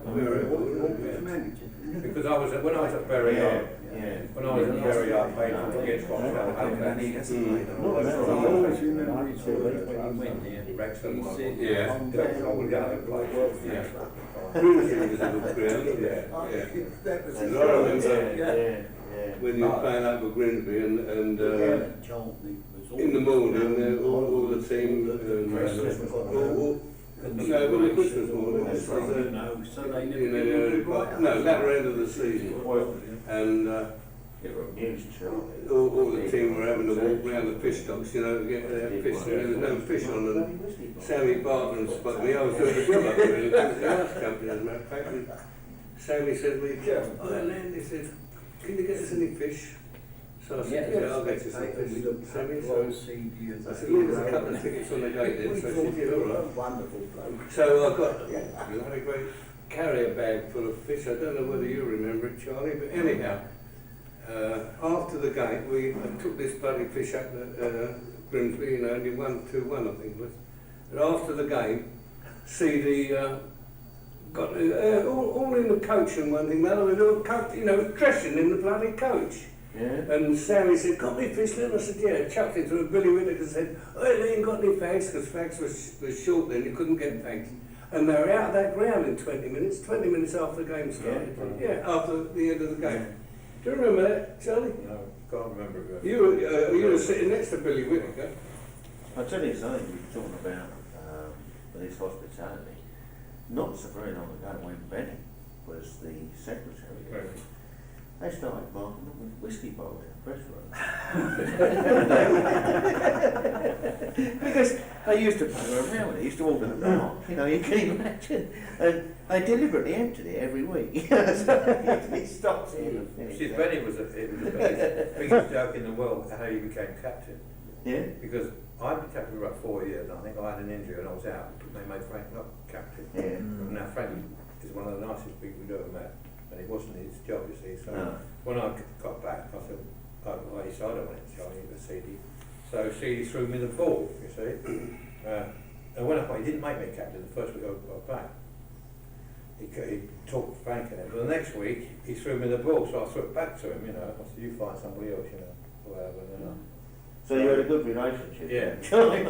Because I was when I was at Bury, when I was at Bury, I played against Rochdale. Wrexham. Yeah. All the other places. Yeah. When you're playing up at Grimsby and in the morning, all the team, when the Christmas morning, no, that end of the season, and all the team were having to walk round the fish stocks, you know, to get their fish, and there was no fish on them. Sammy Barton spotted me, I was doing a job up there in the ice company, as a matter of fact, and Sammy said to me, "Oh, Len," he said, "can you get us any fish?" So I said, "Yeah, I'll get you some fish." Sammy, so I said, "Leave us a couple of tickets on the gate then." So she said, "All right." Wonderful bloke. So I got a great carrier bag full of fish. I don't know whether you remember it, Charlie, but anyhow, after the game, we took this bloody fish up to Grimsby, you know, only 1-2-1, I think it was. And after the game, CD got all in the coach and one thing, you know, dressing in the bloody coach. Yeah. And Sammy said, "Got any fish then?" I said, "Yeah." Chucked it to a Billy Whittaker and said, "Oh, they ain't got any fags," because fags was short then, you couldn't get fags. And they were out of that ground in 20 minutes after the game started. Yeah, after the end of the game. Do you remember that, Charlie? No, can't remember it. You were sitting next to Billy Whittaker. I'll tell you something, you were talking about this hospitality. Not so very long ago when Benny was the secretary, Right. they started marking them with whiskey bottles in the press room. Because they used to play around with it, they used to walk in the bar, you know, you can imagine. And they deliberately emptied it every week. So he stopped it and finished See, it. Benny was the biggest joke in the world how he became captain. Yeah? Because I'd been captain for about 4 years, and I think I had an injury and I was out. They made Frank not captain. Yeah. Now Frank is one of the nicest people we've ever met, and it wasn't his job, you see. So No. when I got back, I said, I decided I wanted to join the CD. So CD threw me the ball, you see. And when he didn't make me captain the first week I got back. He talked to Frank in it, but the next week he threw me the ball, so I threw it back to him, you know. I said, "You find somebody else, you know, whatever." So you had a good relationship? Yeah. So he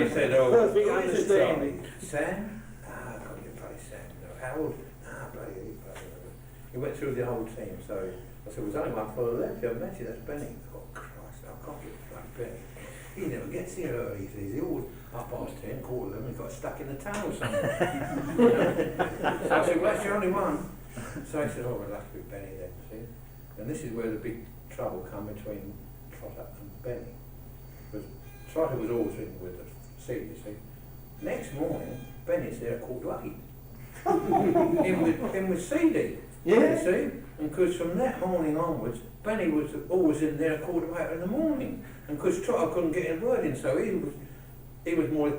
said, "Oh, Perfect who is it, understanding. Charlie? Sam? Ah, I can't get bloody Sam. No, Harold? Ah, bloody. He went through the whole team, so I said, "There's only one fellow left, you haven't met you, that's Benny." Oh, Christ, I can't get bloody Benny. He never gets here early, he always 10:30, 11, he got stuck in the tunnel somewhere. So I said, "Well, that's the only one." So he said, "Oh, well, it'll have to be Benny then, see?" And this is where the big trouble come between Trotter and Benny. Because Trotter was always in with the seat, you see. Next morning, Benny's there at 8:15. in with CD. Yeah. You see? And because from that morning onwards, Benny was always in there at 8:15 in the morning. And because Trotter couldn't get a word in, so he was more,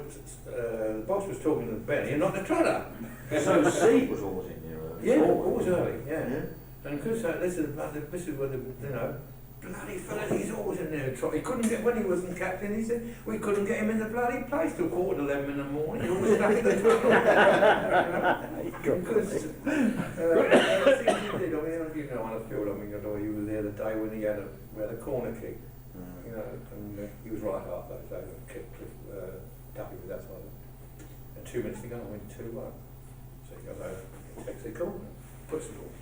the boss was talking to Benny and not to Trotter. So C was always in there early? Yeah, always early, yeah. Yeah. And because this is where the, you know, bloody fella, he's always in there. He couldn't get, when he wasn't captain, he said, we couldn't get him in the bloody place till 11:15 in the morning. He always stuck in the tunnel. Because, things he did, I mean, you know, on the field, I mean, you were there the day when he had a corner kick, you know, and he was right half that, so Duffy was outside of it. And 2 minutes to go, and went 2-1. So he goes over, takes the corner, puts the ball,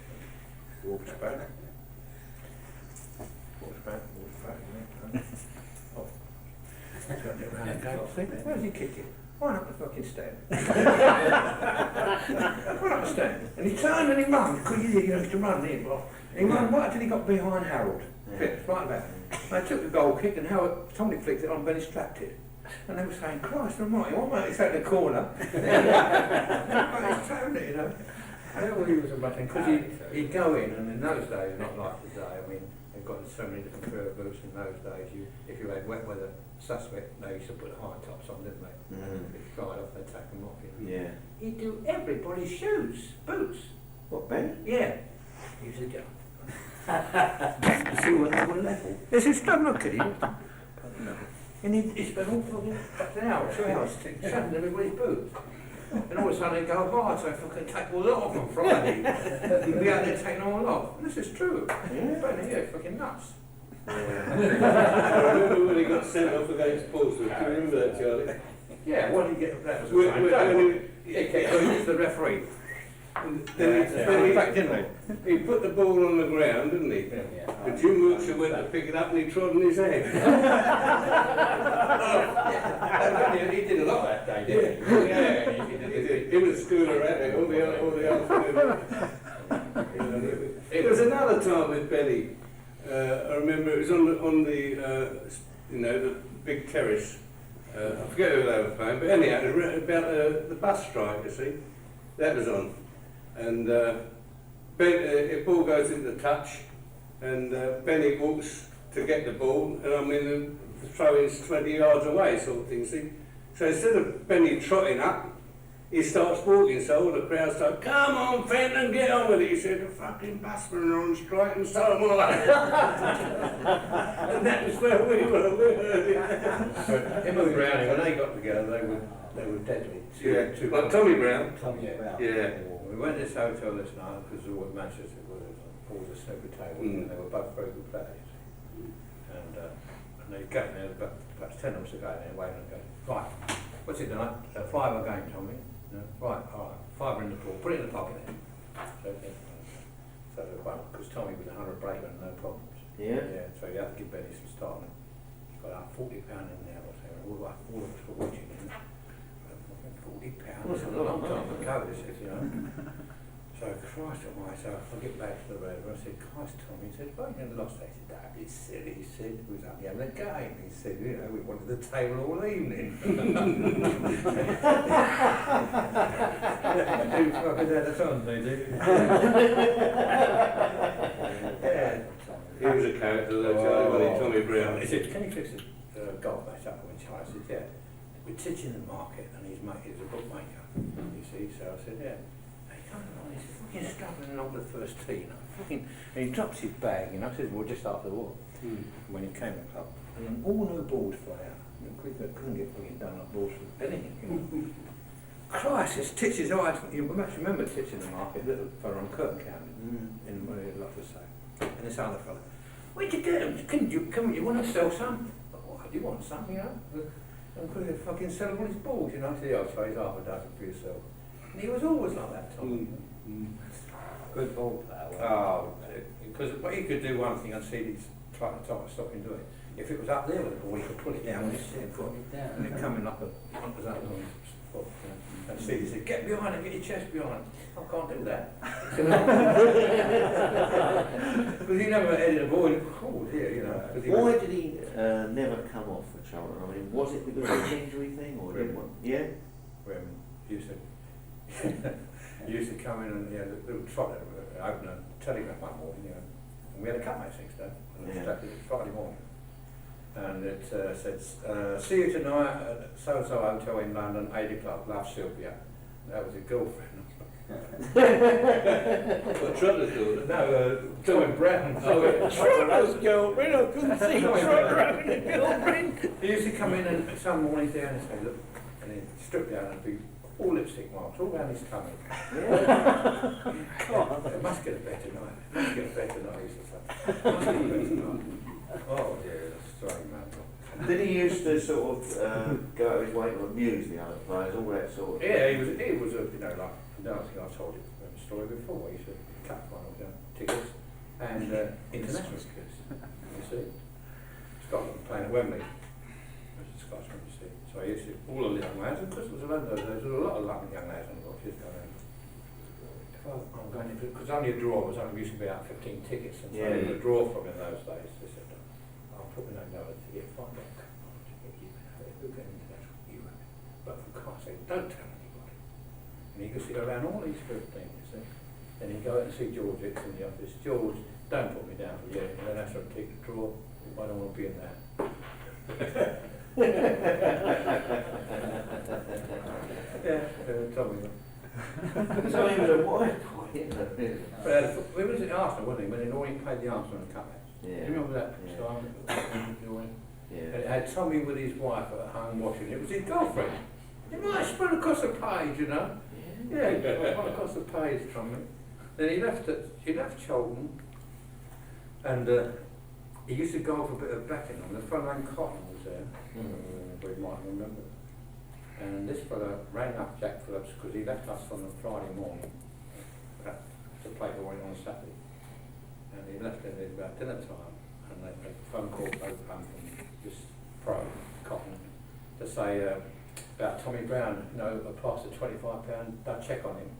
walks back. Walks back, yeah. Oh. He's got to get round and go, where's he kicking? Why not the fucking stand? Why not stand? And he turned and he ran, because he used to run in. He ran right until he got behind Harold. Right back. They took the goal kick and Howard, somebody flicked it on, Benny strapped it. And they were saying, Christ almighty, what might he take the corner? He's turned it, you know. Yeah, well, he was a mucking, because he'd go in, and in those days, not like today, I mean, they've got so many different fur boots in those days. If you had wet weather suspect, they used to put high tops on, didn't they? If you dried off, they'd take them off. Yeah. He'd do everybody's shoes, boots. What, Ben? Yeah. He used to go. See what they were level. This is don't look at him. And he spent all fucking an hour, 2 hours, shaving everybody's boots. And all of a sudden they go hard, so if I can take all that off on Friday, he'd be out there taking all off. And this is true. But yeah, fucking nuts. I remember when he got sent off against Portsmouth. Do you remember that, Charlie? Yeah, what did he get? That was the same day. He was the referee. And then he put the ball on the ground, didn't he? And Jim Wiltshire went to pick it up and he trod on his head. He did a lot that day, didn't he? Yeah, he did. He was schooler at it all the afternoon. It was another time with Benny. I remember it was on the the big terrace. I forget who they were playing, but anyhow, it was about the bus strike, you see. That was on. And if ball goes into touch, and Benny walks to get the ball, and I mean the throw is 20 yards away, sort of thing. See, so instead of Benny trotting up, he starts walking. So all the crowd start, "Come on, Fenton, get on with it." He said, "The fucking busmen are on strike, and so am I." And that was where we were. Him and Brownie, when they got together, they were deadly. Like Tommy Brown. Yeah. We went to this hotel this night because it was Manchester, was always a snooker table, and they were both very good players. And they came there, about 10 of us ago, and they waiting and going, "Right, what's it tonight? $5 a game, Tommy." No, right, all right, $5 in the pool, put it in the pocket then. So because Tommy was 100 breaker and no problems. Yeah, so you have to give Benny some starting. He's got about £40 in there or something. All of us were watching him. £40. That's a long time to go, this is, you know. So Christ almighty, so I get back to the road, I said, "Christ, Tommy," he said, "Why you lost that?" He said, "That'd be silly," he said, "we was only having a game." He said, "You know, we wanted the table all evening." Who fucking had the time, they do? He was a character, though, Charlie, wasn't he? Tommy Brown. He said, "Can you fix a golf match up with Charlie?" I said, "Yeah." We're teaching the market, and his mate is a bookmaker, you see, so I said, "Yeah." He's fucking struggling along the first tee, you know, and he drops his bag, you know, says, "Well, just after the war," when he came to the club, and then all new balls fly out. Couldn't get fucking done up balls from anything, you know. Christ, it's Titch's eyes. You must remember Titch in the market, little fella on Curtain County, in what he'd love to say. And this other fella, "Where'd you get them? You want to sell some?" "Why, do you want some, you know?" And could they fucking sell all his balls, you know? I said, "I'll trade half a dozen for yourself." And he was always like that, Tom. Good ball player. Oh, because he could do one thing, I'd see he's trying to stop him doing it. If it was up there with the ball, he could pull it down with his foot, and it coming up and was up on his foot. And Stevie said, "Get behind it, get your chest behind it." "I can't do that." Because he never headed a ball, and oh dear, you know. Why did he never come off for Charlton? I mean, was it because of an injury thing, or didn't want? Yeah. He used to come in and they would try to open a telegram one morning, you know, and we had a cup match next day, and it was Friday morning. And it said, "See you tonight at so-and-so hotel in London, 8 o'clock, love, Sylvia." That was his girlfriend. What, Trotter's daughter? No, Tommy Brown. Trotter's girlfriend, I couldn't see Trotter having a girlfriend. He used to come in and some mornings down and say, "Look," and he'd strip down and be all lipstick marks all around his tummy. God, it must get a better night. It must get a better night, he used to say. Must get a better night. Oh dear, that's strange, man. Did he used to sort of go out of his way to amuse the other players, all that sort of? Yeah, he was you know, like, I think I told you the story before, he used to cut one of tickets and international tickets, you see. Scotland playing at Wembley. There's a Scotsman, you see. So he used to, all the young lads, and because it was around those days, there were a lot of young lads on the watches going around. If I'm going to, because only a draw was only used to be out 15 tickets, and so there was a draw from in those days. They said, "I'll put my name down to get $5. Come on, you can have it. Who can international? You have it. But for Christ's sake, don't tell anybody." And he used to go around all these 15, you see. Then he'd go out and see George Hicks in the office. George, don't put me down for yet. And then that's a kick the drawer. I don't want to be in that. Tommy. So he was a wide boy. When was it Arsenal, wasn't he? When he already played the Arsenal Cup match. Yeah. Do you remember that time? Yeah. And it had Tommy with his wife at home watching. It was his girlfriend. He might spread across the page, you know. Yeah, right across the page, Tommy. Then he left Cholton, and he used to go for a bit of backing on. The fellow named Cotton was there. We might remember. And this fellow rang up Jack Phillips because he left us on a Friday morning to play for him on Saturday. And he left it at about dinner time, and they phone call over from this pro Cotton to say about Tommy Brown, you know, a pass of £25, they'll check on him.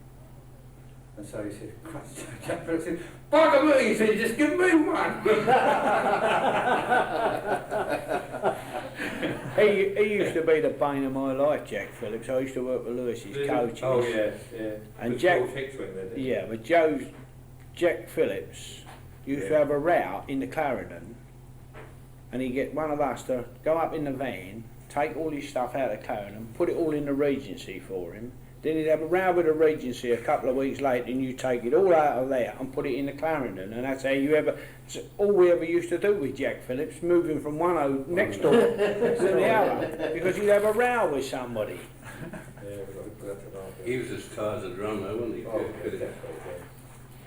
And so he said, Jack Phillips said, bugger me, he said, just give me one. He used to be the bane of my life, Jack Phillips. I used to work with Lewis's coaches. Oh yes, yeah. And Jack, Jack Phillips used to have a row in the Clarendon, and he'd get one of us to go up in the van, take all his stuff out of Clarendon, put it all in the Regency for him. Then he'd have a row with the Regency a couple of weeks later, and you take it all out of there and put it in the Clarendon, and that's how it's all we ever used to do with Jack Phillips, moving from one home next door to the other, because he'd have a row with somebody. He was as tight as a drummer, wasn't he?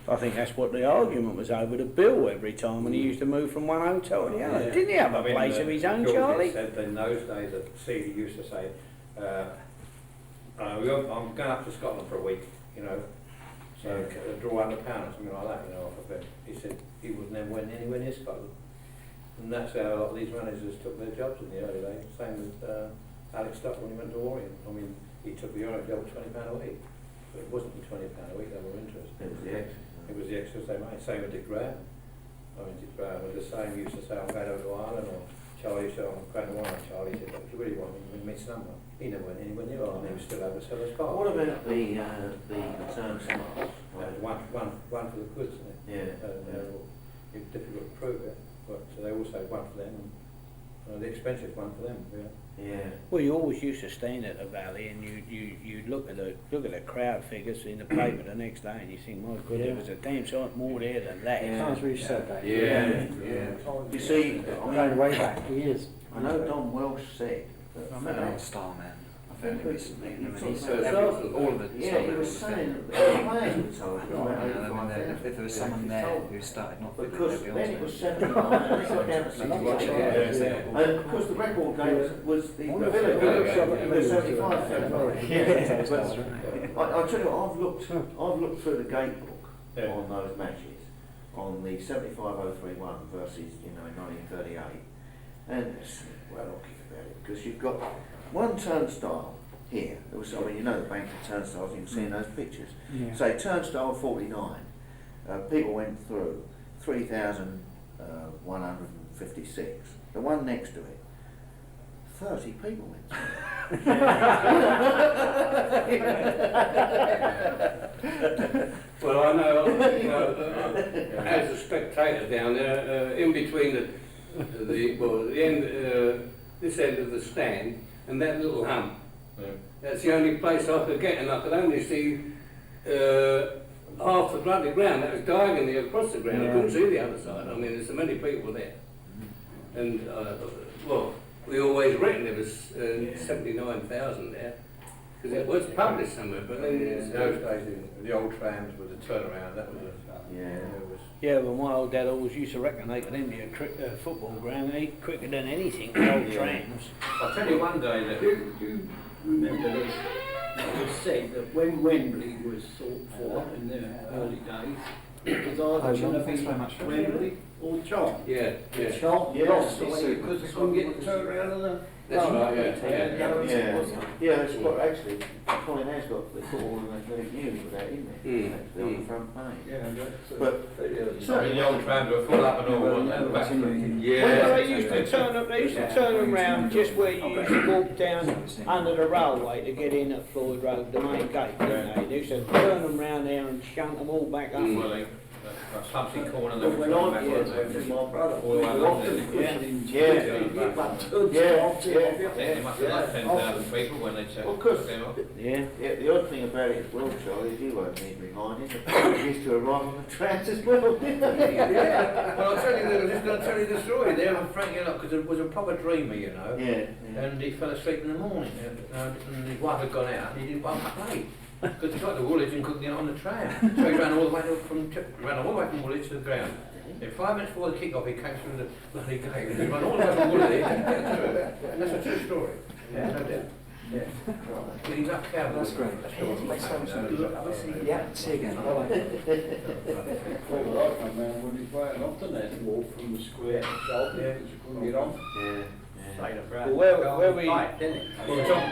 I think that's what the argument was over the bill every time when he used to move from one hotel to the other. Didn't he have a place of his own, Charlie? Said in those days that Seeley used to say, I'm going up to Scotland for a week, you know, so draw £100 or something like that, you know, off of him. He said he was never went anywhere near Scotland. And that's how a lot of these managers took their jobs in the early days. Same with Alex Stock when he went to Orient. I mean, he took the Orient job £20 a week. But it wasn't the £20 a week they were interested. It was the extras. It was the extras they made. Same with Dick Graham. I mean, Dick Graham was the same. He used to say, I'm going over to Ireland, or Charlie said, I'm going to Ireland. Charlie said, if you really want me, you meet someone. He never went anywhere near Ireland. He was still over Sellers Park. What about the turnstiles? One for the goods, isn't it? Yeah. It's difficult to prove it, but they all say one for them, and the expensive one for them. Yeah. Well, you always used to stand at the Valley, and you look at the crowd figures in the paper the next day, and you think, my God, there was a damn sight more there than that. Times we've said that. Yeah. You see, I'm going way back for years. I know Don Welsh said that I met on Starman fairly recently, and he So said all of it. yeah, he was saying that they were playing with someone. If there was someone there who started not fitting, Because they'd be then it on was 79, and it got down to 65. And of course the record game was the Revell, 75. I'll tell you what, I've looked through the gate book on those matches, on the 75-031 versus, you know, in 1938, and there's well looking about it, because you've got one turnstile here. There was, I mean, you know the bank of turnstiles, you can see in those pictures. Yeah. Say turnstile 49, people went through 3,156. The one next to it, 30 people went through. Well, I know, as a spectator down there, in between the end, this end of the stand and that little hump. That's the only place I could get, and I could only see half the bloody ground. That was diagonally across the ground. I couldn't see the other side. I mean, there's so many people there. And, well, we always reckoned there was 79,000 there. Because it was published somewhere, but then In those days, the old trams with the turnaround, that was Yeah, well, my old dad always used to reckon they could empty a football ground quicker than anything, the old trams. I'll tell you one day that... Do you remember this? It was said that when Wembley was sought for in the early days, it was either going to be Wembley or Charlton. Yeah. Charlton lost because they couldn't get the turnaround of the That's right, Yeah, it's got actually, Colin has got the football and athletic news with that, isn't it? Actually on the front page. But certainly the old trams were full up and all, weren't they? Back then. Well, they used to turn up. They used to turn them round just where you used to walk down under the railway to get in at Floyd Road, the main gate, didn't they? They used to turn them round there and shunt them all back up. Well, Slumsy corner, they When I was with my brother, we were often pushing Yeah, yeah, they must have like 10,000 people when they Well, 'cause- took them up. yeah, the odd thing about it as well, Charlie, is you weren't leaving behind it. They used to arrive on the trams as well, didn't they? Yeah, well, I'll tell you, I was just going to tell you the story there, and Frank, you know, because it was a proper dreamer, you know. Yeah. And he fell asleep in the morning, and his wife had gone out, and he didn't wake up late. Because he got to Woolwich and couldn't get on the tram. So he ran all the way from Woolwich to the ground. In 5 minutes before the kick-off, he came through the bloody gate and he ran all the way from Woolwich to get through it. And that's a true story. Yeah, no doubt. Yeah. He's up Cowboy. That's great. Let's have some yeah, again. I like it. Well, I come round when we quite often had to walk from the square to Shelby, because you couldn't get on. Well, where we... Well,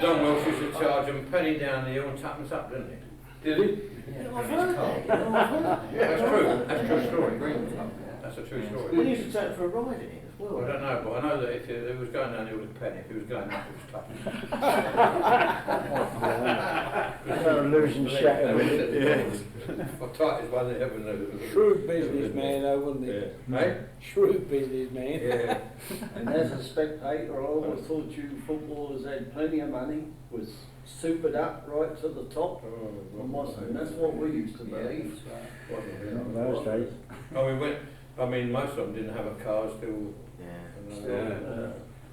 Don Welsh used to charge him penny down the hill and tuppence up, didn't he? Did he? Yeah, I've heard that. That's true. That's a true story. That's a true story. We used to take it for a ride in it as well. Well, I don't know, but I know that if he was going down, it was a penny. If he was going up, it was tuppence. losing shadow. Well, tight is one they ever knew. Shrewd businessman, though, wasn't he? Yeah. Hey? Shrewd businessman. Yeah. And as a spectator, I always thought you footballers had plenty of money, was supered up right to the top. And that's what we used to believe. Those days. I mean, most of them didn't have a car still.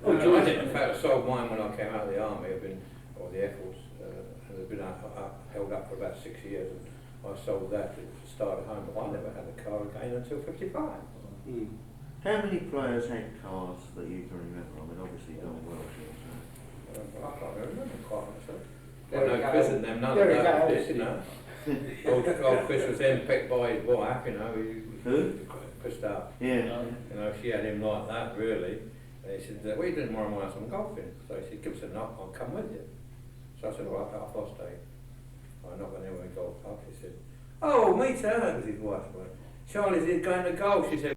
Oh, I did. In fact, I sold mine when I came out of the army. Or the Air Force. I've been held up for about 6 years. And I sold that to start at home, but I never had a car again until 55. How many players had cars that you can remember? I mean, obviously Don Welsh. I can't remember quite honestly. I know Chris and them, none of that was this, you know. Old Chris was then picked by his wife, you know. Who? Chris Starr. Yeah. You know, she had him like that, really. And he said, what are you doing tomorrow morning? I said, I'm golfing. So he said, give us a knock, I'll come with you. So I said, all right, half past 8. I knocked on him when we golf up. He said, oh, me too. That was his wife. Charlie's going to golf. She said,